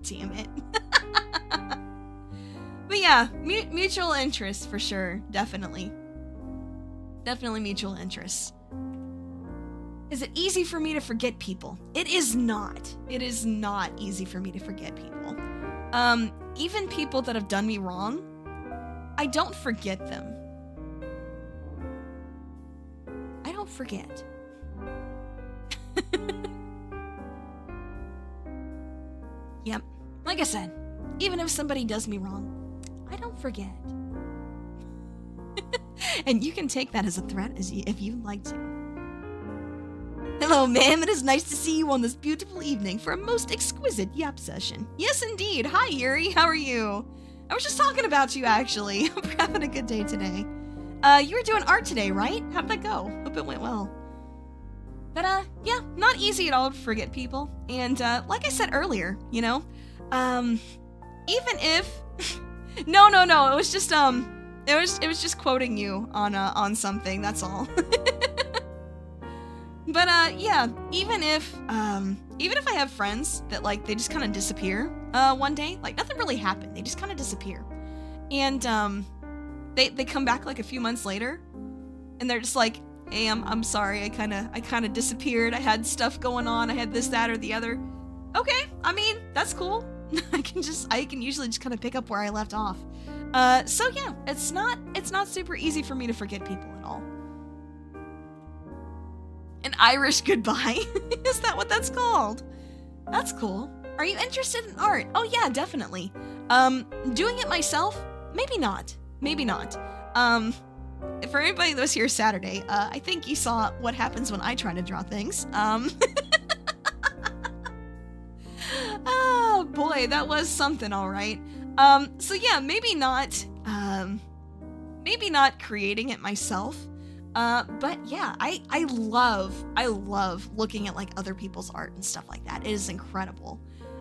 damn it. But yeah, mutual interests for sure. Definitely. Definitely mutual interests. Is it easy for me to forget people? It is not. It is not easy for me to forget people. Even people that have done me wrong, I don't forget them. I don't forget. Yep. Like I said, even if somebody does me wrong, I don't forget. And you can take that as a threat if you'd like to. Hello, ma'am. It is nice to see you on this beautiful evening for a most exquisite yap session. Yes, indeed. Hi, Yuri. How are you? I was just talking about you, actually. Hope you're having a good day today. You were doing art today, right? How'd that go? Hope it went well. But, yeah, not easy at all to forget people. And, like I said earlier, you know, even if... No, it was just, it was just quoting you on something, that's all. But, yeah, even if I have friends that, like, they just kind of disappear, one day, like, nothing really happened, they just kind of disappear. And, they come back, like, a few months later, and they're just like, hey, I'm sorry, I kind of disappeared, I had stuff going on, I had this, that, or the other. Okay, I mean, that's cool. I can usually just kind of pick up where I left off. So yeah, it's not super easy for me to forget people at all. An Irish goodbye? Is that what that's called? That's cool. Are you interested in art? Oh yeah, definitely. Doing it myself? Maybe not. Maybe not. For anybody that was here Saturday, I think you saw what happens when I try to draw things. Oh boy, that was something, all right. So yeah, maybe not creating it myself. But yeah, I love looking at like other people's art and stuff like that. It is incredible.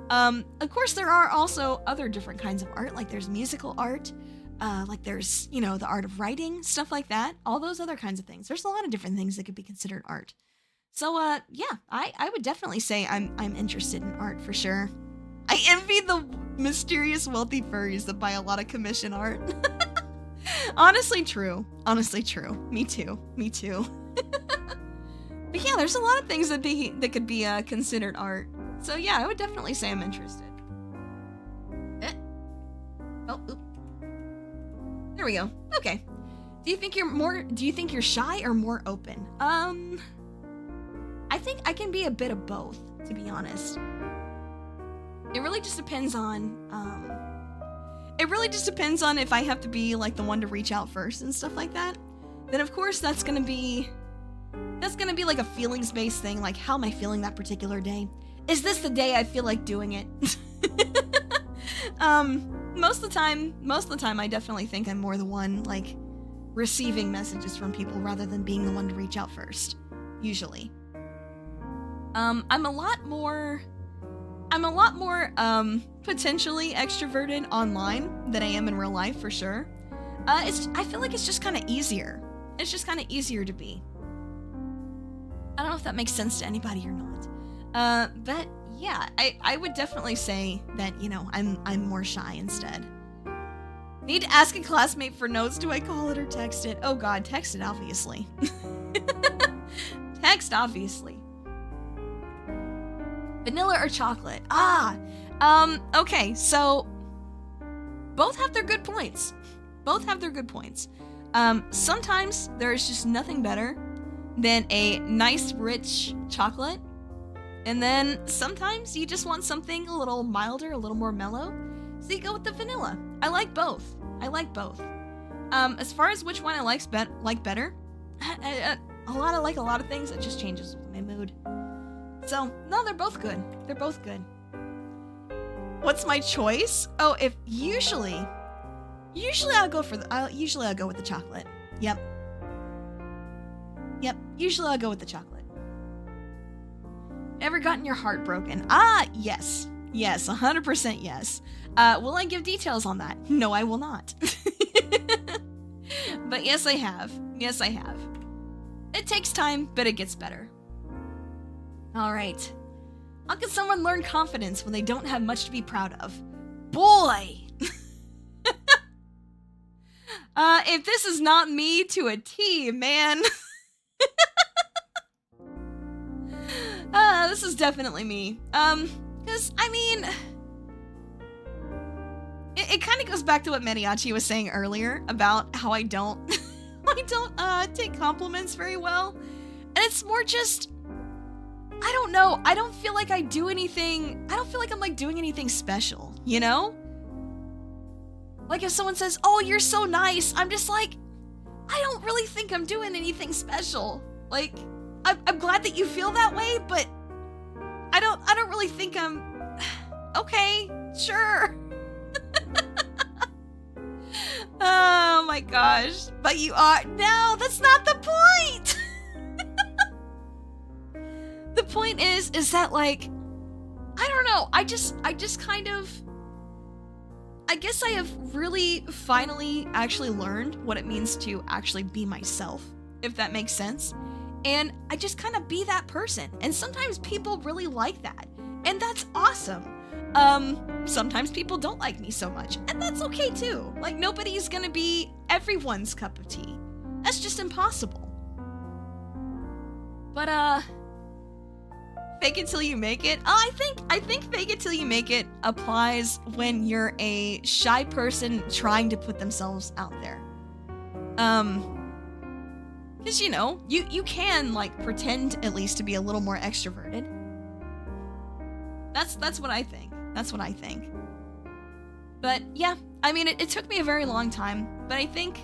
Of course, there are also other different kinds of art, like there's musical art, like there's, you know, the art of writing, stuff like that, all those other kinds of things. There's a lot of different things that could be considered art. So, yeah, I would definitely say I'm interested in art for sure. I envy the mysterious wealthy furries that buy a lot of commission art. Honestly true. Honestly true. Me too. Me too. But yeah, there's a lot of things that could be considered art. So yeah, I would definitely say I'm interested. Oh, oop. There we go. Okay. Do you think you're shy or more open? I think I can be a bit of both, to be honest. It really just depends on if I have to be like the one to reach out first and stuff like that. Then of course that's gonna be like a feelings-based thing, like how am I feeling that particular day? Is this the day I feel like doing it? Most of the time I definitely think I'm more the one like receiving messages from people rather than being the one to reach out first, usually. I'm a lot more potentially extroverted online than I am in real life, for sure. I feel like it's just kind of easier. It's just kind of easier to be. I don't know if that makes sense to anybody or not. But yeah, I would definitely say that, you know, I'm more shy instead. Need to ask a classmate for notes. Do I call it or text it? Oh god, text it, obviously. Text, obviously. Vanilla or chocolate? Okay, so both have their good points. Both have their good points. Sometimes there's just nothing better than a nice, rich chocolate. And then sometimes you just want something a little milder, a little more mellow. So you go with the vanilla. I like both. As far as which one I like better, a lot of things, it just changes with my mood. So, no, they're both good. They're both good. What's my choice? Oh, usually I'll go with the chocolate. Yep, usually I'll go with the chocolate. Ever gotten your heart broken? Yes. Yes, 100% yes. Will I give details on that? No, I will not. But yes, I have. Yes, I have. It takes time, but it gets better. All right. How can someone learn confidence when they don't have much to be proud of? Boy! If this is not me to a T, man. This is definitely me. Because, I mean... It kind of goes back to what Mariachi was saying earlier about how I don't... take compliments very well. And it's more just... I don't know. I don't feel like I do anything... I don't feel like I'm, like, doing anything special, you know? Like, if someone says, oh, you're so nice, I'm just like, I don't really think I'm doing anything special. Like, I'm glad that you feel that way, but I don't really think I'm... Okay, sure. Oh my gosh. But you are... No, that's not the point! The point is that, like, I don't know, I just kind of... I guess I have really finally actually learned what it means to actually be myself, if that makes sense. And I just kind of be that person. And sometimes people really like that. And that's awesome. Sometimes people don't like me so much. And that's okay too. Like, nobody's gonna be everyone's cup of tea. That's just impossible. But, fake it till you make it. I think fake it till you make it applies when you're a shy person trying to put themselves out there. Cause you know, you can like pretend at least to be a little more extroverted. That's what I think. That's what I think. But yeah, I mean, it took me a very long time, but I think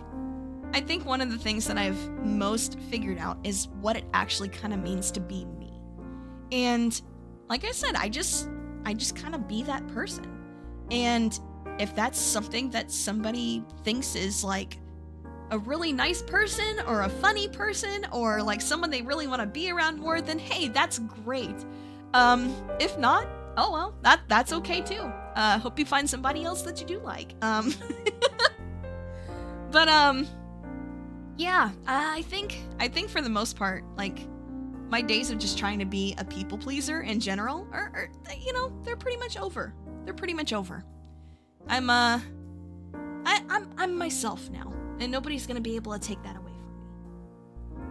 one of the things that I've most figured out is what it actually kind of means to be me. And like I said, I just kind of be that person. And if that's something that somebody thinks is like a really nice person or a funny person or like someone they really want to be around more, then hey, that's great. If not, oh well, that's okay too. Hope you find somebody else that you do like. But yeah, I think for the most part, like, my days of just trying to be a people pleaser in general are, you know, they're pretty much over. They're pretty much over. I'm myself now, and nobody's gonna be able to take that away from me.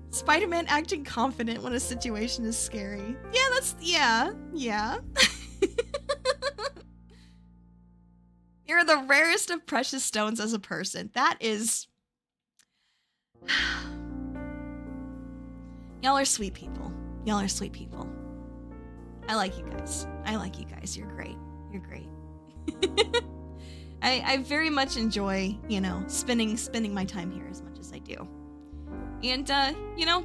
Spider-Man acting confident when a situation is scary. Yeah. You're the rarest of precious stones as a person. That is... Y'all are sweet people. Y'all are sweet people. I like you guys. You're great. You're great. I very much enjoy, you know, spending my time here as much as I do. And you know,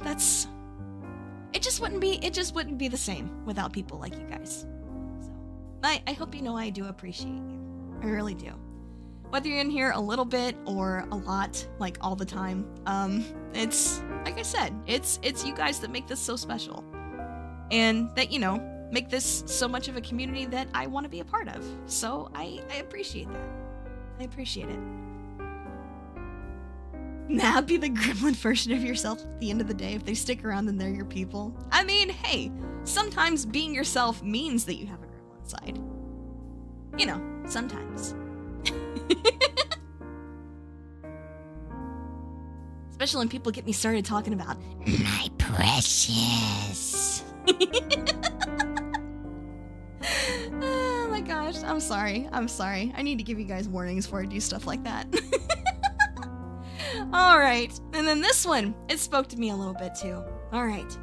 it just wouldn't be the same without people like you guys. So I hope you know I do appreciate you. I really do. Whether you're in here a little bit or a lot, like all the time, it's like I said, it's you guys that make this so special, and that, you know, make this so much of a community that I want to be a part of. So I appreciate that. I appreciate it. Nah, be the gremlin version of yourself at the end of the day. If they stick around, then they're your people. I mean, hey, sometimes being yourself means that you have a gremlin side. You know, sometimes. Especially when people get me started talking about my precious. Oh my gosh, I'm sorry. I need to give you guys warnings before I do stuff like that. Alright, and then this one, it spoke to me a little bit too. Alright.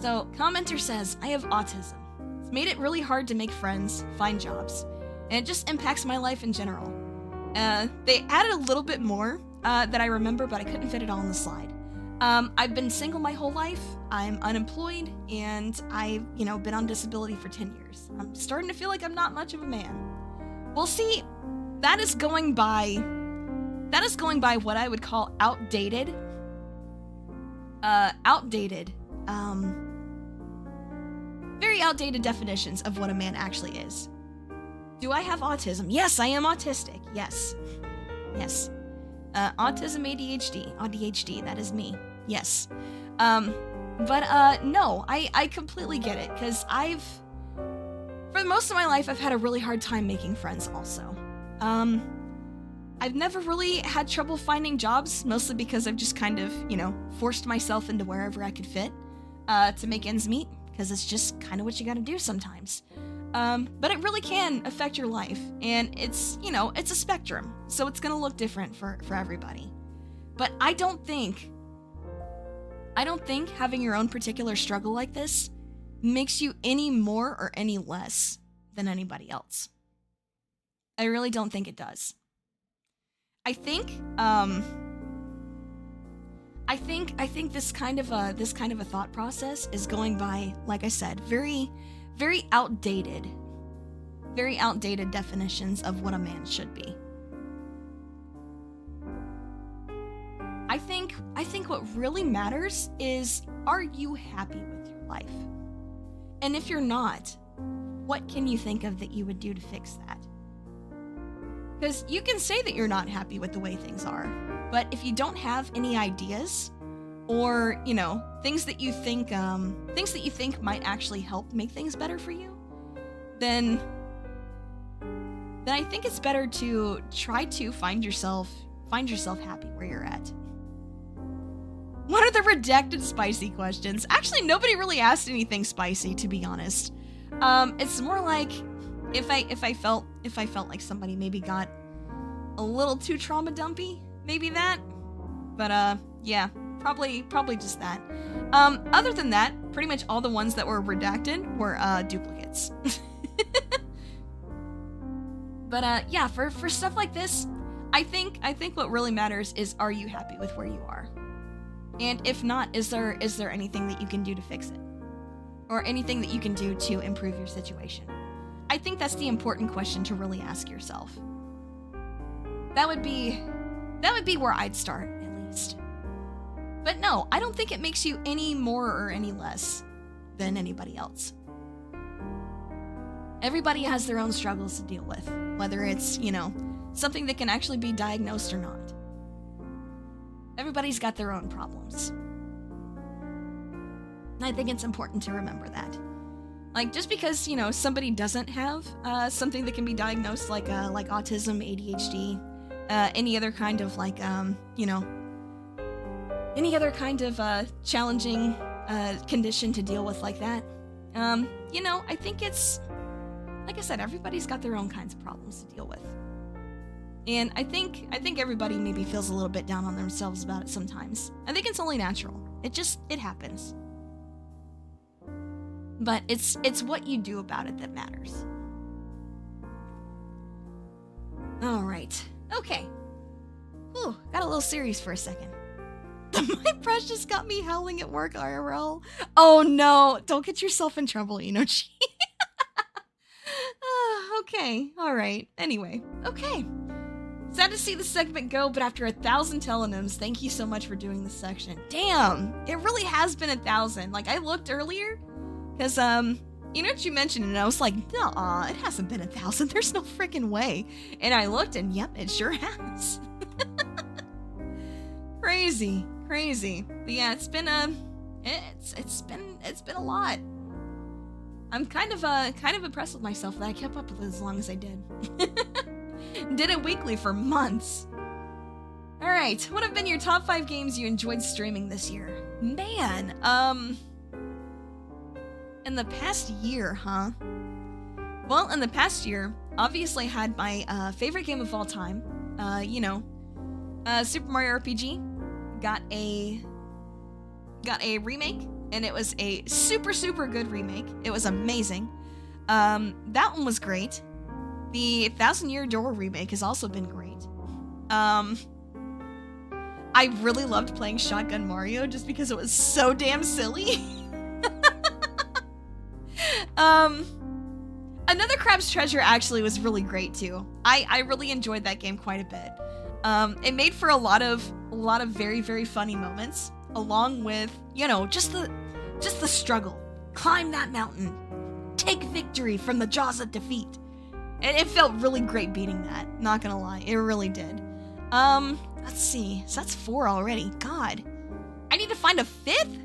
So, commenter says, I have autism. It's made it really hard to make friends, find jobs, and it just impacts my life in general. They added a little bit more that I remember, but I couldn't fit it all in the slide. I've been single my whole life, I'm unemployed, and I've, you know, been on disability for 10 years. I'm starting to feel like I'm not much of a man. Well, see, that is going by what I would call outdated, very outdated definitions of what a man actually is. Do I have autism? Yes, I am autistic. Yes. Autism, ADHD, that is me. Yes. But no, I completely get it, because for most of my life, I've had a really hard time making friends also. I've never really had trouble finding jobs, mostly because I've just kind of, forced myself into wherever I could fit to make ends meet, because it's just kind of what you gotta do sometimes. But it really can affect your life, and it's a spectrum, so it's gonna look different for everybody. But I don't think having your own particular struggle like this makes you any more or any less than anybody else. I really don't think it does. I think this kind of a thought process is going by, like I said, very, very outdated definitions of what a man should be. I think what really matters is, are you happy with your life? And if you're not, what can you think of that you would do to fix that? Because you can say that you're not happy with the way things are, but if you don't have any ideas, or things that you think might actually help make things better for you, then I think it's better to try to find yourself happy where you're at. What are the redacted spicy questions? Actually, nobody really asked anything spicy, to be honest. It's more like if I felt like somebody maybe got a little too trauma dumpy, maybe that. But yeah, probably just that. Other than that, pretty much all the ones that were redacted were duplicates. But yeah, for stuff like this, I think what really matters is, are you happy with where you are? And if not, is there anything that you can do to fix it? Or anything that you can do to improve your situation? I think that's the important question to really ask yourself. That would be where I'd start, at least. But no, I don't think it makes you any more or any less than anybody else. Everybody has their own struggles to deal with, whether it's, something that can actually be diagnosed or not. Everybody's got their own problems. And I think it's important to remember that. Like, just because, somebody doesn't have something that can be diagnosed, like autism, ADHD, any other kind of, any other kind of challenging condition to deal with like that, I think it's, like I said, everybody's got their own kinds of problems to deal with. And I think everybody maybe feels a little bit down on themselves about it sometimes. I think it's only natural. It happens. But it's what you do about it that matters. All right. Okay. Whew, got a little serious for a second. My precious got me howling at work, IRL. Oh no, don't get yourself in trouble, Inochi. Okay, all right. Anyway, okay. Sad to see the segment go, but after 1,000 telonyms, thank you so much for doing this section. Damn, it really has been 1,000. Like, I looked earlier, because, you mentioned it, and I was like, nuh-uh, it hasn't been 1,000. There's no freaking way. And I looked, and yep, it sure has. Crazy. But yeah, it's been a lot. I'm kind of impressed with myself that I kept up with it as long as I did. Did it weekly for months. Alright, what have been your top 5 games you enjoyed streaming this year? Man, in the past year, huh? Well, in the past year, obviously I had my favorite game of all time. Super Mario RPG got a remake, and it was a super, super good remake. It was amazing. That one was great. The 1,000 Year Door remake has also been great. I really loved playing Shotgun Mario just because it was so damn silly. Another Crab's Treasure actually was really great too. I really enjoyed that game quite a bit. It made for a lot of very, very funny moments, along with, just the struggle. Climb that mountain. Take victory from the jaws of defeat. And it felt really great beating that, not gonna lie, it really did. Let's see, so that's 4 already. God, I need to find a 5th?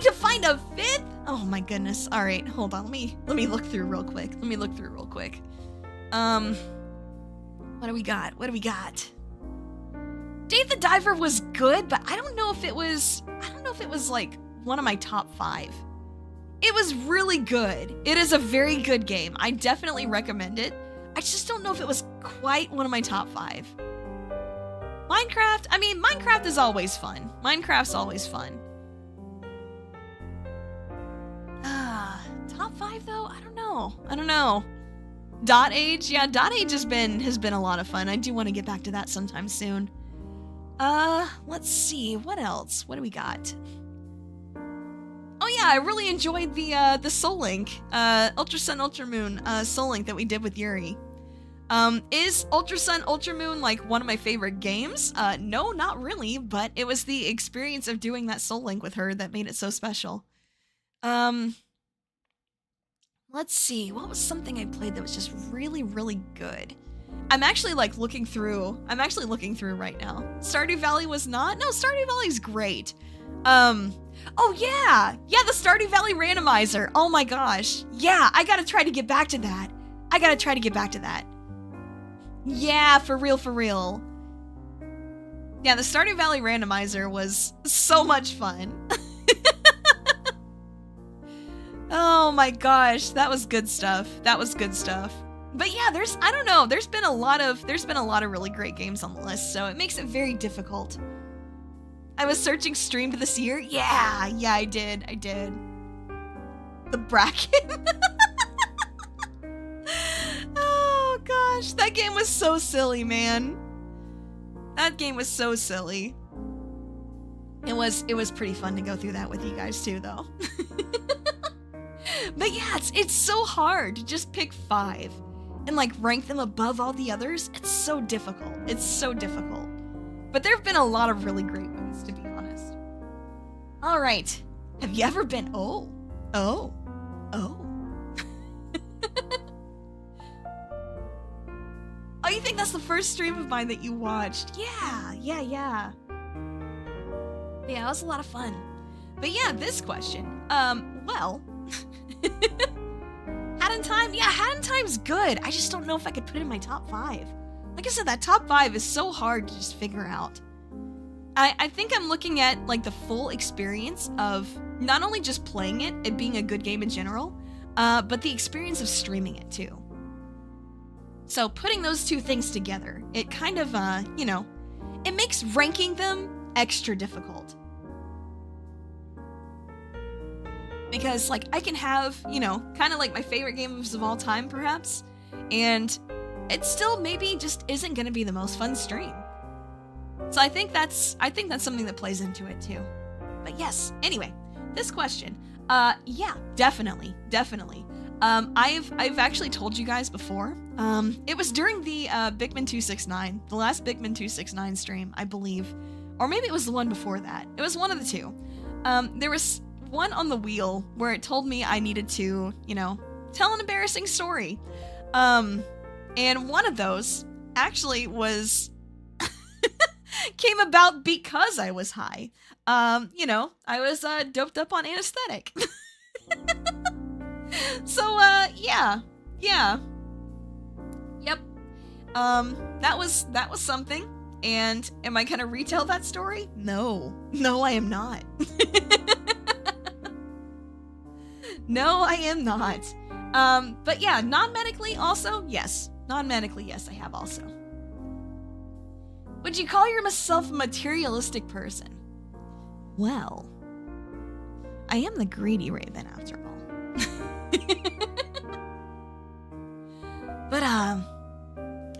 to find a fifth? Oh my goodness. All right, hold on. Let me look through real quick. What do we got? Dave the Diver was good, but I don't know if it was like one of my top 5. It was really good. It is a very good game. I definitely recommend it. I just don't know if it was quite one of my top 5. Minecraft, I mean, Minecraft is always fun. Minecraft's always fun. Top 5 though? I don't know. Dot Age? Yeah, Dot Age has been a lot of fun. I do want to get back to that sometime soon. Let's see, what else? What do we got? Oh yeah, I really enjoyed the Soul Link, Ultra Sun, Ultra Moon, Soul Link that we did with Yuri. Is Ultra Sun, Ultra Moon like one of my favorite games? No, not really, but it was the experience of doing that Soul Link with her that made it so special. Let's see, what was something I played that was just really, really good? I'm actually looking through right now. Stardew Valley was not? No, Stardew Valley's great. Oh yeah, the Stardew Valley randomizer. Oh my gosh. Yeah, I gotta try to get back to that. Yeah, for real. Yeah, the Stardew Valley randomizer was so much fun. Oh my gosh, that was good stuff. But yeah, there's been a lot of really great games on the list, so it makes it very difficult. I was searching streamed this year. Yeah, I did. The bracket. Oh gosh, that game was so silly, man. That game was so silly. It was pretty fun to go through that with you guys too, though. But yeah, it's so hard to just pick 5 and rank them above all the others. It's so difficult. But there have been a lot of really great ones, to be honest. All right. Have you ever been... Oh. Oh, you think that's the first stream of mine that you watched? Yeah. Yeah, it was a lot of fun. But yeah, this question. Well... Hat in Time? Yeah, Hat in Time's good. I just don't know if I could put it in my top 5. Like I said, that top 5 is so hard to just figure out. I think I'm looking at the full experience of not only just playing it being a good game in general, but the experience of streaming it too. So putting those two things together, it kind of, it makes ranking them extra difficult. Because, I can have, kind of my favorite games of all time, perhaps, and it still maybe just isn't going to be the most fun stream. So I think that's something that plays into it, too. But yes, anyway, this question, yeah, definitely. I've actually told you guys before, it was during the Bigman 269, the last Bigman 269 stream, I believe, or maybe it was the one before that. It was one of the two. There was one on the wheel where it told me I needed to, tell an embarrassing story. And one of those actually was came about because I was high. I was doped up on anesthetic. So yeah. Yep. That was something. And am I gonna retell that story? No, I am not. No, I am not. But yeah, non-medically also, yes. Non-medically, yes, I have also. Would you call yourself a materialistic person? Well, I am the greedy raven after all. But I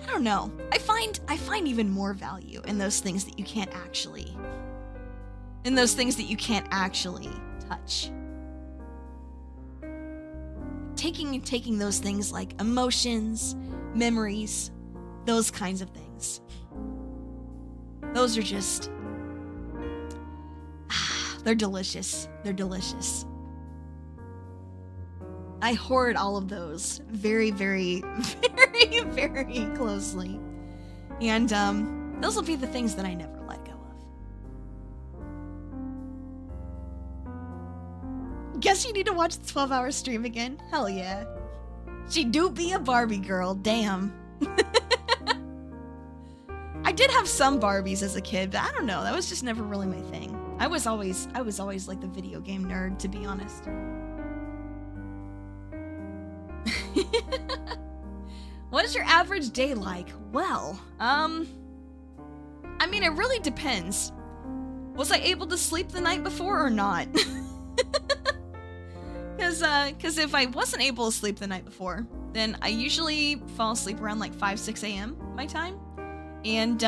don't know. I find even more value in those things that you can't actually touch. Taking those things like emotions, memories, those kinds of things. Those are just they're delicious. I hoard all of those very, very, very, very closely. And those will be the things that I never let go Guess you need to watch the 12-hour stream again. Hell yeah. She do be a Barbie girl. Damn. I did have some Barbies as a kid, but I don't know. That was just never really my thing. I was always like the video game nerd, to be honest. What is your average day like? Well, I mean, it really depends. Was I able to sleep the night before or not? Because if I wasn't able to sleep the night before, then I usually fall asleep around like 5, 6 a.m. my time. And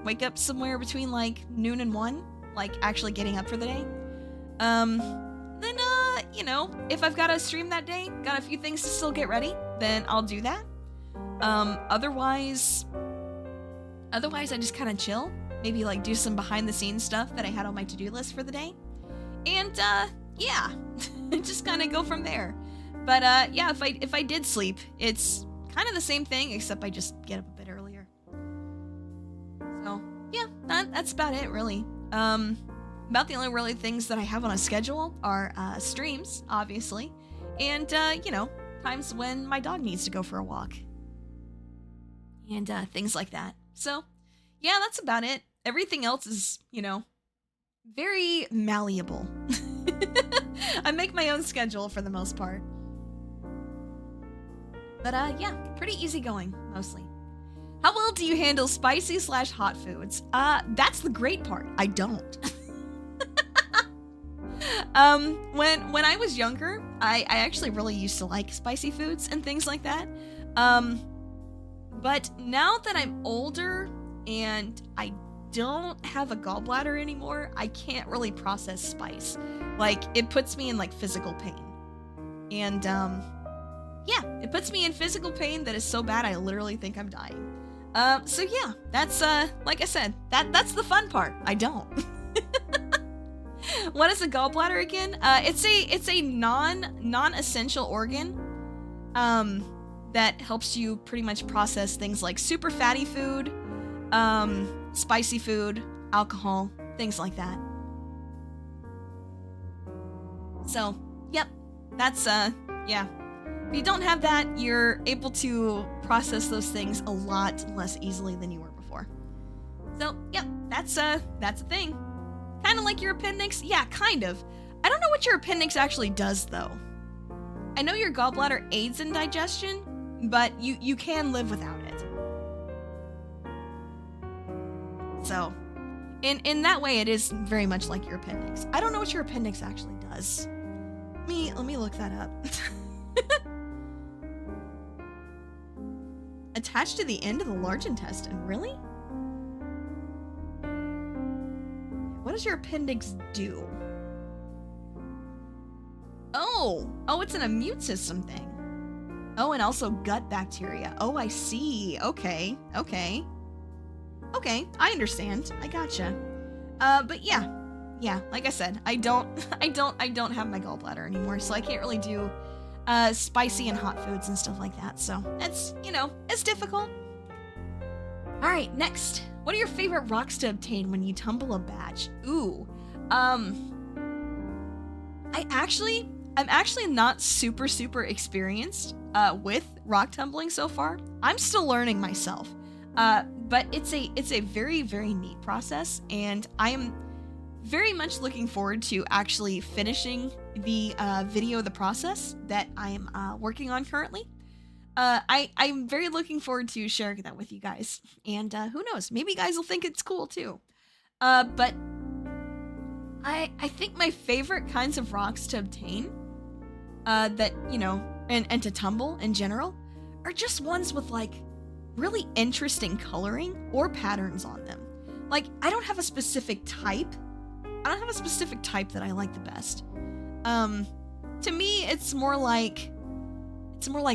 wake up somewhere between like noon and 1, like actually getting up for the day. Then, you know, if I've got to stream that day, got a few things to still get ready, then I'll do that. Otherwise I just kind of chill. Maybe like do some behind the scenes stuff that I had on my to-do list for the day. And, yeah, just kind of go from there. But, yeah, if I did sleep, it's kind of the same thing, except I just get up a bit earlier. So, yeah, that's about it, really. About the only really things that I have on a schedule are, streams, obviously. And, you know, times when my dog needs to go for a walk. And, things like that. So, yeah, that's about it. Everything else is, you know, very malleable. I make my own schedule for the most part. But, yeah, pretty easwenning, mostly. How well do you handle spicy/hot foods? That's the great part. I don't. When I was younger, I actually really used to like spicy foods and things like that. But now that I'm older and I don't have a gallbladder anymore, I can't really process spice. Like, it puts me in like physical pain. And, yeah, it puts me in physical pain that is so bad I literally think I'm dying. So yeah, that's, like I said, that's the fun part. I don't. What is a gallbladder again? It's a non-essential organ, that helps you pretty much process things like super fatty food, spicy food, alcohol, things like that. So, yep, that's, yeah. If you don't have that, you're able to process those things a lot less easily than you were before. So, yep, that's a thing. Kind of like your appendix? Yeah, kind of. I don't know what your appendix actually does, though. I know your gallbladder aids in digestion, but you can live without it. So, in that way, it is very much like your appendix. I don't know what your appendix actually does. Let me look that up. Attached to the end of the large intestine, really? What does your appendix do? Oh, it's an immune system thing. Oh, and also gut bacteria. Oh, I see. Okay, I understand. I gotcha. But yeah, like I said, I don't have my gallbladder anymore, so I can't really do spicy and hot foods and stuff like that. So it's, you know, it's difficult. All right, next. What are your favorite rocks to obtain when you tumble a badge? Ooh, I'm actually not super experienced with rock tumbling so far. I'm still learning myself. But it's a very neat process, and I am very much looking forward to actually finishing the video of the process that I am working on currently. I'm very looking forward to sharing that with you guys, and who knows, maybe you guys will think it's cool too. But I think my favorite kinds of rocks to obtain, that, you know, and to tumble in general, are just ones with like really interesting coloring or patterns on them. Like, I don't have a specific type. That I like the best. To me, it's more like,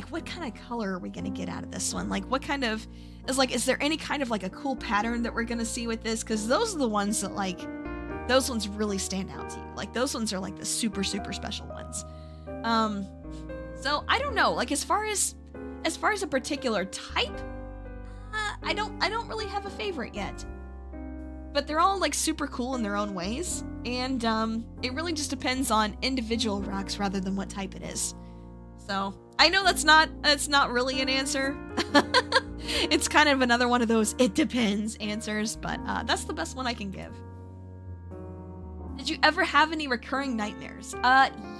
what kind of color are we gonna get out of this one? Like, what kind of, is there any kind of like a cool pattern that we're gonna see with this? Because those are the ones that, like, those ones really stand out to you. Like, those ones are like the super special ones. So I don't know, like, as far as a particular type, I don't really have a favorite yet. but they're all like super cool in their own ways, and it really just depends on individual rocks rather than what type it is. So I know that's not really an answer. It's kind of another one of those "it depends" answers, but that's the best one I can give. Did you ever have any recurring nightmares?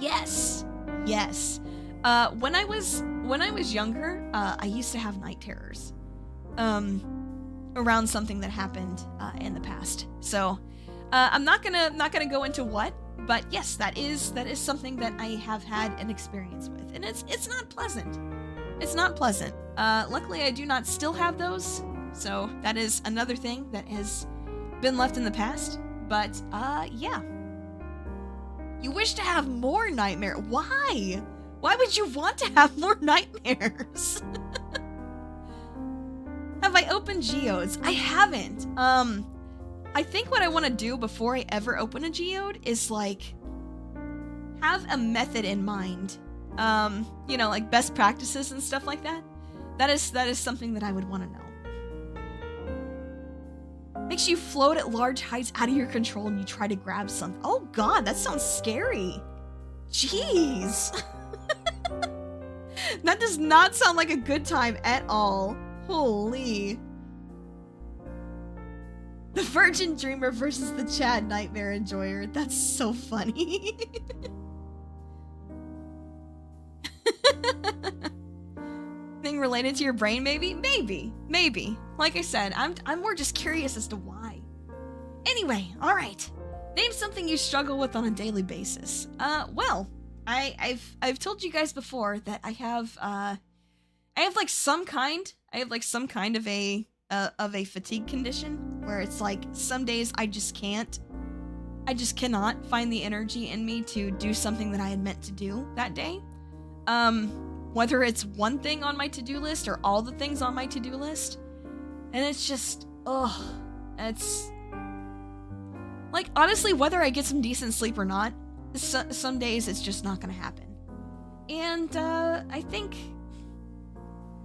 Yes. When I was younger, I used to have night terrors. Around something that happened in the past. So I'm not gonna go into what, but yes, that is something that I have had an experience with, and it's not pleasant. It's not pleasant. Luckily, I do not still have those, so that is another thing that has been left in the past. But yeah. You wish to have more nightmares? Why? Why would you want to have more nightmares? Have I opened geodes? I haven't. I think what I want to do before I ever open a geode is like have a method in mind. You know, like best practices and stuff like that. That is something that I would want to know. Makes you float at large heights out of your control and you try to grab something. Oh god, that sounds scary. Jeez. That does not sound like a good time at all. Holy. The Virgin Dreamer versus the Chad Nightmare Enjoyer. That's so funny. Thing related to your brain, maybe? Maybe. Like I said, I'm more just curious as to why. Anyway, alright. Name something you struggle with on a daily basis. Well, I've told you guys before that I have like some kind of a fatigue condition where it's like some days I just cannot find the energy in me to do something that I had meant to do that day. Whether it's one thing on my to-do list or all the things on my to-do list. And it's just, it's like, honestly, whether I get some decent sleep or not, some days it's just not gonna happen. And I think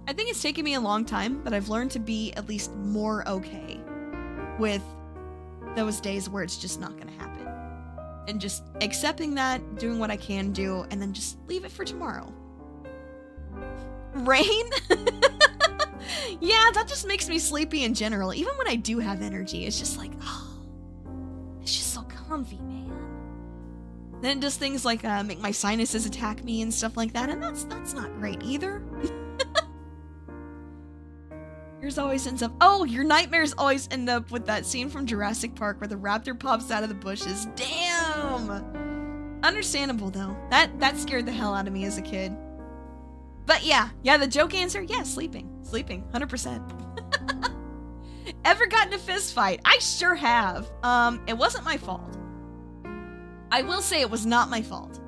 it's taken me a long time, but I've learned to be at least more okay with those days where it's just not gonna happen. And just accepting that, doing what I can do, and then just leave it for tomorrow. Rain? Yeah, that just makes me sleepy in general. Even when I do have energy, it's just like, it's just so comfy, man. Then it does things like make my sinuses attack me and stuff like that, and that's not great either. Yours always ends up, your nightmares always end up with that scene from Jurassic Park where the raptor pops out of the bushes. Damn! Understandable though. That scared the hell out of me as a kid. But yeah, the joke answer, yeah, sleeping, 100%. Ever gotten a fist fight? I sure have. It wasn't my fault. I will say it was not my fault.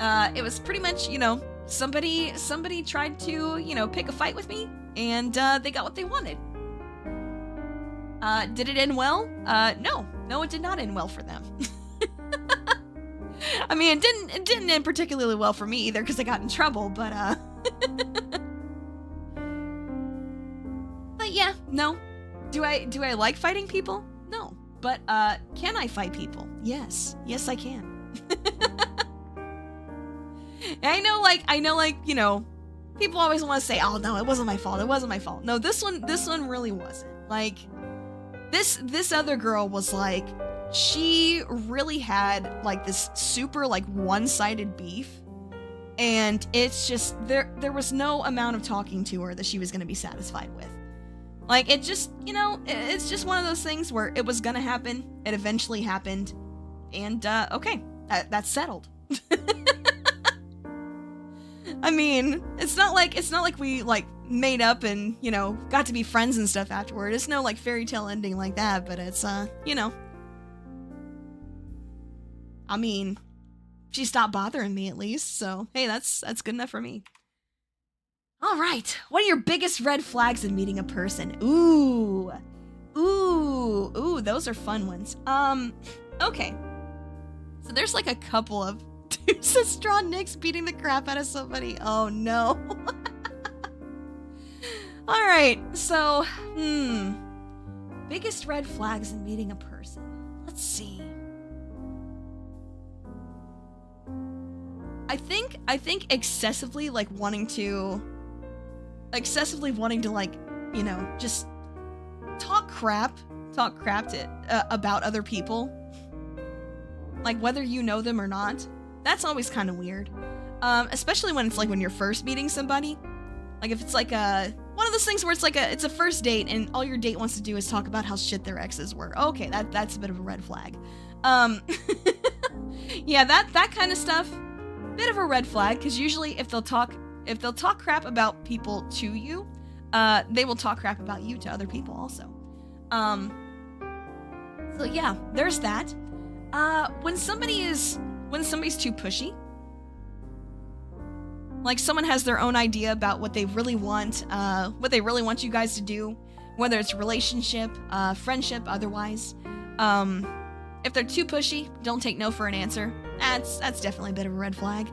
It was pretty much, somebody tried to, pick a fight with me, and they got what they wanted. Did it end well? No, it did not end well for them. I mean, it didn't end particularly well for me either, because I got in trouble, but but yeah, no. Do I like fighting people? No. But can I fight people? Yes, I can. I know, people always want to say, "Oh no, it wasn't my fault." No, this one really wasn't. Like, this other girl was like, she really had like this super like one-sided beef, and it's just there was no amount of talking to her that she was going to be satisfied with. Like, it just, it's just one of those things where it was gonna happen, it eventually happened, and okay, that's settled. I mean, it's not like we like made up and, got to be friends and stuff afterward. It's no like fairy tale ending like that, but it's I mean, she stopped bothering me at least, so hey, that's good enough for me. All right, what are your biggest red flags in meeting a person? Ooh, those are fun ones. Okay. So there's like a couple of deuces drawn Nicks beating the crap out of somebody. Oh no. All right, so, Biggest red flags in meeting a person. Let's see. I think excessively wanting to like, you know, just talk crap about other people. Like whether you know them or not. That's always kind of weird. Especially when it's like when you're first meeting somebody. Like if it's like one of those things where it's a first date and all your date wants to do is talk about how shit their exes were. Okay, that's a bit of a red flag. Yeah, that kind of stuff, bit of a red flag, because usually if they'll talk crap about people to you, they will talk crap about you to other people also. So yeah, there's that. When somebody's too pushy, like someone has their own idea about what they really want you guys to do, whether it's relationship, friendship, otherwise. If they're too pushy, don't take no for an answer. That's definitely a bit of a red flag.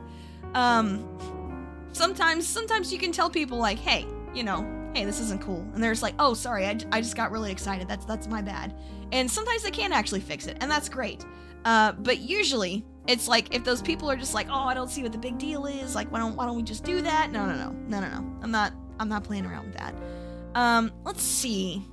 Sometimes you can tell people like, hey, you know, hey, this isn't cool. And they're just like, oh, sorry, I just got really excited. That's my bad. And sometimes they can't actually fix it, and that's great. But usually it's like if those people are just like, oh, I don't see what the big deal is. Like, why don't we just do that? No. I'm not playing around with that. Let's see.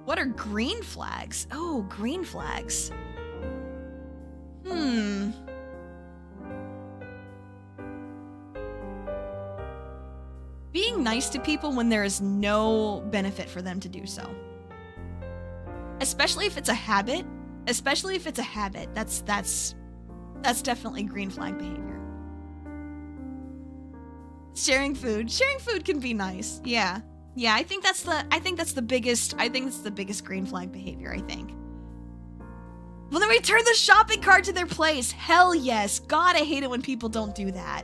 What are green flags? Oh, green flags. Being nice to people when there is no benefit for them to do so. Especially if it's a habit. That's definitely green flag behavior. Sharing food can be nice. Yeah, I think that's the biggest green flag behavior, I think. Will they return the shopping cart to their place? Hell yes. God, I hate it when people don't do that.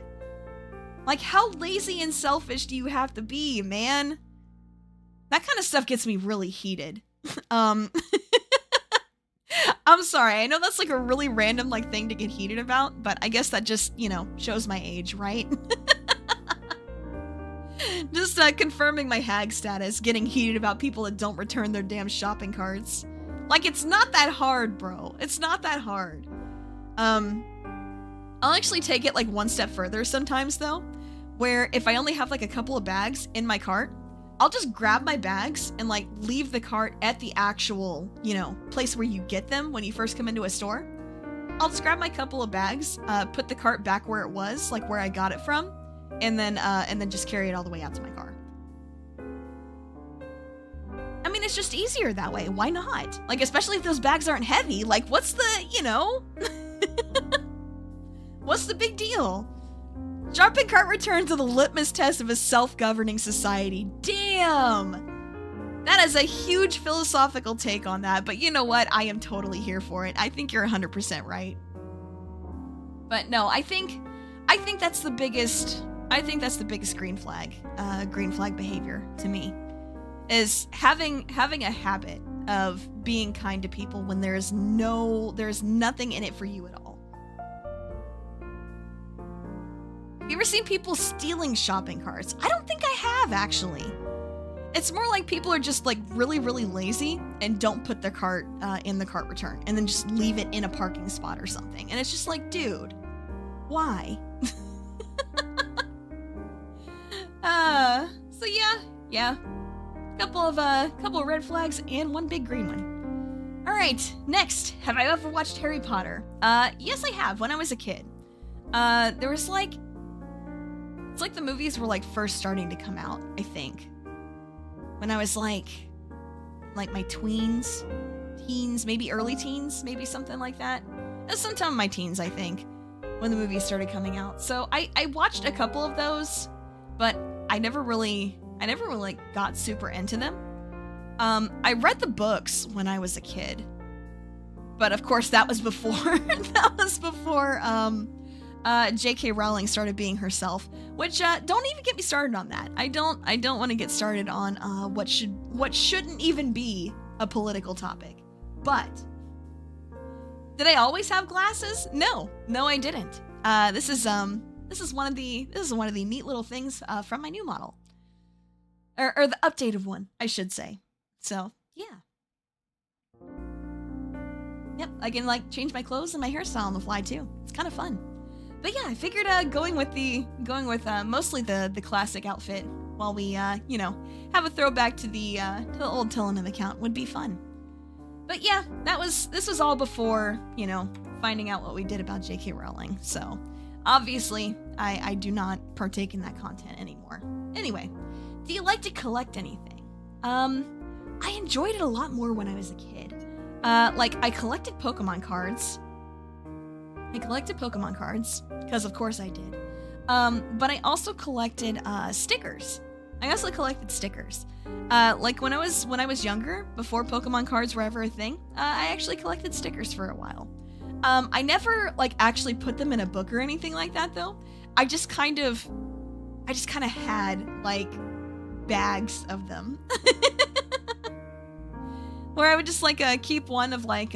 Like, how lazy and selfish do you have to be, man? That kind of stuff gets me really heated. I'm sorry. I know that's like a really random thing to get heated about, but I guess that just, you know, shows my age, right? Just confirming my hag status, getting heated about people that don't return their damn shopping carts. Like, it's not that hard, bro. It's not that hard. I'll actually take it one step further sometimes, though, where if I only have a couple of bags in my cart, I'll just grab my bags and leave the cart at the actual, you know, place where you get them when you first come into a store. I'll just grab my couple of bags, put the cart back where it was, where I got it from, and then just carry it all the way out to my car. I mean, it's just easier that way. Why not? Especially if those bags aren't heavy. What's the, you know? What's the big deal? Shopping cart returns are the litmus test of a self-governing society. Damn! That is a huge philosophical take on that, but you know what? I am totally here for it. I think you're 100% right. But no, I think that's the biggest green flag behavior to me, is having a habit of being kind to people when there's nothing in it for you at all. Have you ever seen people stealing shopping carts? I don't think I have, actually. It's more like people are just really, really lazy and don't put their cart in the cart return and then just leave it in a parking spot or something. And it's just like, dude, why? So yeah. Couple of red flags and one big green one. All right, next, have I ever watched Harry Potter? Yes, I have. When I was a kid, there was it's like the movies were first starting to come out, I think. When I was my teens, maybe early teens, maybe something like that. It was sometime in my teens, I think, when the movies started coming out. So I watched a couple of those, but I never really got super into them. I read the books when I was a kid, but of course that was before J.K. Rowling started being herself, which don't even get me started on that. I don't want to get started on what shouldn't even be a political topic. But did I always have glasses? No, I didn't. This is this is one of the neat little things from my new model, or the updated one, I should say. So yeah. Yep, I can like change my clothes and my hairstyle on the fly too. It's kind of fun. But yeah, I figured going with mostly the classic outfit while we you know, have a throwback to the old Tellonym account would be fun. But yeah, this was all before, you know, finding out what we did about J.K. Rowling. So obviously, I do not partake in that content anymore. Anyway, do you like to collect anything? I enjoyed it a lot more when I was a kid. Like I collected Pokemon cards. Because of course I did. But I also collected stickers. Like when I was younger, before Pokemon cards were ever a thing, I actually collected stickers for a while. I never like actually put them in a book or anything like that though. I just kind of had like bags of them. Where I would just like keep one of like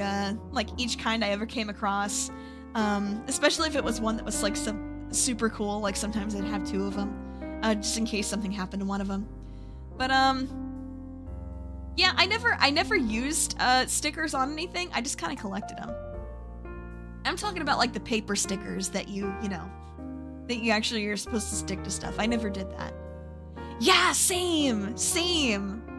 each kind I ever came across. Especially if it was one that was like super cool, like sometimes I'd have two of them, just in case something happened to one of them. But yeah, I never used stickers on anything. I just kind of collected them. I'm talking about like the paper stickers that you're supposed to stick to stuff. I never did that. Yeah, same.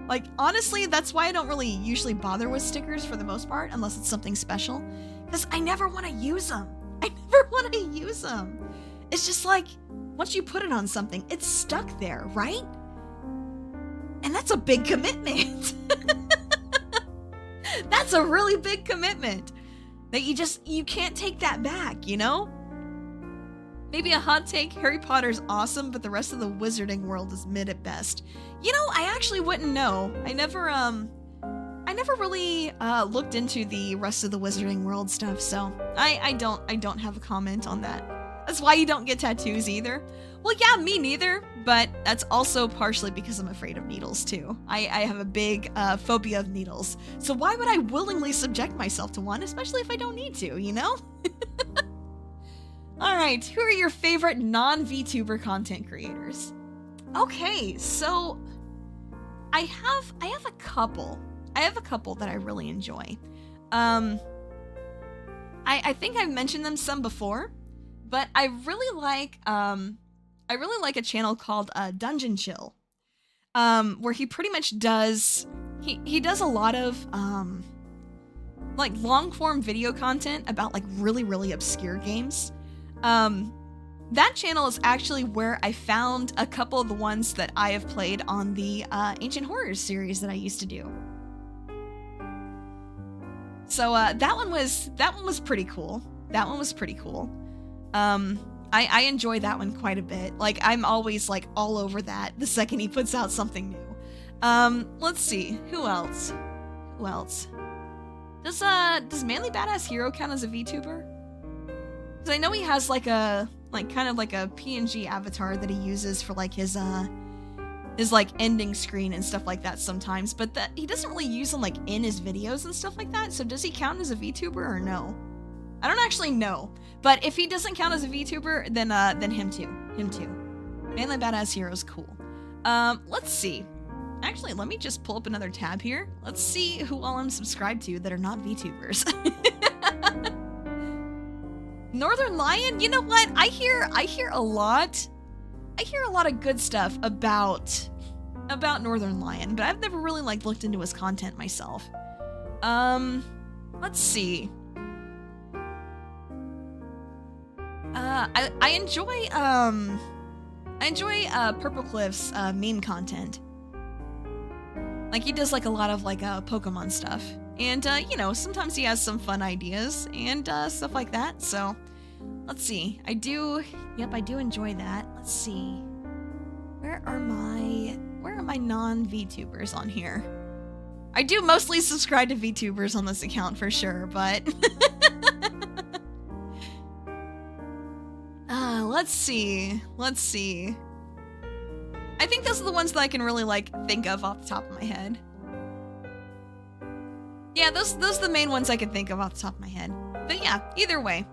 Like honestly, that's why I don't really usually bother with stickers for the most part, unless it's something special. Because I never want to use them. It's just like, once you put it on something, it's stuck there, right? And that's a big commitment. That's a really big commitment. That you can't take that back, you know? Maybe a hot take, Harry Potter's awesome, but the rest of the wizarding world is mid at best. You know, I actually wouldn't know. I never really looked into the rest of the wizarding world stuff, so I don't have a comment on that. That's why you don't get tattoos either. Well, yeah, me neither, but that's also partially because I'm afraid of needles too. I have a big phobia of needles, so why would I willingly subject myself to one, especially if I don't need to, you know? Alright, who are your favorite non-VTuber content creators? Okay, so I have a couple. I have a couple that I really enjoy. I think I've mentioned them some before, but I really like a channel called Dungeon Chill, where he pretty much does he does a lot of like long form video content about like really obscure games. That channel is actually where I found a couple of the ones that I have played on the Ancient Horrors series that I used to do. So that one was pretty cool. I enjoy that one quite a bit. Like I'm always like all over that the second he puts out something new. Let's see, who else? Does Manly Badass Hero count as a VTuber? Because I know he has like kind of like a PNG avatar that he uses for like his like ending screen and stuff like that sometimes, but that he doesn't really use them like in his videos and stuff like that. So does he count as a VTuber or no? I don't actually know, but if he doesn't count as a VTuber, then him too. Manly Badass Hero's cool. Let's see. Actually, let me just pull up another tab here. Let's see who all I'm subscribed to that are not VTubers. Northern Lion, you know what? I hear a lot of good stuff about Northern Lion, but I've never really like looked into his content myself. Let's see. I enjoy Purple Cliff's meme content. Like he does like a lot of like Pokemon stuff. And you know, sometimes he has some fun ideas and stuff like that. So let's see. I do enjoy that. Let's see. Where are my non-VTubers on here? I do mostly subscribe to VTubers on this account for sure, but let's see. I think those are the ones that I can really like think of off the top of my head. Yeah, those are the main ones I can think of off the top of my head. But yeah, either way.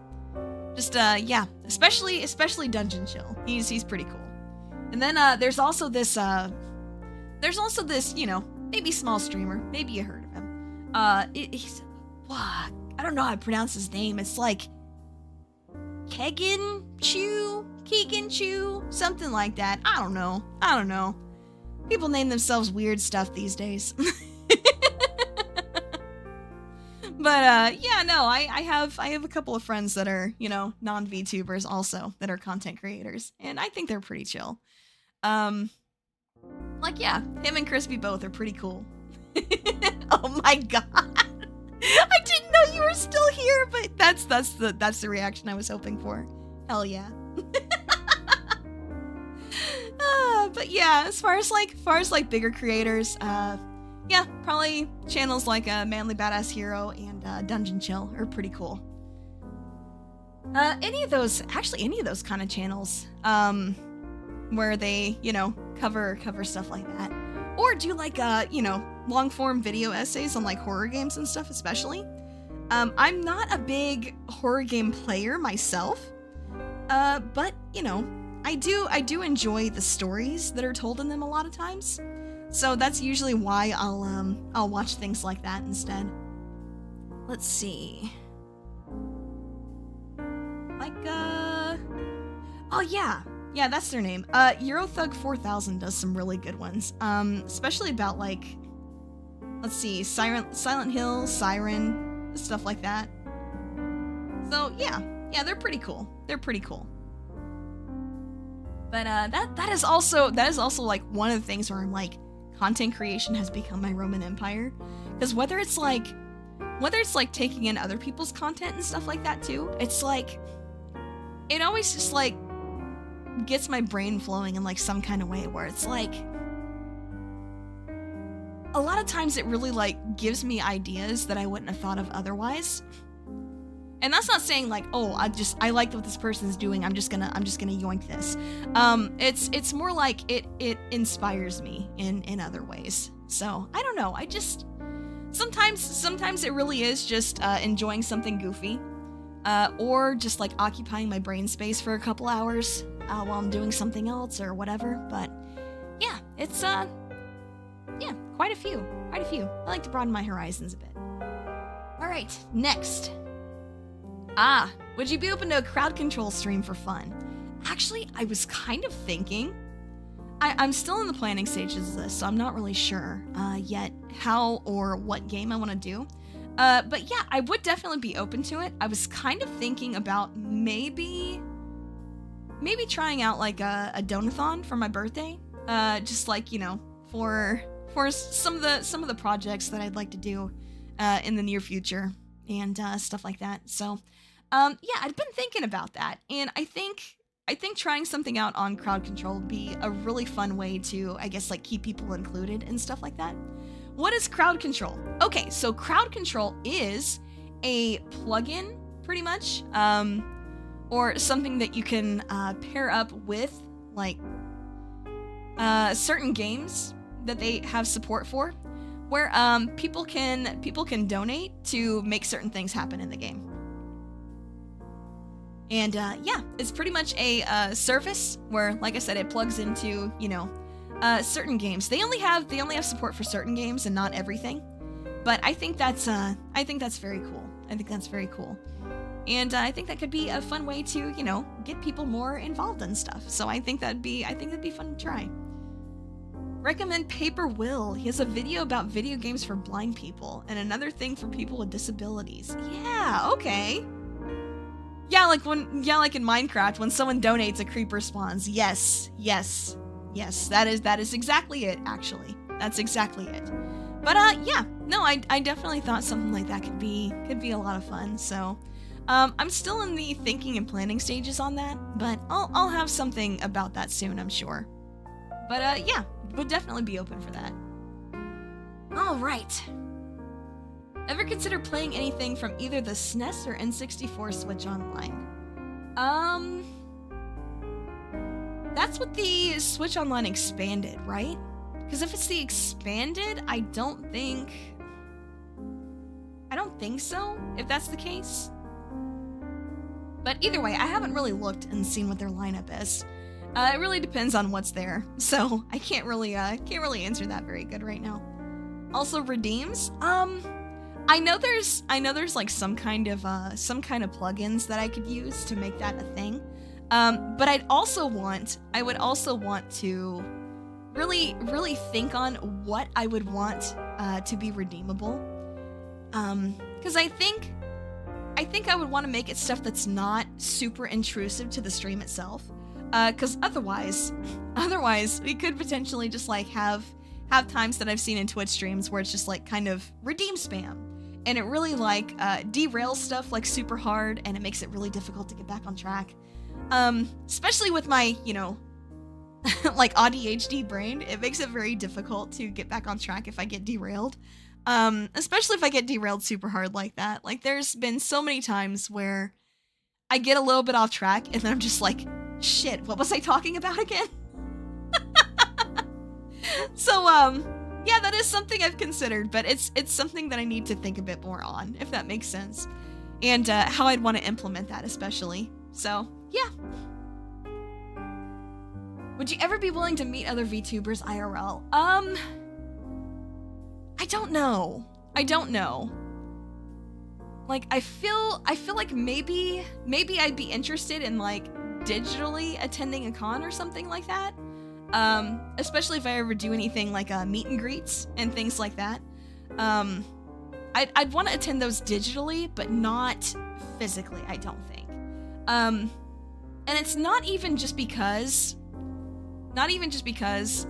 Just yeah, especially Dungeon Chill. He's pretty cool. And then there's also this you know, maybe small streamer, maybe you heard of him. He's I don't know how to pronounce his name. It's like Keegan Chu, something like that. I don't know. People name themselves weird stuff these days. But yeah, no, I have a couple of friends that are, you know, non-VTubers also that are content creators, and I think they're pretty chill. Like yeah, him and Crispy both are pretty cool. Oh my god. I didn't know you were still here, but that's the reaction I was hoping for. Hell yeah. But yeah, as far as bigger creators, yeah, probably channels like Manly Badass Hero and Dungeon Chill are pretty cool. Any of those kind of channels, where they, you know, cover stuff like that, or do like you know, long form video essays on like horror games and stuff, especially. I'm not a big horror game player myself, but you know, I do enjoy the stories that are told in them a lot of times. So that's usually why I'll watch things like that instead. Let's see. Like oh yeah, that's their name. Eurothug 4000 does some really good ones. Especially about like, let's see, Silent Hill, Siren, stuff like that. So yeah, they're pretty cool. But that is also like one of the things where I'm like, content creation has become my Roman Empire, because whether it's like taking in other people's content and stuff like that too, it's like it always just like gets my brain flowing in like some kind of way where it's like a lot of times it really like gives me ideas that I wouldn't have thought of otherwise. And that's not saying like, oh, I like what this person's doing, I'm just gonna yoink this. It's more like it inspires me in other ways. So I don't know. I just sometimes it really is just enjoying something goofy, or just like occupying my brain space for a couple hours while I'm doing something else or whatever. But yeah, it's quite a few. I like to broaden my horizons a bit. All right, next. Would you be open to a crowd control stream for fun? Actually, I was kind of thinking. I'm still in the planning stages of this, so I'm not really sure yet how or what game I want to do. But yeah, I would definitely be open to it. I was kind of thinking about maybe trying out like a donathon for my birthday. Just like, you know, for some of the projects that I'd like to do in the near future and stuff like that. So yeah, I've been thinking about that, and I think trying something out on crowd control would be a really fun way to, I guess, like keep people included and stuff like that. What is crowd control? Okay, so crowd control is a plugin, pretty much, or something that you can pair up with like certain games that they have support for, where people can donate to make certain things happen in the game. And yeah, it's pretty much a service where, like I said, it plugs into, you know, certain games. They only have support for certain games and not everything. But I think that's very cool. And I think that could be a fun way to, you know, get people more involved in stuff. So I think that'd be fun to try. Recommend Paper Will. He has a video about video games for blind people and another thing for people with disabilities. Yeah, okay. Yeah, like in Minecraft, when someone donates, a creeper spawns. Yes, that is exactly it, actually. That's exactly it. But yeah, no, I definitely thought something like that could be a lot of fun. So, I'm still in the thinking and planning stages on that, but I'll have something about that soon, I'm sure. But yeah, would definitely be open for that. All right. Ever consider playing anything from either the SNES or N64 Switch Online? That's what the Switch Online expanded, right? Because if it's the expanded, I don't think so, if that's the case. But either way, I haven't really looked and seen what their lineup is. It really depends on what's there, so I can't really answer that very good right now. Also, redeems. I know there's like some kind of plugins that I could use to make that a thing. But I would also want to really think on what I would want to be redeemable. Because I think I would want to make it stuff that's not super intrusive to the stream itself. Because otherwise we could potentially just like have times that I've seen in Twitch streams where it's just like kind of redeem spam, and it really like derails stuff like super hard, and it makes it really difficult to get back on track. Especially with my, you know, like ADHD brain, it makes it very difficult to get back on track if I get derailed. Especially if I get derailed super hard like that. Like there's been so many times where I get a little bit off track and then I'm just like, shit, what was I talking about again? So, yeah, that is something I've considered, but it's something that I need to think a bit more on, if that makes sense. And, how I'd want to implement that especially. So, yeah. Would you ever be willing to meet other VTubers IRL? I don't know. Like, I feel like maybe I'd be interested in, like, digitally attending a con or something like that. Especially if I ever do anything like meet and greets and things like that. I'd want to attend those digitally, but not physically, I don't think. And it's not even just because,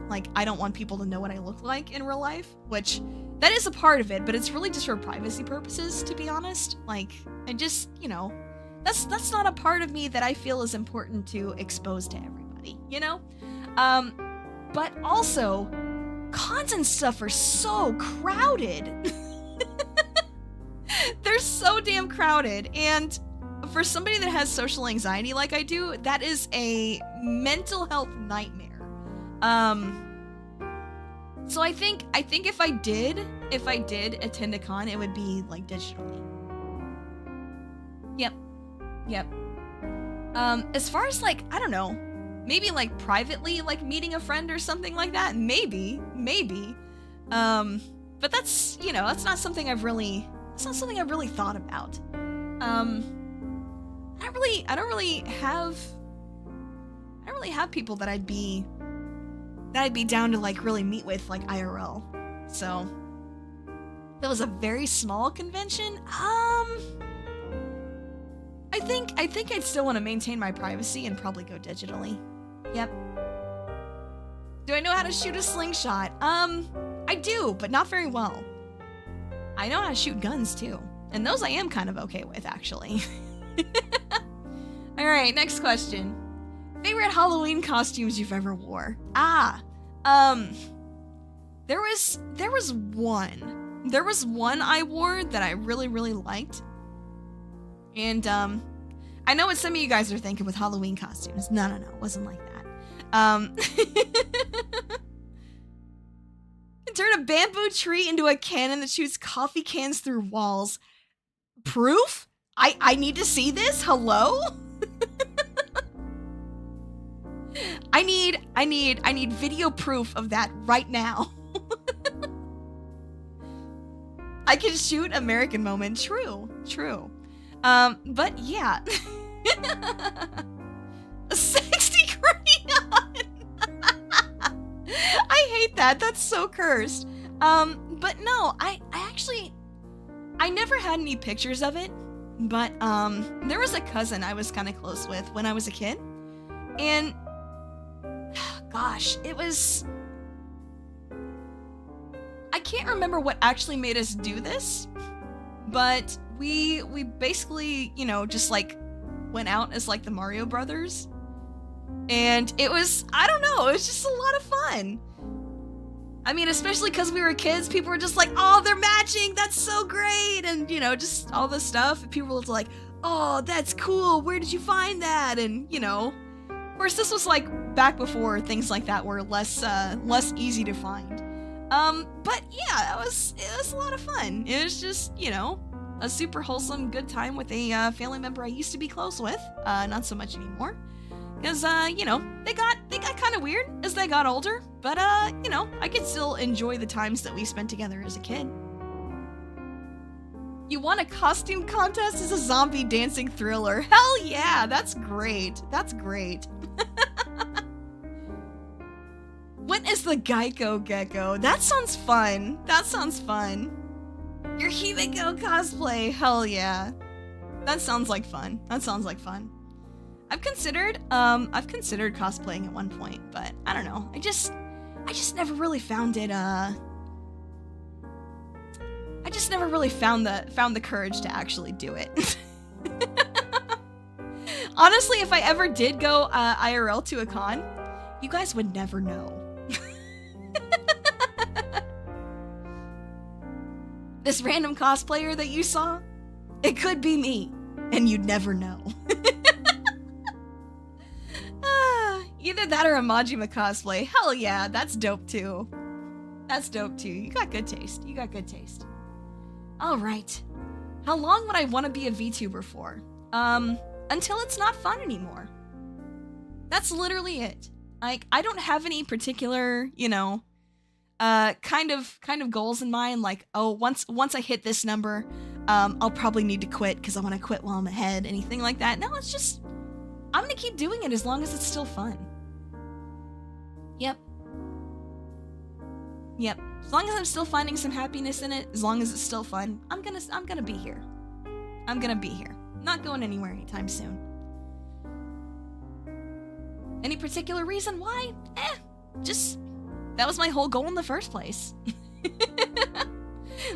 like, I don't want people to know what I look like in real life, which that is a part of it, but it's really just for privacy purposes, to be honest. Like, I just, you know, that's not a part of me that I feel is important to expose to everybody, you know? But also, cons and stuff are so crowded. They're so damn crowded, and for somebody that has social anxiety like I do, that is a mental health nightmare. So I think if I did attend a con, it would be like digitally. Yep. As far as like, I don't know, maybe like privately, like meeting a friend or something like that, maybe. But that's, you know, that's not something I've really thought about. I don't really have people that I'd be down to like really meet with like IRL. So that was a very small convention. I think I'd still want to maintain my privacy and probably go digitally. Yep. Do I know how to shoot a slingshot? I do, but not very well. I know how to shoot guns too, and those I am kind of okay with, actually. All right, next question. Favorite Halloween costumes you've ever wore? There was one I wore that I really liked. And, I know what some of you guys are thinking with Halloween costumes. No, it wasn't like that. Turn a bamboo tree into a cannon that shoots coffee cans through walls. Proof? I need to see this? Hello? I need video proof of that right now. I can shoot American moment. True. But yeah. A 60 crayon. I hate that. That's so cursed. But no, I never had any pictures of it, but there was a cousin I was kind of close with when I was a kid, and gosh, it was, I can't remember what actually made us do this, but we basically, you know, just like went out as like the Mario Brothers, and it was, I don't know, it was just a lot of fun. I mean, especially because we were kids, people were just like, oh, they're matching, that's so great, and, you know, just all this stuff. People were like, oh, that's cool, where did you find that? And, you know, of course, this was like back before things like that were less easy to find. But yeah, it was a lot of fun. It was just, you know, a super wholesome, good time with a family member I used to be close with. Not so much anymore. Because, you know, they got kind of weird as they got older. But, you know, I could still enjoy the times that we spent together as a kid. You won a costume contest as a zombie dancing thriller. Hell yeah, that's great. That's great. When is the Geico Gecko? That sounds fun. That sounds fun. Your Himiko cosplay. Hell yeah. That sounds like fun. That sounds like fun. I've considered cosplaying at one point, but I don't know. I just never really found it, I just never really found the courage to actually do it. Honestly, if I ever did go IRL to a con, you guys would never know. This random cosplayer that you saw, it could be me, and you'd never know. Either that or a Majima cosplay. Hell yeah, that's dope too. That's dope too. You got good taste. You got good taste. Alright. How long would I want to be a VTuber for? Until it's not fun anymore. That's literally it. Like, I don't have any particular, you know, kind of goals in mind. Like, oh, once I hit this number, I'll probably need to quit because I want to quit while I'm ahead. Anything like that. No, it's just, I'm gonna keep doing it as long as it's still fun. Yep. Yep. As long as I'm still finding some happiness in it, as long as it's still fun, I'm gonna be here. I'm gonna be here. Not going anywhere anytime soon. Any particular reason why? Just, that was my whole goal in the first place.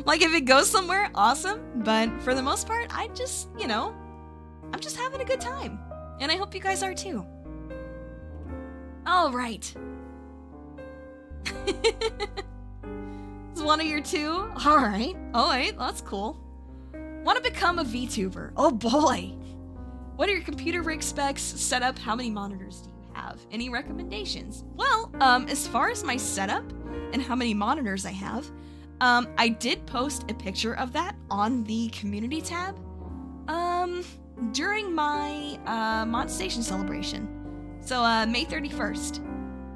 Like, if it goes somewhere, awesome. But for the most part, I just, you know, I'm just having a good time. And I hope you guys are too. All right. Is one of your two? All right. That's cool. Want to become a VTuber? Oh boy. What are your computer rig specs, setup? How many monitors do you have? Any recommendations? Well, as far as my setup and how many monitors I have, I did post a picture of that on the community tab, during my, Mod Station celebration. So, May 31st.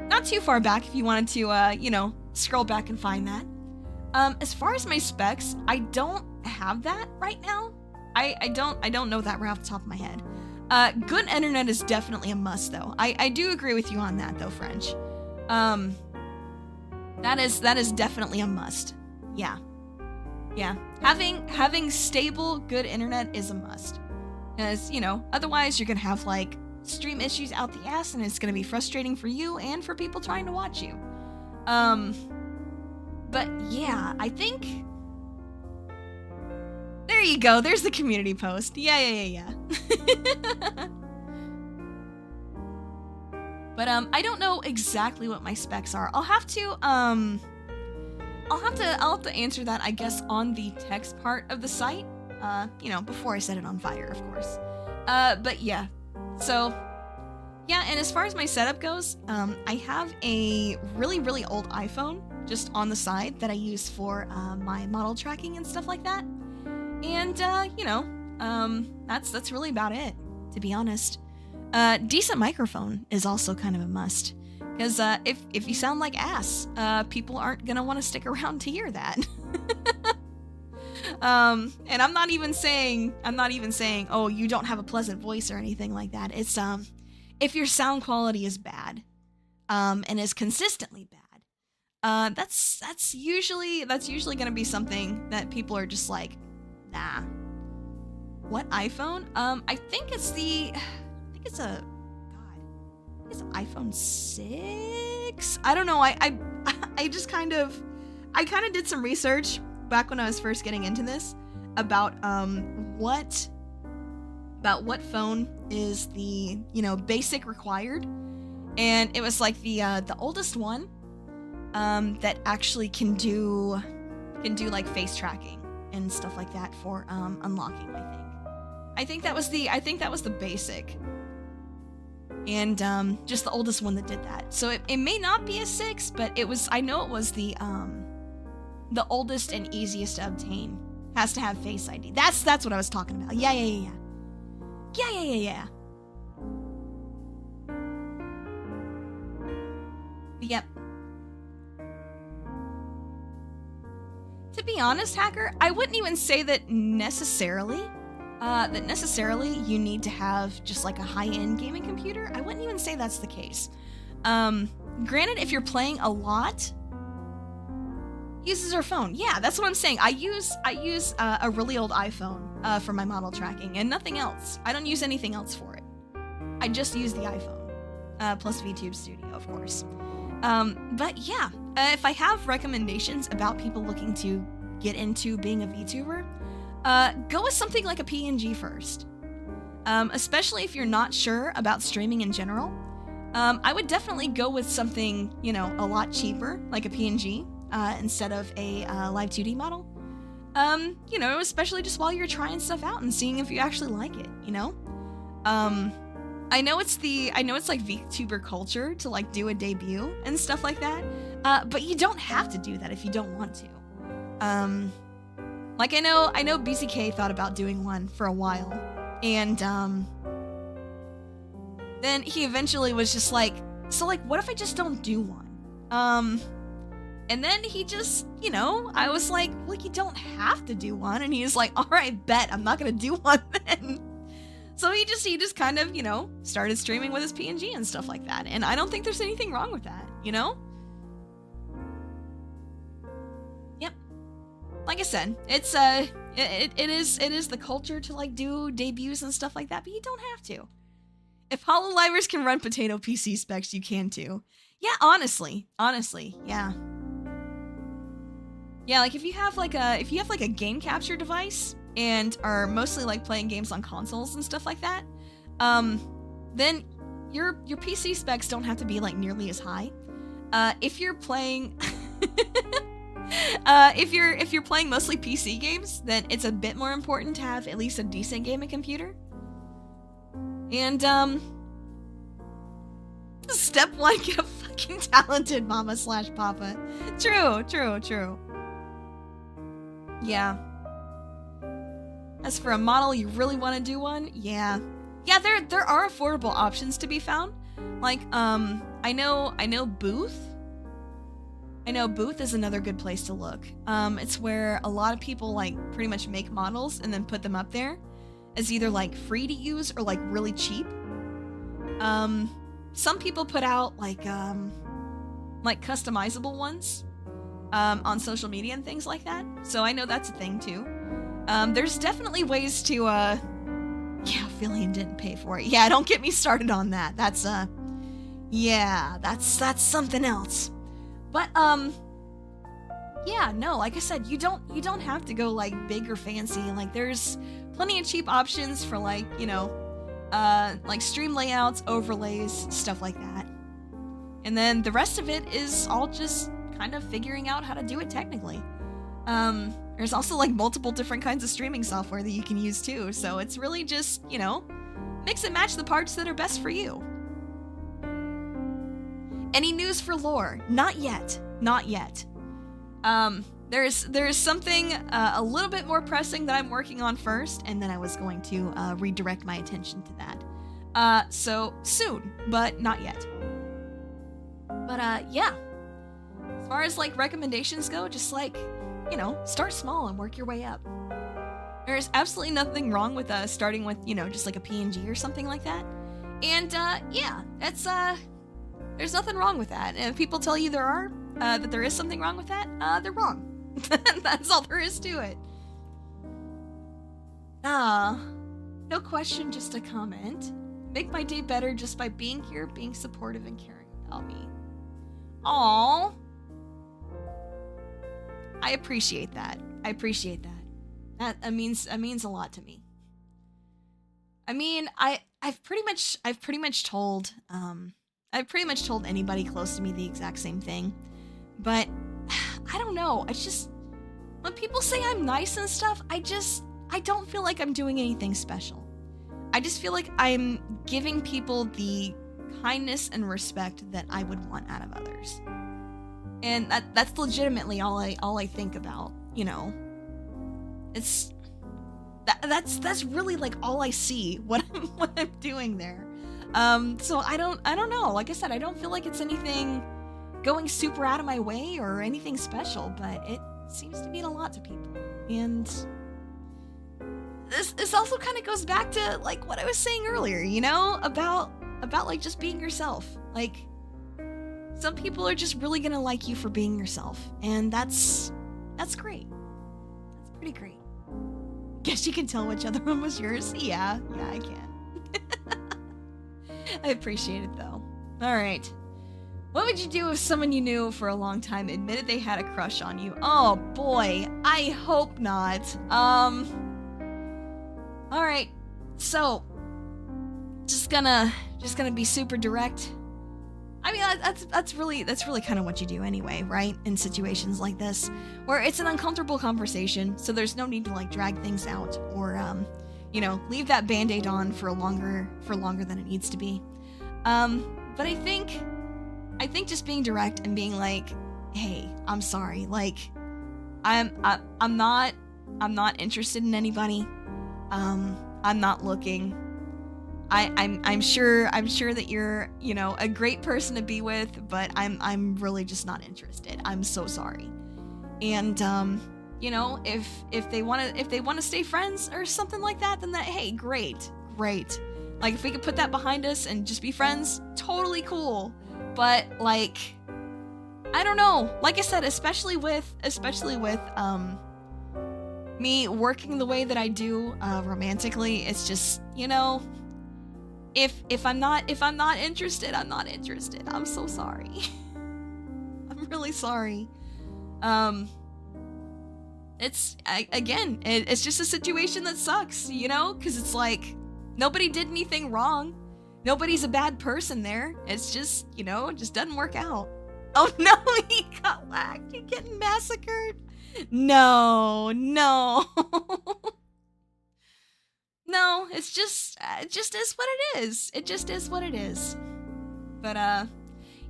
Not too far back if you wanted to, you know, scroll back and find that. As far as my specs, I don't have that right now. I don't know that right off the top of my head. Good internet is definitely a must, though. I do agree with you on that, though, French. That is definitely a must. Yeah. Yeah. Having stable, good internet is a must. Because, you know, otherwise you're gonna have, like, stream issues out the ass, and it's gonna be frustrating for you and for people trying to watch you. But yeah, I think... There you go, there's the community post. Yeah. But, I don't know exactly what my specs are. I'll have to answer that, I guess, on the text part of the site. You know, before I set it on fire, of course. But yeah. So, yeah, and as far as my setup goes, I have a really, really old iPhone just on the side that I use for, my model tracking and stuff like that. And, you know, that's really about it, to be honest. Decent microphone is also kind of a must. Because, if you sound like ass, people aren't gonna want to stick around to hear that. And I'm not even saying, oh, you don't have a pleasant voice or anything like that. It's, if your sound quality is bad, and is consistently bad, that's usually gonna be something that people are just like, nah. What iPhone? I think it's an iPhone 6? I don't know, I just kind of did some research back when I was first getting into this about what phone is the, you know, basic required, and it was like the oldest one that actually can do like face tracking and stuff like that for unlocking. I think that was the basic, and just the oldest one that did that. So it may not be a 6, but I know it was the oldest and easiest to obtain Has to have Face ID. That's what I was talking about. Yeah. Yep. To be honest, Hacker, I wouldn't even say that necessarily you need to have just like a high-end gaming computer. I wouldn't even say that's the case. Granted, if you're playing a lot, uses her phone. Yeah, that's what I'm saying. I use a really old iPhone for my model tracking and nothing else. I don't use anything else for it. I just use the iPhone, plus VTube Studio, of course. But yeah, if I have recommendations about people looking to get into being a VTuber, go with something like a PNG first. Especially if you're not sure about streaming in general. I would definitely go with something, you know, a lot cheaper, like a PNG, instead of a live 2D model. You know, especially just while you're trying stuff out and seeing if you actually like it, you know? I know it's like VTuber culture to like do a debut and stuff like that, but you don't have to do that if you don't want to. Like I know BCK thought about doing one for a while, and then he eventually was just like, so like, what if I just don't do one? And then he just, you know, I was like, well, you don't have to do one, and he was like, all right, bet I'm not gonna do one then. So he just kind of, you know, started streaming with his PNG and stuff like that. And I don't think there's anything wrong with that, you know? Yep. Like I said, it's it is the culture to like do debuts and stuff like that, but you don't have to. If HoloLivers can run potato PC specs, you can too. Yeah, honestly, yeah. Yeah, like if you have like a game capture device and are mostly like playing games on consoles and stuff like that, then your PC specs don't have to be like nearly as high. If you're playing if you're playing mostly PC games, then it's a bit more important to have at least a decent gaming computer. And step one, get a fucking talented mama/papa. True. Yeah. As for a model, you really want to do one? Yeah, there are affordable options to be found. Like, I know Booth. I know Booth is another good place to look. It's where a lot of people like pretty much make models and then put them up there as either like free to use or like really cheap. Some people put out like customizable ones on social media and things like that. So I know that's a thing too. There's definitely ways to, yeah, Philian didn't pay for it. Yeah, don't get me started on that. That's, yeah, that's something else. But, yeah, no, like I said, you don't have to go, like, big or fancy. Like, there's plenty of cheap options for, like, you know, like, stream layouts, overlays, stuff like that. And then the rest of it is all just kind of figuring out how to do it technically. There's also like multiple different kinds of streaming software that you can use too, so it's really just, you know, mix and match the parts that are best for you. Any news for lore? Not yet. There's something a little bit more pressing that I'm working on first, and then I was going to redirect my attention to that. So soon, but not yet. But yeah. As far as like recommendations go, just like, you know, start small and work your way up. There's absolutely nothing wrong with starting with, you know, just like a PNG or something like that. And yeah, it's there's nothing wrong with that. And if people tell you that there is something wrong with that, they're wrong. That's all there is to it. No question, just a comment. Make my day better just by being here, being supportive and caring about me. Aww. I appreciate that. That means a lot to me. I mean, I've pretty much told anybody close to me the exact same thing. But I don't know. It's just when people say I'm nice and stuff, I don't feel like I'm doing anything special. I just feel like I'm giving people the kindness and respect that I would want out of others. And that's legitimately all I think about, you know, it's that's really like all I see what I'm doing there. So I don't know. Like I said, I don't feel like it's anything going super out of my way or anything special, but it seems to mean a lot to people. And this also kind of goes back to like what I was saying earlier, you know, about like just being yourself. Like some people are just really gonna like you for being yourself, and that's great. That's pretty great. Guess you can tell which other one was yours. Yeah, I can. I appreciate it though. All right. What would you do if someone you knew for a long time admitted they had a crush on you? Oh boy, I hope not. All right. So, just gonna be super direct. I mean, that's really kind of what you do anyway, right? In situations like this, where it's an uncomfortable conversation, so there's no need to like drag things out or, you know, leave that band-aid on for longer than it needs to be. But I think just being direct and being like, hey, I'm sorry, like, I'm not interested in anybody. I'm not looking. I'm sure that you're, you know, a great person to be with, but I'm really just not interested. I'm so sorry. And you know, if they want to stay friends or something like that, then hey, great. Like if we could put that behind us and just be friends, totally cool. But like, I don't know. Like I said, especially with me working the way that I do romantically, it's just, you know, if I'm not interested, I'm not interested. I'm so sorry. I'm really sorry. It's just a situation that sucks, you know, because it's like nobody did anything wrong. Nobody's a bad person there. It's just, you know, it just doesn't work out. Oh no, he got whacked. You're getting massacred. No. No, it just is what it is. It just is what it is. But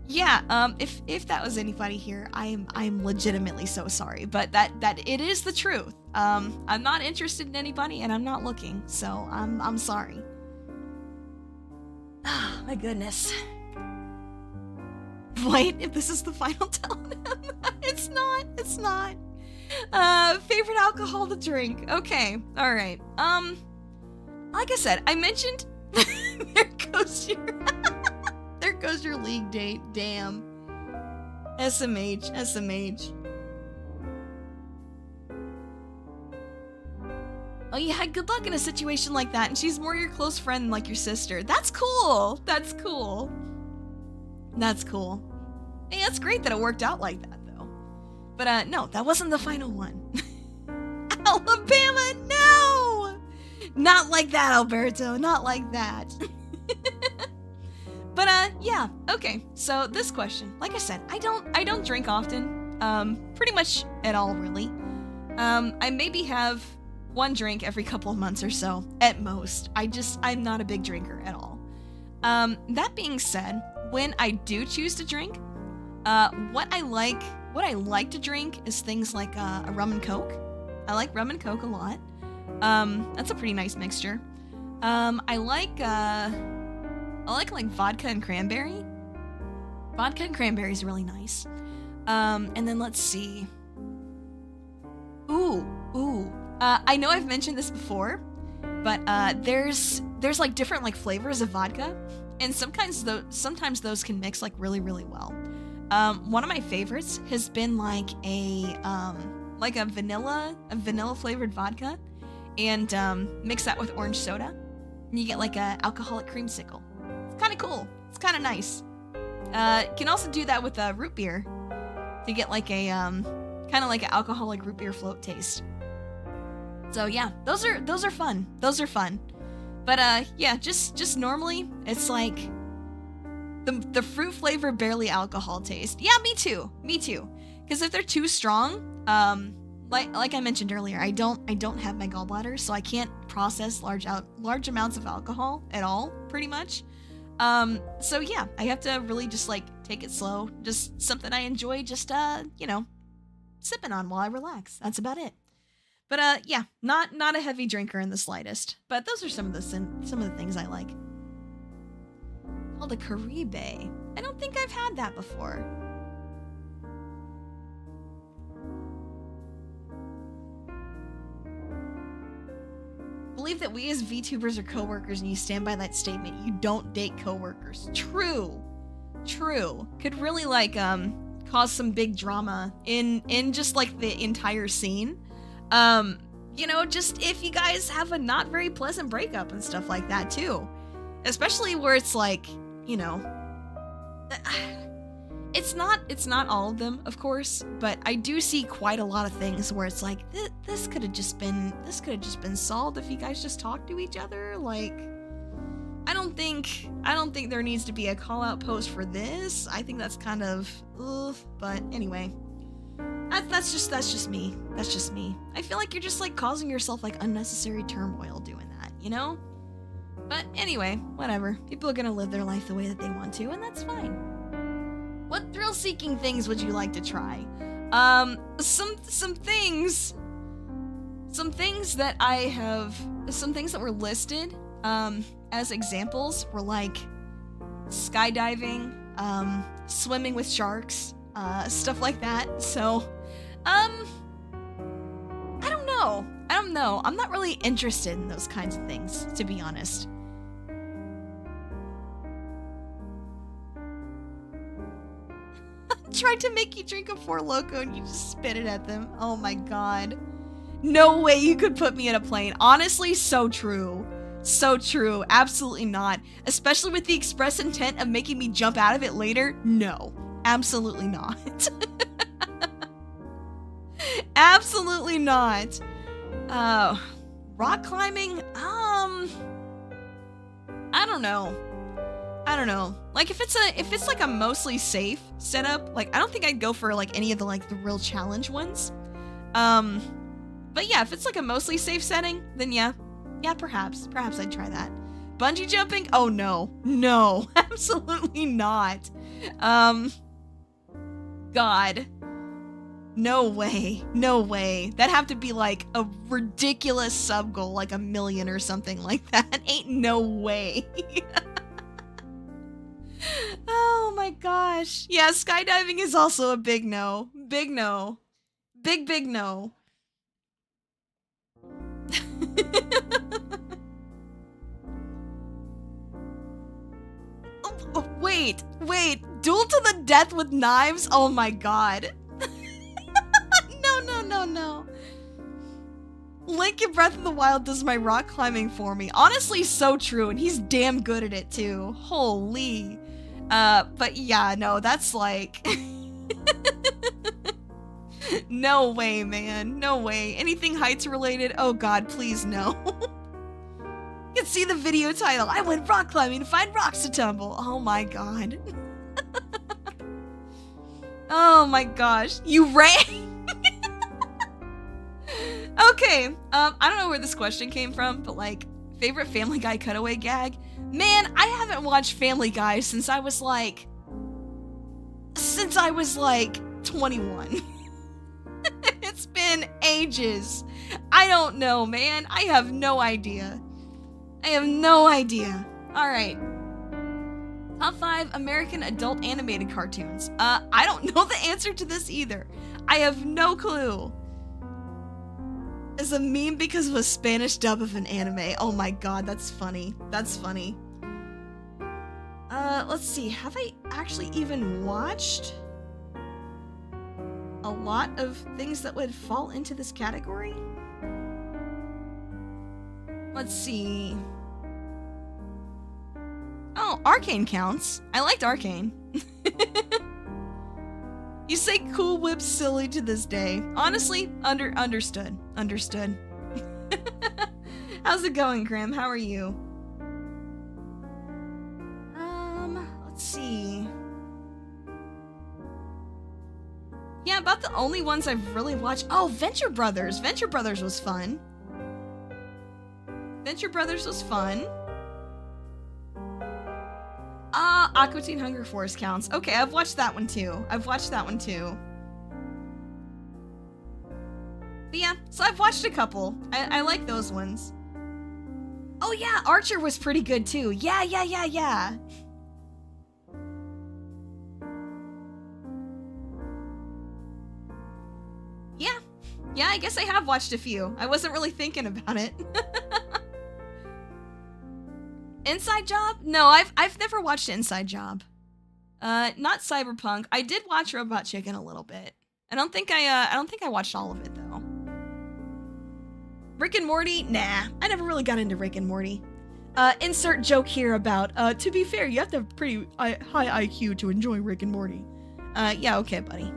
yeah, if that was anybody here, I'm legitimately so sorry. But that it is the truth. I'm not interested in anybody, and I'm not looking. So I'm sorry. Oh, my goodness. Wait, if this is the final Tellonym. It's not. Favorite alcohol to drink. Okay, alright. Like I said, I mentioned there goes your league date. Damn. SMH. Oh, you had good luck in a situation like that, and she's more your close friend than like your sister. That's cool. That's cool. Hey, that's great that it worked out like that, though. But, no, that wasn't the final one. Alabama, no! Not like that, Alberto. Not like that. But, yeah. Okay, so this question. Like I said, I don't drink often. Pretty much at all, really. I maybe have one drink every couple of months or so, at most. I'm not a big drinker at all. That being said, when I do choose to drink, what I like to drink is things like a rum and coke. I like rum and coke a lot. That's a pretty nice mixture. I like vodka and cranberry. Vodka and cranberry is really nice. And then let's see. I know I've mentioned this before, but there's like different like flavors of vodka, and sometimes those can mix like really, really well. One of my favorites has been like a vanilla flavored vodka, and mix that with orange soda, and you get like a alcoholic creamsicle. It's kind of cool. It's kind of nice. Can also do that with root beer to get like a kind of like an alcoholic root beer float taste. So yeah, those are fun. But yeah, just normally it's like the fruit flavor barely alcohol taste. Yeah, me too. Because if they're too strong, like I mentioned earlier, I don't have my gallbladder, so I can't process large amounts of alcohol at all, pretty much. So yeah, I have to really just like take it slow. Just something I enjoy, just you know, sipping on while I relax. That's about it. But yeah, not a heavy drinker in the slightest. But those are some of the things I like. Called a Caribe. I don't think I've had that before. Believe that we as VTubers are coworkers, and you stand by that statement. You don't date coworkers. True. Could really like cause some big drama in just like the entire scene. You know, just if you guys have a not very pleasant breakup and stuff like that too. Especially where it's like, you know, it's not all of them, of course, but I do see quite a lot of things where it's like this could have just been solved if you guys just talked to each other. Like, I don't think there needs to be a call out post for this. I think that's kind of but anyway. That's just me. I feel like you're just like causing yourself like unnecessary turmoil doing that, you know? But anyway, whatever. People are gonna live their life the way that they want to, and that's fine. What thrill-seeking things would you like to try? Some things that were listed as examples were like skydiving, swimming with sharks, stuff like that. So, I don't know. I'm not really interested in those kinds of things, to be honest. Tried to make you drink a Four Loko and you just spit it at them. Oh my god. No way you could put me in a plane. Honestly, so true. So true. Absolutely not. Especially with the express intent of making me jump out of it later. No. Absolutely not. Absolutely not. Rock climbing? I don't know. Like if it's like a mostly safe setup, like I don't think I'd go for like any of the like the real challenge ones. But yeah, if it's like a mostly safe setting, then yeah, perhaps I'd try that. Bungee jumping? Oh no, absolutely not. God, no way. That'd have to be like a ridiculous sub goal, like 1 million or something like that. Ain't no way. Oh my gosh. Yeah, skydiving is also a big no. Big no. Big no. Oh, wait. Duel to the death with knives? Oh my god. No. Link in Breath of the Wild does my rock climbing for me. Honestly, so true, and he's damn good at it too. Holy. But yeah, no, that's like... No way, man. No way. Anything heights related? Oh god, please no. You can see the video title. I went rock climbing to find rocks to tumble. Oh my god. Oh my gosh. You ran? Okay, I don't know where this question came from, but like, favorite Family Guy cutaway gag? Man, I haven't watched Family Guy since I was like 21. It's been ages. I don't know, man. I have no idea. Alright. Top 5 American adult animated cartoons. I don't know the answer to this either. I have no clue. Is a meme because of a Spanish dub of an anime. Oh my god, that's funny. Let's see. Have I actually even watched a lot of things that would fall into this category? Let's see. Oh, Arcane counts. I liked Arcane. You say Cool Whip silly to this day. Honestly, understood. How's it going, Grim? How are you? Let's see. Yeah, about the only ones I've really watched. Oh, Venture Brothers. Venture Brothers was fun. Aqua Teen Hunger Force counts. Okay, I've watched that one too. But yeah, so I've watched a couple. I like those ones. Oh yeah, Archer was pretty good too. Yeah. Yeah, I guess I have watched a few. I wasn't really thinking about it. Inside Job? No, I've never watched Inside Job. Not Cyberpunk. I did watch Robot Chicken a little bit. I don't think I watched all of it though. Rick and Morty? Nah, I never really got into Rick and Morty. Insert joke here about, to be fair, you have to have pretty high IQ to enjoy Rick and Morty. Yeah, okay, buddy.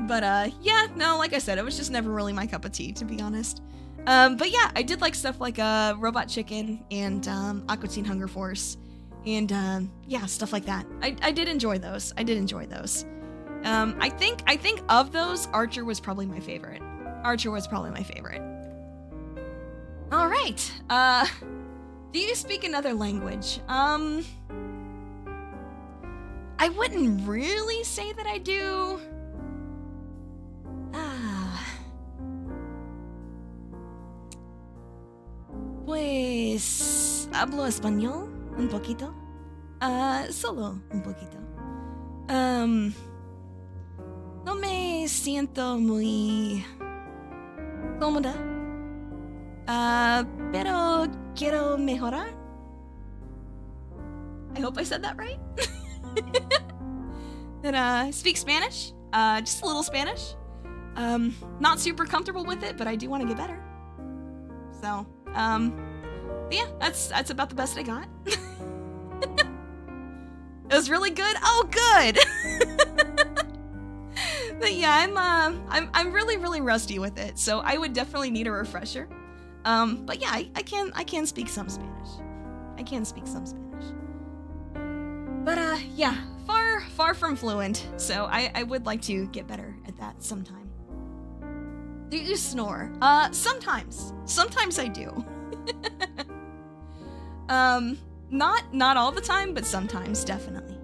But, yeah, no, like I said, it was just never really my cup of tea, to be honest. But yeah, I did like stuff like, Robot Chicken and, Aqua Teen Hunger Force. And, yeah, stuff like that. I did enjoy those. I think of those, Archer was probably my favorite. All right. Do you speak another language? I wouldn't really say that I do. Pues hablo español un poquito. Solo un poquito. No me siento muy cómoda. Pero quiero mejorar. I hope I said that right. Then I speak Spanish. Just a little Spanish. Not super comfortable with it, but I do want to get better. So, yeah, that's about the best I got. It was really good. Oh, good. But yeah, I'm really rusty with it, so I would definitely need a refresher. But yeah, I can speak some Spanish. But yeah, far from fluent, so I would like to get better at that sometime. Do you snore? Sometimes I do. Not all the time, but sometimes, definitely.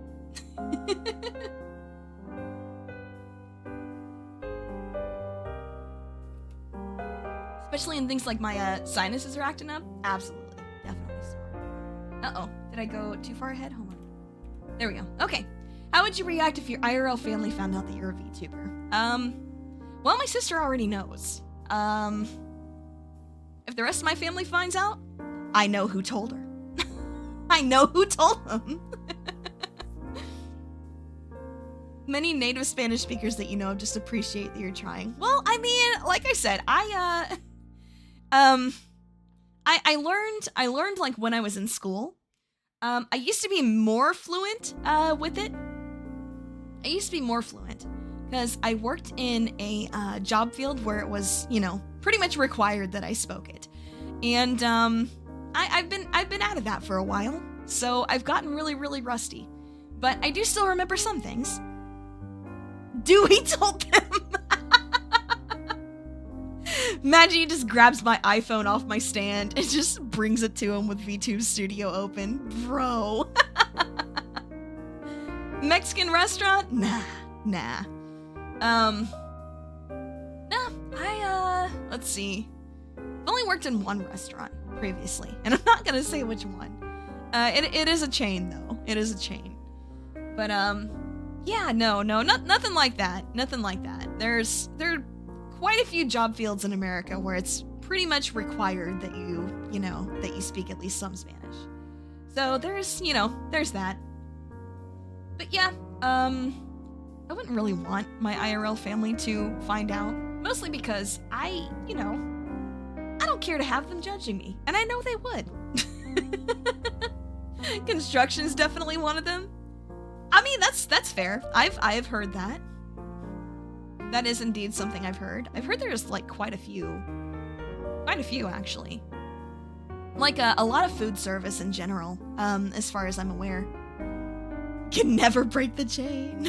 Especially in things like my sinuses are acting up. Absolutely, definitely snore. Uh-oh, did I go too far ahead? Hold on. There we go. Okay. How would you react if your IRL family found out that you're a VTuber? Well, my sister already knows. If the rest of my family finds out, I know who told her. I know who told them. Many native Spanish speakers that you know just appreciate that you're trying. Well, I mean, like I said, I learned like when I was in school. I used to be more fluent with it. Because I worked in a job field where it was, you know, pretty much required that I spoke it. And I've been out of that for a while, so I've gotten really rusty. But I do still remember some things. Dewey told them. Imagine he just grabs my iPhone off my stand and just brings it to him with VTube Studio open. Bro. Mexican restaurant? Nah. No, let's see. I've only worked in one restaurant previously, and I'm not gonna say which one. It is a chain though. It is a chain. But, yeah, no, nothing like that. There are quite a few job fields in America where it's pretty much required that you speak at least some Spanish. So there's that. But yeah, I wouldn't really want my IRL family to find out, mostly because I don't care to have them judging me, and I know they would. Construction's definitely one of them. I mean, that's fair. I've heard that. That is indeed something I've heard. I've heard there's like quite a few actually. Like a lot of food service in general, as far as I'm aware. Can never break the chain.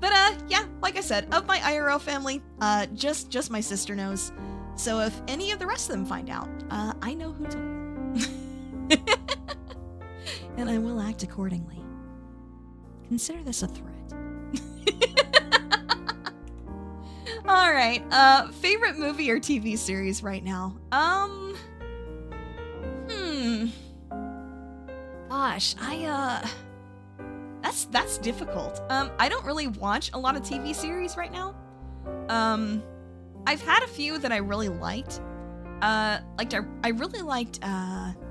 But yeah, like I said, of my IRL family, just my sister knows. So if any of the rest of them find out, I know who told them. And I will act accordingly. Consider this a threat. All right. Favorite movie or TV series right now? Gosh, that's difficult. I don't really watch a lot of TV series right now. I've had a few that I really liked. I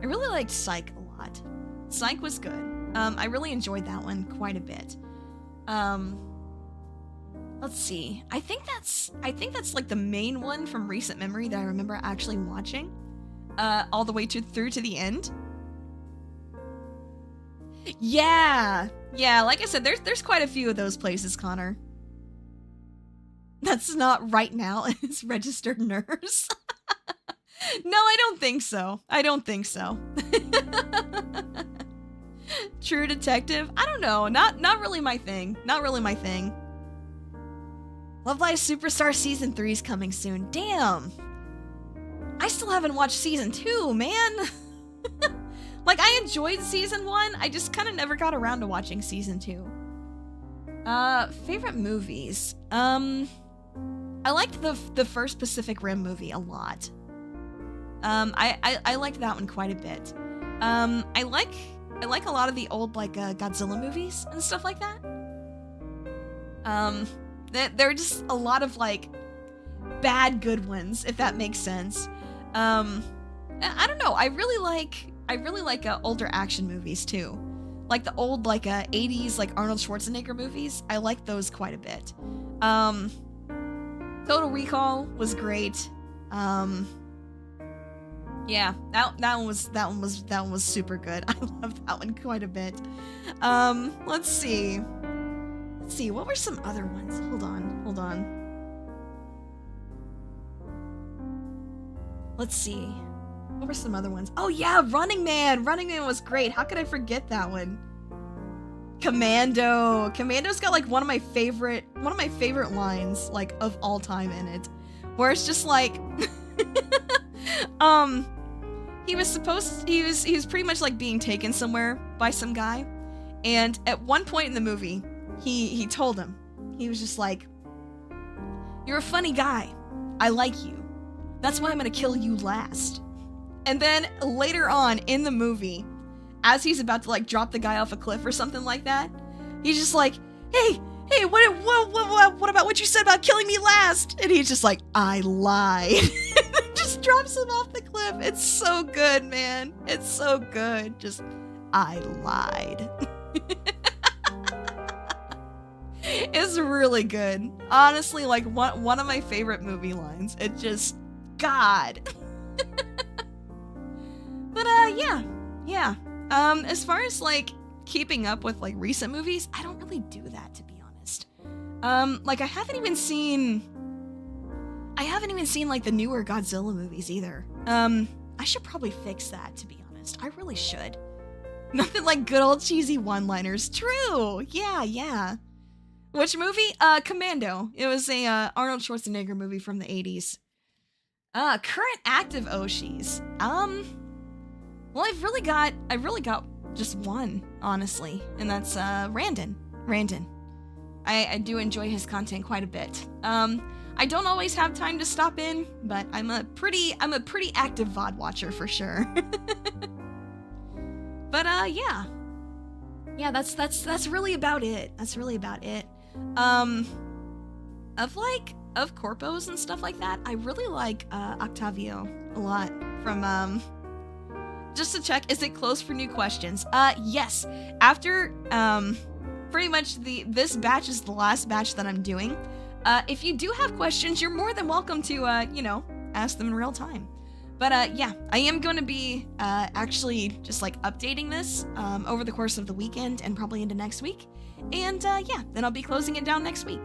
really liked Psych a lot. Psych was good. I really enjoyed that one quite a bit. Let's see. I think that's like the main one from recent memory that I remember actually watching, all the way through to the end. Yeah, like I said, there's quite a few of those places, Connor. That's not right now. It's registered nurse. No, I don't think so. True Detective? I don't know. Not really my thing. Love Live Superstar Season 3 is coming soon. Damn. I still haven't watched Season 2, man. Like, I enjoyed Season 1. I just kind of never got around to watching Season 2. Favorite movies? I liked the first Pacific Rim movie a lot. I liked that one quite a bit. I like a lot of the old, like, Godzilla movies and stuff like that. There are just a lot of, like, bad good ones, if that makes sense. I don't know. I really like older action movies too, like the old, like, 80s, like, Arnold Schwarzenegger movies. I like those quite a bit. Total Recall was great. Yeah, that one was super good. I love that one quite a bit. Let's see, what were some other ones? Hold on. Let's see. What were some other ones? Oh yeah, Running Man. Running Man was great. How could I forget that one? Commando. Commando's got, like, one of my favorite lines, like, of all time in it, where it's just like he was pretty much, like, being taken somewhere by some guy, and at one point in the movie, he told him, he was just like, "You're a funny guy. I like you. That's why I'm gonna kill you last." And then later on in the movie, as he's about to, like, drop the guy off a cliff or something like that, he's just like, hey, what about what you said about killing me last? And he's just like, "I lied." Just drops him off the cliff. It's so good, man. It's so good. Just, "I lied." It's really good. Honestly, like, one of my favorite movie lines. It just, God. But, yeah. As far as, like, keeping up with, like, recent movies, I don't really do that, to be honest. Like, I haven't even seen, like, the newer Godzilla movies either. I should probably fix that, to be honest. I really should. Nothing like good old cheesy one-liners. True! Yeah. Which movie? Commando. It was a, Arnold Schwarzenegger movie from the 80s. Current active Oshis. Well, I've really got just one, honestly, and that's Randon. I do enjoy his content quite a bit. I don't always have time to stop in, but I'm a pretty active VOD watcher for sure. But yeah, that's really about it. Of corpos and stuff like that, I really like Octavio a lot. From just to check, is it closed for new questions? Yes. After pretty much this batch is the last batch that I'm doing. If you do have questions, you're more than welcome to ask them in real time. But yeah, I am going to be actually just, like, updating this over the course of the weekend and probably into next week. And yeah, then I'll be closing it down next week.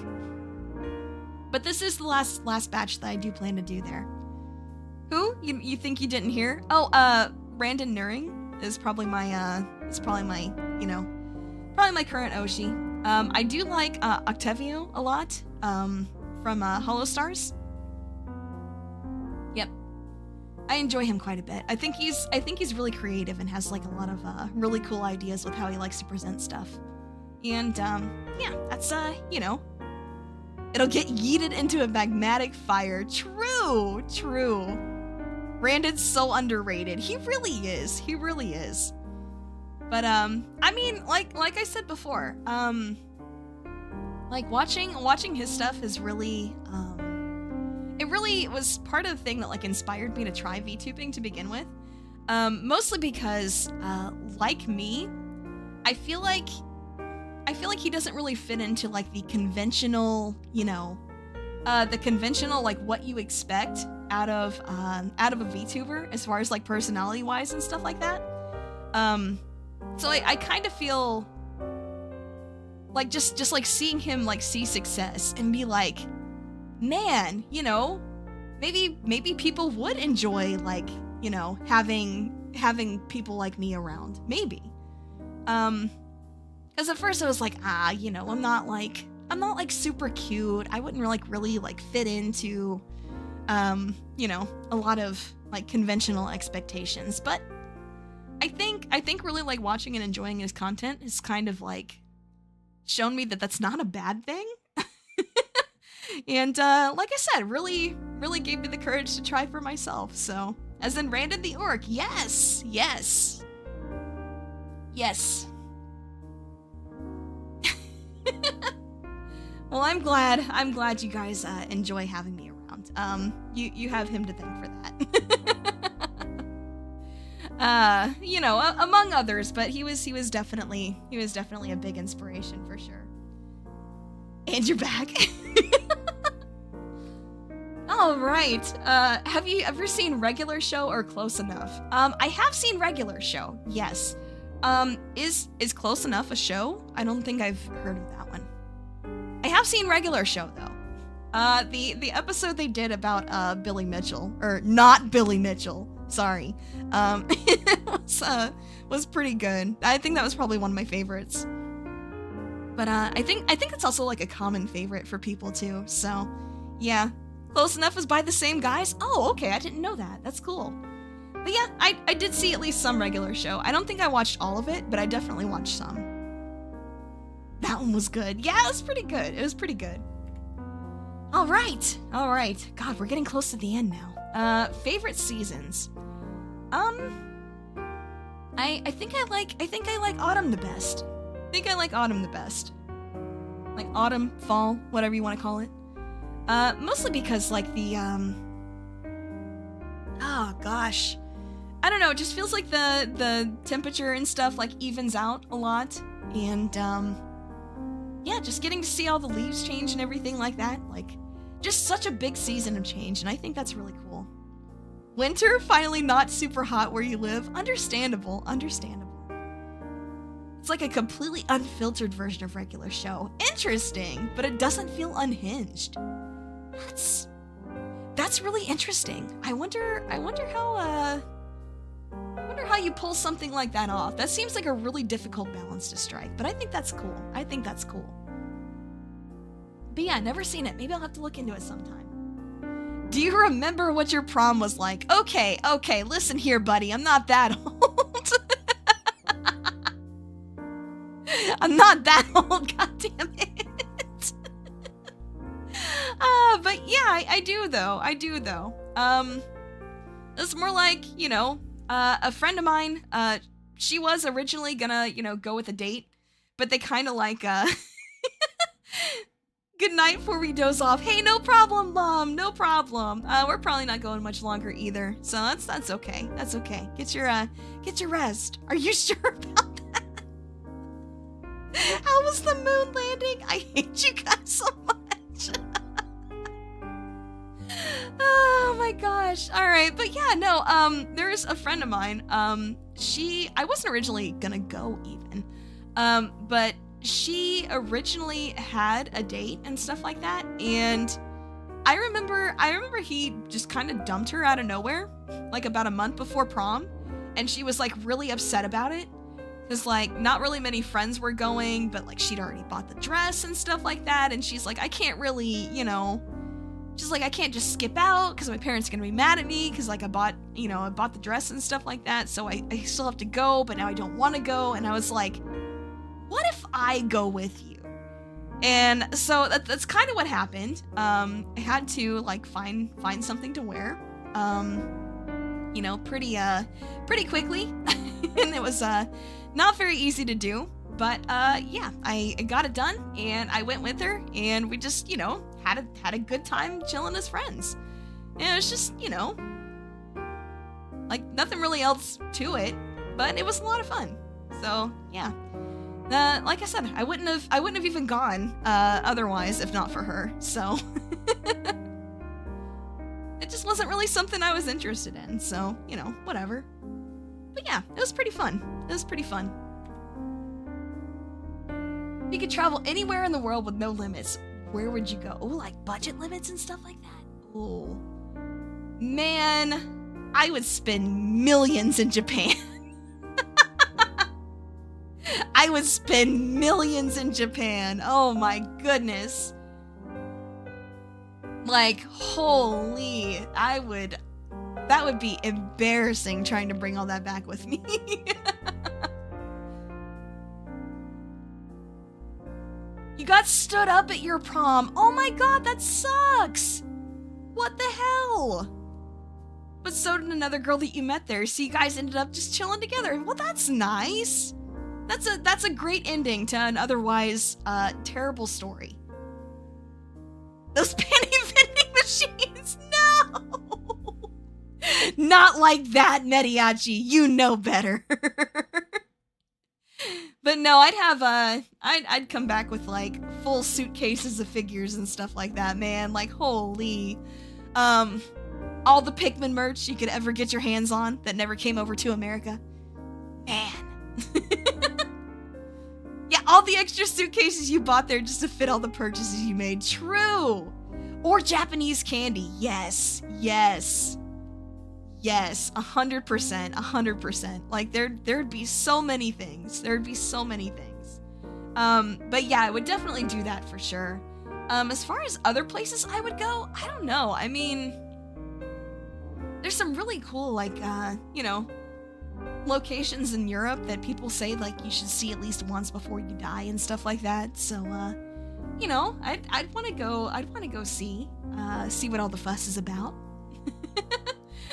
But this is the last batch that I do plan to do there. Who? You think you didn't hear? Oh, Brandon Nuring is probably my current Oshi. I do like Octavio a lot from Hollow Stars. Yep. I enjoy him quite a bit. I think he's really creative and has, like, a lot of really cool ideas with how he likes to present stuff. And, yeah, that's, you know, it'll get yeeted into a magmatic fire. True, true. Brandon's so underrated. He really is. He really is. But, I mean, like I said before, like, watching his stuff is really, it really was part of the thing that, like, inspired me to try VTubing to begin with. Mostly because, like me, I feel like he doesn't really fit into, like, the conventional, you know, like, what you expect out of a VTuber as far as, like, personality-wise and stuff like that. So I kind of feel like just like seeing him, like, see success and be like, man, you know, maybe people would enjoy, like, you know, having people like me around. Maybe. Because at first I was like, you know, I'm not like super cute. I wouldn't really like fit into, you know, a lot of, like, conventional expectations. But I think really, like, watching and enjoying his content has kind of, like, shown me that that's not a bad thing. And, like I said, really gave me the courage to try for myself. So, as in Brandon the Orc, yes, yes, yes. Well, I'm glad you guys enjoy having me around. You have him to thank for that. You know, among others, but he was definitely a big inspiration for sure. And you're back. All right. Have you ever seen Regular Show or Close Enough? I have seen Regular Show. Yes. Is Close Enough a show? I don't think I've heard of that one. I have seen Regular Show though. The episode they did about Billy Mitchell, or not Billy Mitchell. Sorry. Was pretty good. I think that was probably one of my favorites. But I think it's also, like, a common favorite for people too. So, yeah. Close Enough is by the same guys? Oh, okay, I didn't know that. That's cool. But yeah, I did see at least some Regular Show. I don't think I watched all of it, but I definitely watched some. That one was good. Yeah, it was pretty good. It was pretty good. All right. God, we're getting close to the end now. Favorite seasons. I think I like autumn the best. Like autumn, fall, whatever you want to call it. Mostly because, like, the, oh gosh. I don't know, it just feels like the temperature and stuff, like, evens out a lot. And, yeah, just getting to see all the leaves change and everything like that. Like, just such a big season of change, and I think that's really cool. Winter, finally not super hot where you live. Understandable. It's like a completely unfiltered version of Regular Show. Interesting, but it doesn't feel unhinged. That's really interesting. I wonder how you pull something like that off. That seems like a really difficult balance to strike, but I think that's cool. But yeah, never seen it. Maybe I'll have to look into it sometime. Do you remember what your prom was like? Okay, listen here, buddy. I'm not that old. I'm not that old, goddammit. But yeah, I do though. It's more like, you know, a friend of mine, she was originally gonna, you know, go with a date, but they kind of like, good night before we doze off. Hey, no problem, Mom, no problem. We're probably not going much longer either, so that's okay. That's okay. Get your rest. Are you sure about that? How was the moon landing? I hate you guys so much. Oh my gosh. All right, but yeah, no. There's a friend of mine. I wasn't originally gonna go even, but she originally had a date and stuff like that, and I remember he just kind of dumped her out of nowhere, like about a month before prom, and she was like really upset about it, because like not really many friends were going, but like she'd already bought the dress and stuff like that, and she's like, I can't really, you know, she's like, I can't just skip out because my parents are gonna be mad at me because like I bought the dress and stuff like that, so I still have to go, but now I don't want to go, and I was like, what if I go with you? And so that's kind of what happened. I had to like find something to wear, you know, pretty quickly. And it was not very easy to do, but yeah, I got it done, and I went with her, and we just, you know, had a good time chilling as friends. And it was just, you know, like nothing really else to it, but it was a lot of fun. So yeah, like I said, I wouldn't have even gone otherwise if not for her. So it just wasn't really something I was interested in. So, you know, whatever. But yeah, it was pretty fun. It was pretty fun. If you could travel anywhere in the world with no limits, where would you go? Oh, like budget limits and stuff like that? Oh, man, I would spend millions in Japan. I would spend millions in Japan. Oh my goodness. Like, holy, that would be embarrassing trying to bring all that back with me. You got stood up at your prom. Oh my god, that sucks. What the hell? But so did another girl that you met there, so you guys ended up just chilling together. Well, that's nice. That's a great ending to an otherwise terrible story. Those penny vending machines, no! Not like that, Mediachi. You know better. But no, I'd come back with like full suitcases of figures and stuff like that, man. Like, holy. All the Pikmin merch you could ever get your hands on that never came over to America. Man. Yeah, all the extra suitcases you bought there just to fit all the purchases you made. True. Or Japanese candy. Yes. Yes. Yes. 100%. 100%. Like, there'd be so many things. There'd be so many things. But yeah, I would definitely do that for sure. As far as other places I would go, I don't know. I mean, there's some really cool, like, you know, locations in Europe that people say, like, you should see at least once before you die and stuff like that. So, you know, I'd want to go see what all the fuss is about.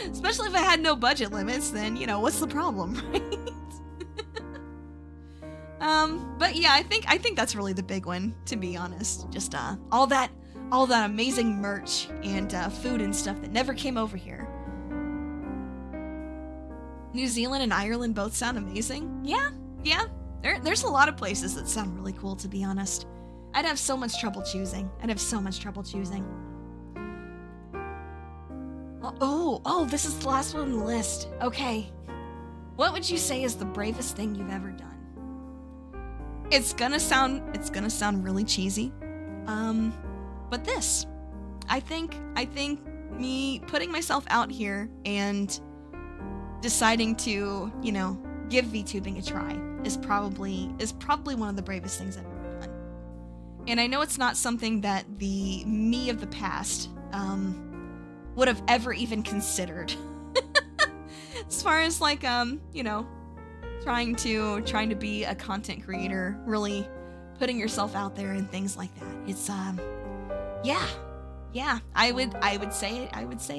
Especially if I had no budget limits, then, you know, what's the problem, right? But yeah, I think that's really the big one, to be honest. Just, all that amazing merch and, food and stuff that never came over here. New Zealand and Ireland both sound amazing. Yeah. There's a lot of places that sound really cool, to be honest. I'd have so much trouble choosing. Oh, this is the last one on the list. Okay. What would you say is the bravest thing you've ever done? It's gonna sound really cheesy. But this. I think me putting myself out here and deciding to, you know, give VTubing a try is probably one of the bravest things I've ever done. And I know it's not something that the me of the past would have ever even considered. As far as like you know, trying to be a content creator, really putting yourself out there and things like that. It's yeah, I would say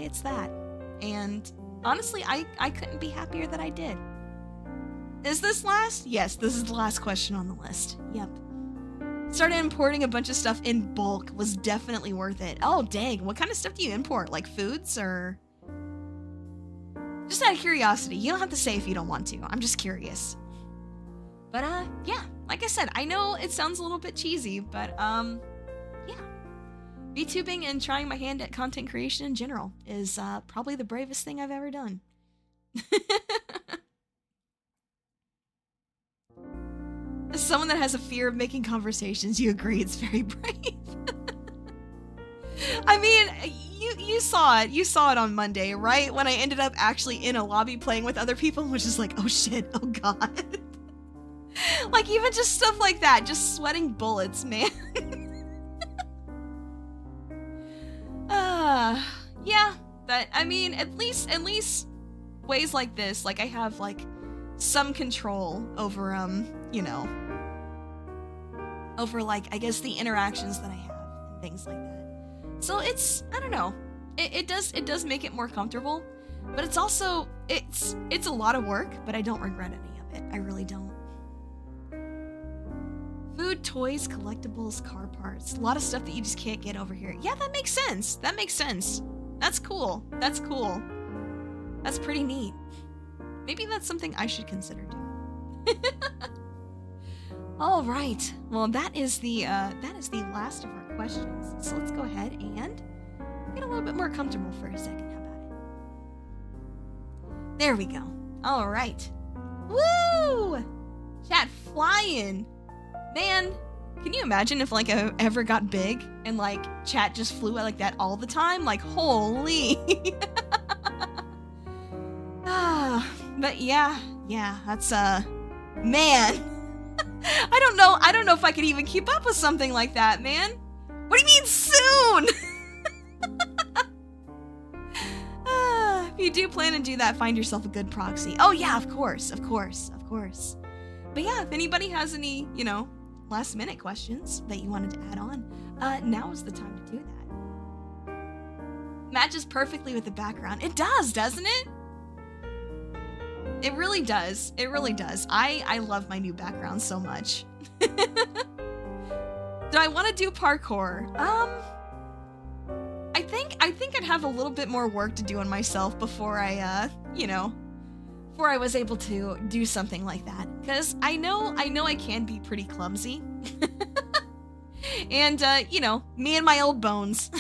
it's that. And honestly, I couldn't be happier that I did. Is this last? Yes, this is the last question on the list. Yep. Started importing a bunch of stuff in bulk was definitely worth it. Oh, dang. What kind of stuff do you import? Like foods or? Just out of curiosity. You don't have to say if you don't want to. I'm just curious. But, yeah. Like I said, I know it sounds a little bit cheesy, but, yeah. VTubing and trying my hand at content creation in general is, probably the bravest thing I've ever done. As someone that has a fear of making conversations, you agree it's very brave. I mean, you saw it. You saw it on Monday, right? When I ended up actually in a lobby playing with other people, which is like, oh shit, oh god. Like, even just stuff like that, just sweating bullets, man. Yeah, but I mean, at least ways like this, like I have like some control over, you know, over like, I guess, the interactions that I have and things like that. So it's, I don't know, it does make it more comfortable, but it's also, it's a lot of work, but I don't regret any of it. I really don't. Food, toys, collectibles, car parts, a lot of stuff that you just can't get over here. Yeah, that makes sense. That makes sense. That's cool. That's cool. That's pretty neat. Maybe that's something I should consider doing. All right. Well, that is the last of our questions. So let's go ahead and get a little bit more comfortable for a second. How about it? There we go. All right. Woo! Chat flying. Man, can you imagine if like I ever got big and like chat just flew like that all the time? Like, holy. But yeah, that's man. I don't know if I could even keep up with something like that, man. What do you mean soon? If you do plan to do that, find yourself a good proxy. Oh yeah, of course. But yeah, if anybody has any, last minute questions that you wanted to add on, now is the time to do that. Matches perfectly with the background. It does, doesn't it? It really does. It really does. I love my new background so much. Do I want to do parkour? I think I'd have a little bit more work to do on myself before I, before I was able to do something like that. Because I know I can be pretty clumsy. And, me and my old bones.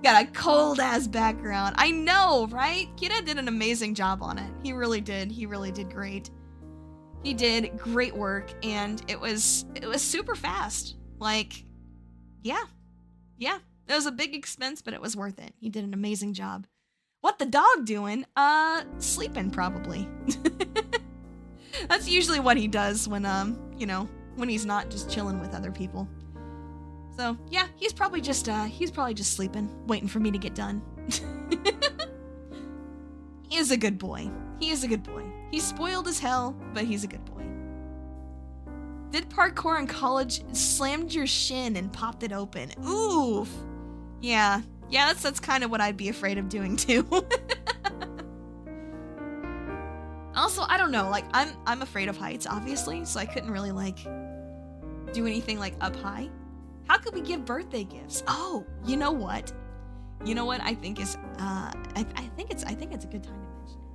Got a cold-ass background. I know, right? Kira did an amazing job on it. He really did. He really did great. He did great work, and it was super fast. Like, yeah. It was a big expense, but it was worth it. He did an amazing job. What the dog doing? Sleeping, probably. That's usually what he does when, when he's not just chilling with other people. So, yeah, he's probably just sleeping, waiting for me to get done. He is a good boy. He's spoiled as hell, but he's a good boy. Did parkour in college, slammed your shin and popped it open. Oof. Yeah, that's kind of what I'd be afraid of doing too. Also, I don't know, like, I'm afraid of heights, obviously, so I couldn't really, like, do anything, like, up high. How could we give birthday gifts? Oh, you know what? I think is, I think it's a good time to mention it,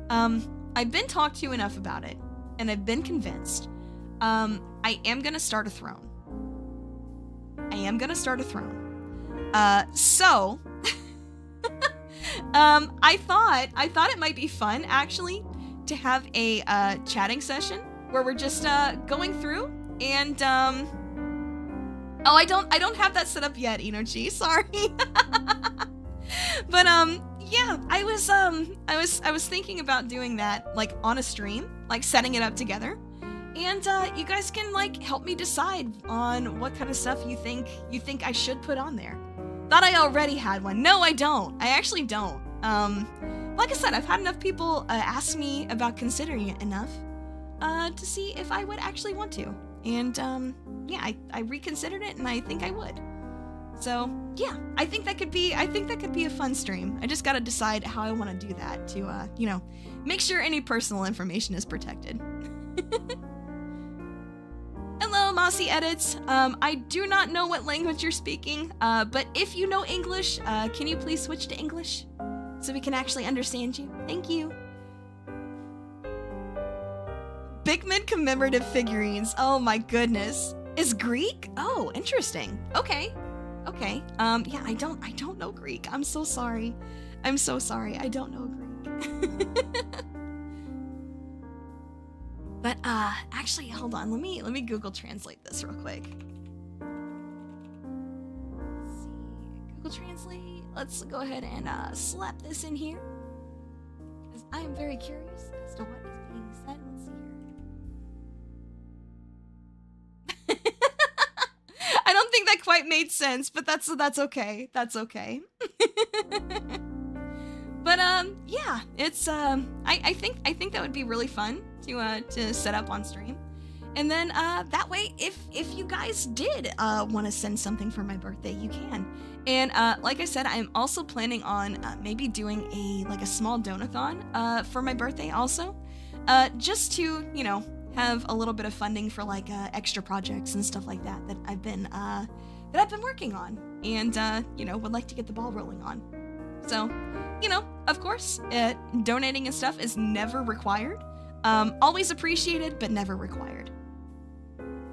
actually. I've been talked to enough about it, and I've been convinced. I am gonna start a throne. So, I thought it might be fun, actually, to have a, chatting session where we're just, going through and, oh, I don't have that set up yet, Enochi, sorry. But, yeah, I was thinking about doing that, like, on a stream, like, setting it up together. And, you guys can, like, help me decide on what kind of stuff you think I should put on there. Thought I already had one. No, I don't. I actually don't. Like I said, I've had enough people, ask me about considering it enough, to see if I would actually want to. And, yeah, I reconsidered it, and I think I would. So, yeah, I think that could be a fun stream. I just gotta decide how I want to do that to, make sure any personal information is protected. Hello, Mossy Edits. I do not know what language you're speaking, but if you know English, can you please switch to English so we can actually understand you? Thank you. Bigman commemorative figurines. Oh my goodness. Is Greek? Oh, interesting. Okay. Yeah, I don't know Greek. I'm so sorry. I don't know Greek. But, actually, hold on. Let me Google Translate this real quick. Let's see. Google Translate. Let's go ahead and, slap this in here. Because I am very curious as to what is being said. Let's see here. I don't think that quite made sense, but that's okay. That's okay. But, yeah, it's, I think that would be really fun to set up on stream. And then that way, if you guys did want to send something for my birthday, you can. And like I said, I'm also planning on maybe doing a small donathon for my birthday also, just to, you know, have a little bit of funding for like extra projects and stuff like that I've been working on, and you know, would like to get the ball rolling on. So, you know, of course, donating and stuff is never required. Always appreciated, but never required.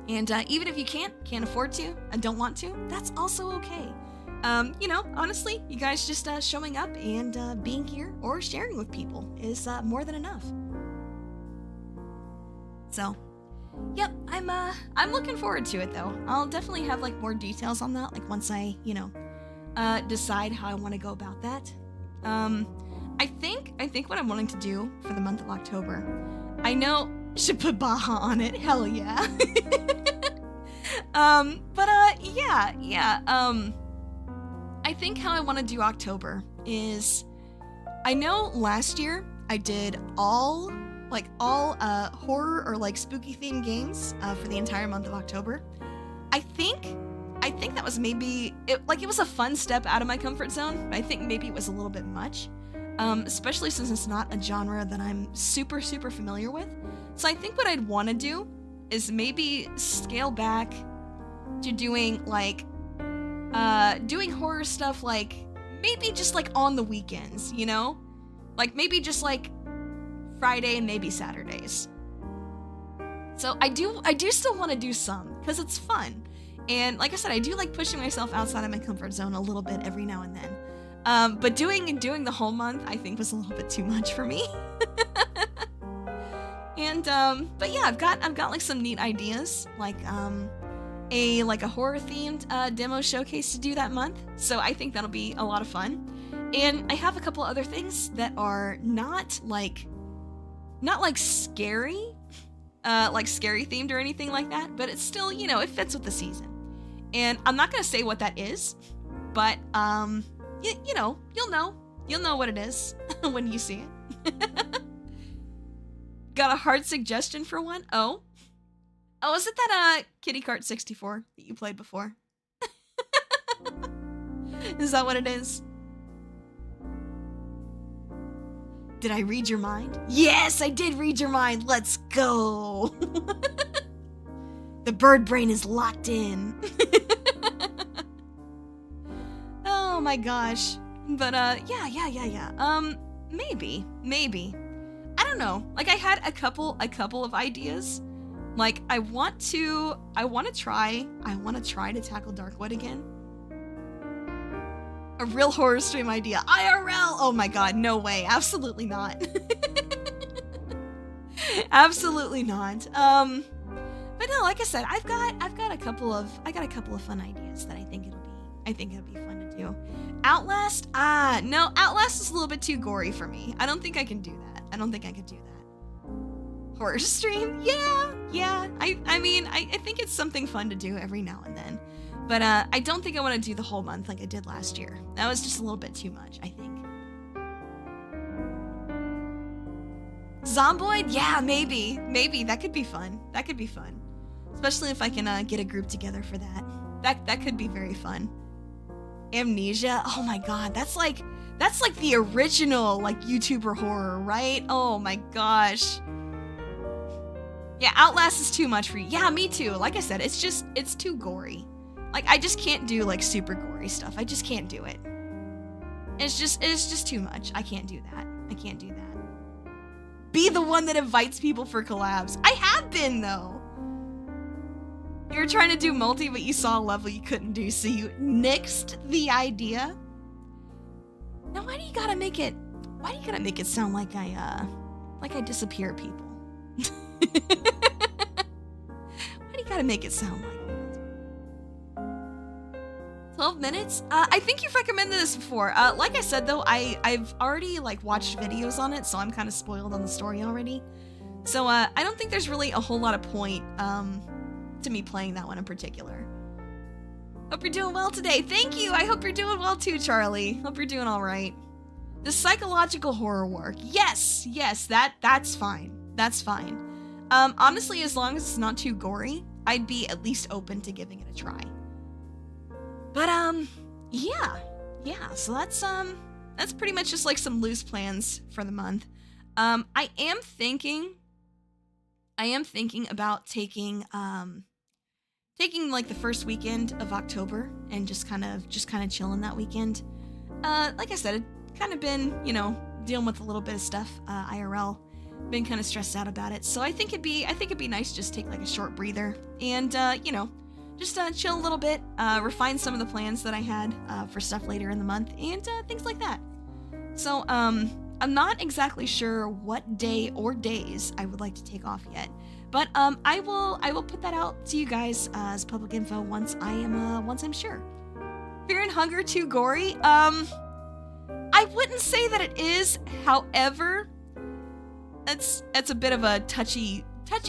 And even if you can't afford to and don't want to, that's also okay. You know, honestly, you guys just showing up and being here or sharing with people is more than enough. So, yep, I'm looking forward to it though. I'll definitely have like more details on that, like once I, you know, decide how I want to go about that. I think what I'm wanting to do for the month of October, I know should put Baja on it, hell yeah. Yeah. I think how I want to do October is, I know last year I did all horror or like spooky themed games for the entire month of October. I think that was maybe it was a fun step out of my comfort zone, but I think maybe it was a little bit much, especially since it's not a genre that I'm super familiar with. So I think what I'd want to do is maybe scale back to doing horror stuff, like maybe just like on the weekends, you know, like maybe just like Friday and maybe Saturdays. So I do still want to do some because it's fun, and like I said, I do like pushing myself outside of my comfort zone a little bit every now and then. But doing the whole month I think was a little bit too much for me. And but yeah, I've got like some neat ideas, like a horror themed demo showcase to do that month. So I think that'll be a lot of fun. And I have a couple other things that are not like scary, like scary themed or anything like that, but it's still, you know, it fits with the season. And I'm not gonna say what that is, but you know, you'll know what it is when you see it. Got a hard suggestion for one? Oh, is it that Kitty Cart 64 that you played before? Is that what it is? Did I read your mind? Yes, I did read your mind. Let's go. The bird brain is locked in. Oh my gosh. But yeah. Maybe. I don't know. Like I had a couple of ideas. Like I want to try to tackle Darkwood again. A real horror stream idea. IRL! Oh my god, no way. Absolutely not. Absolutely not. But no, like I said, I've got a couple of fun ideas that I think it'll be fun to do. Outlast? No, Outlast is a little bit too gory for me. I don't think I can do that. Horror stream? Yeah. I mean, I think it's something fun to do every now and then. But I don't think I want to do the whole month like I did last year. That was just a little bit too much, I think. Zomboid? Yeah, maybe. That could be fun. Especially if I can get a group together for that. That could be very fun. Amnesia? Oh my god, that's like the original like YouTuber horror, right? Oh my gosh. Yeah, Outlast is too much for you. Yeah, me too. Like I said, it's too gory. Like I just can't do like super gory stuff. I just can't do it. It's just too much. I can't do that. Be the one that invites people for collabs. I have been though. You were trying to do multi, but you saw a level you couldn't do, so you nixed the idea. Now why do you gotta make it sound like I disappear people? Why do you gotta make it sound like that? 12 minutes? I think you've recommended this before. Like I said though, I've already like watched videos on it, so I'm kind of spoiled on the story already. So I don't think there's really a whole lot of point to me playing that one in particular. Hope you're doing well today. Thank you. I hope you're doing well too, Charlie. Hope you're doing all right. The psychological horror work. Yes, that's fine. Honestly, as long as it's not too gory, I'd be at least open to giving it a try. But, yeah. So that's pretty much just like some loose plans for the month. I am thinking about taking like the first weekend of October and just kind of chilling that weekend. Like I said, I've kind of been, dealing with a little bit of stuff, IRL. Been kind of stressed out about it. So I think it'd be nice to just take like a short breather and, just chill a little bit, refine some of the plans that I had for stuff later in the month and things like that. So, I'm not exactly sure what day or days I would like to take off yet, but I will put that out to you guys as public info once I'm sure. Fear and Hunger too gory? I wouldn't say that it is. However, it's a bit of a touchy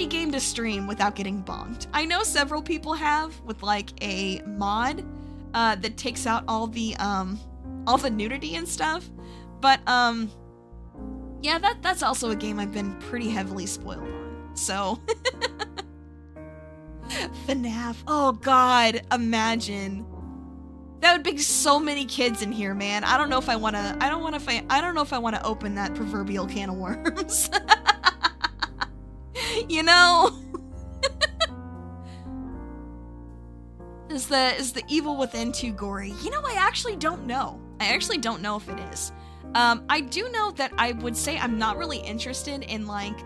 game to stream without getting bonked. I know several people have with like a mod that takes out all the nudity and stuff, but yeah, that's also a game I've been pretty heavily spoiled on. So FNAF. Oh god, imagine. That would be so many kids in here, man. I don't know if I want to open that proverbial can of worms. Is the evil within too gory? I actually don't know. I actually don't know if it is. I do know that I would say I'm not really interested in like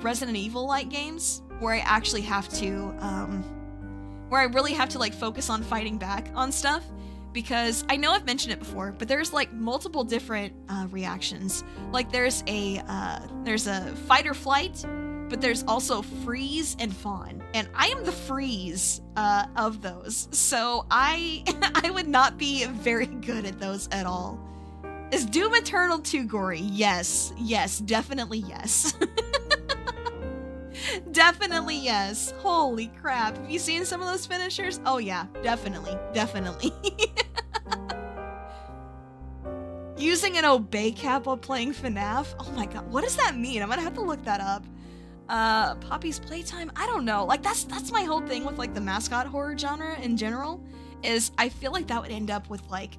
Resident Evil like games where I actually have to where I really have to like focus on fighting back on stuff, because I know I've mentioned it before, but there's like multiple different reactions. Like there's a fight or flight, but there's also freeze and fawn, and I am the freeze of those, so I would not be very good at those at all. Is Doom Eternal too gory? Yes, definitely yes. Definitely yes. Holy crap. Have you seen some of those finishers? Oh yeah, definitely. Using an obey cap while playing FNAF? Oh my god, what does that mean? I'm gonna have to look that up. Poppy's playtime? I don't know. Like that's my whole thing with like the mascot horror genre in general, is I feel like that would end up with like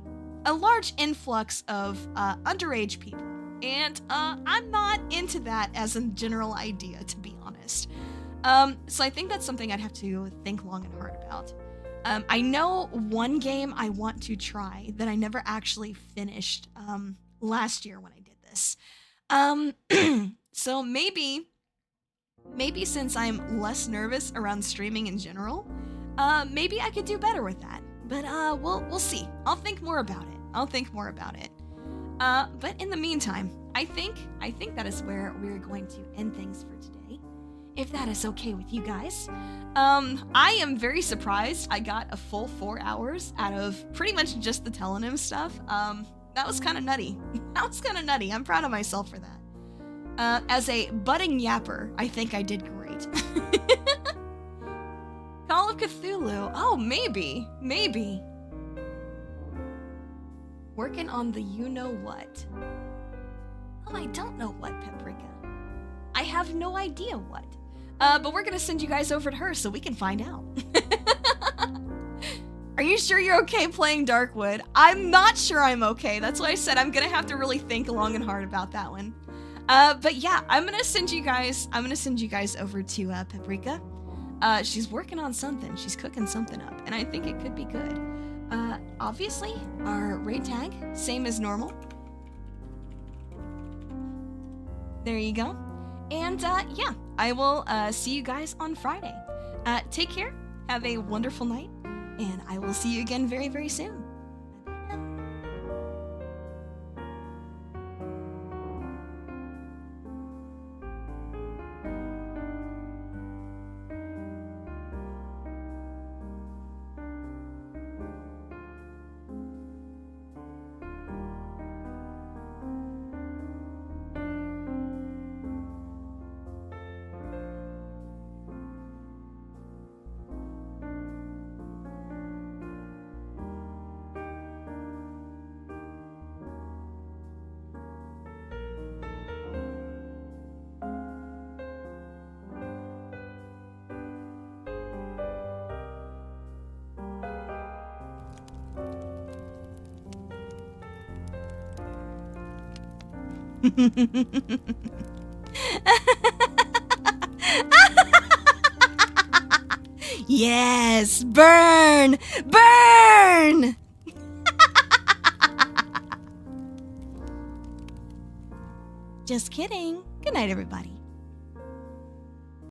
a large influx of underage people. And I'm not into that as a general idea, to be honest. So I think that's something I'd have to think long and hard about. I know one game I want to try that I never actually finished last year when I did this. So maybe since I'm less nervous around streaming in general, maybe I could do better with that. But we'll see. I'll think more about it. But in the meantime, I think that is where we're going to end things for today, if that is okay with you guys. I am very surprised I got a full 4 hours out of pretty much just the Tellonym stuff. That was kind of nutty. I'm proud of myself for that. As a budding yapper, I think I did great. Call of Cthulhu. Oh, maybe. Working on the you-know-what. Oh, I don't know what, Paprika. I have no idea what. But we're gonna send you guys over to her so we can find out. Are you sure you're okay playing Darkwood? I'm not sure I'm okay. That's why I said I'm gonna have to really think long and hard about that one. But yeah, I'm gonna send you guys over to Paprika. She's working on something. She's cooking something up, and I think it could be good. Obviously, our raid tag, same as normal. There you go. And, yeah, I will, see you guys on Friday. Take care, have a wonderful night, and I will see you again very, very soon. Yes, burn! Burn! Just kidding. Good night, everybody.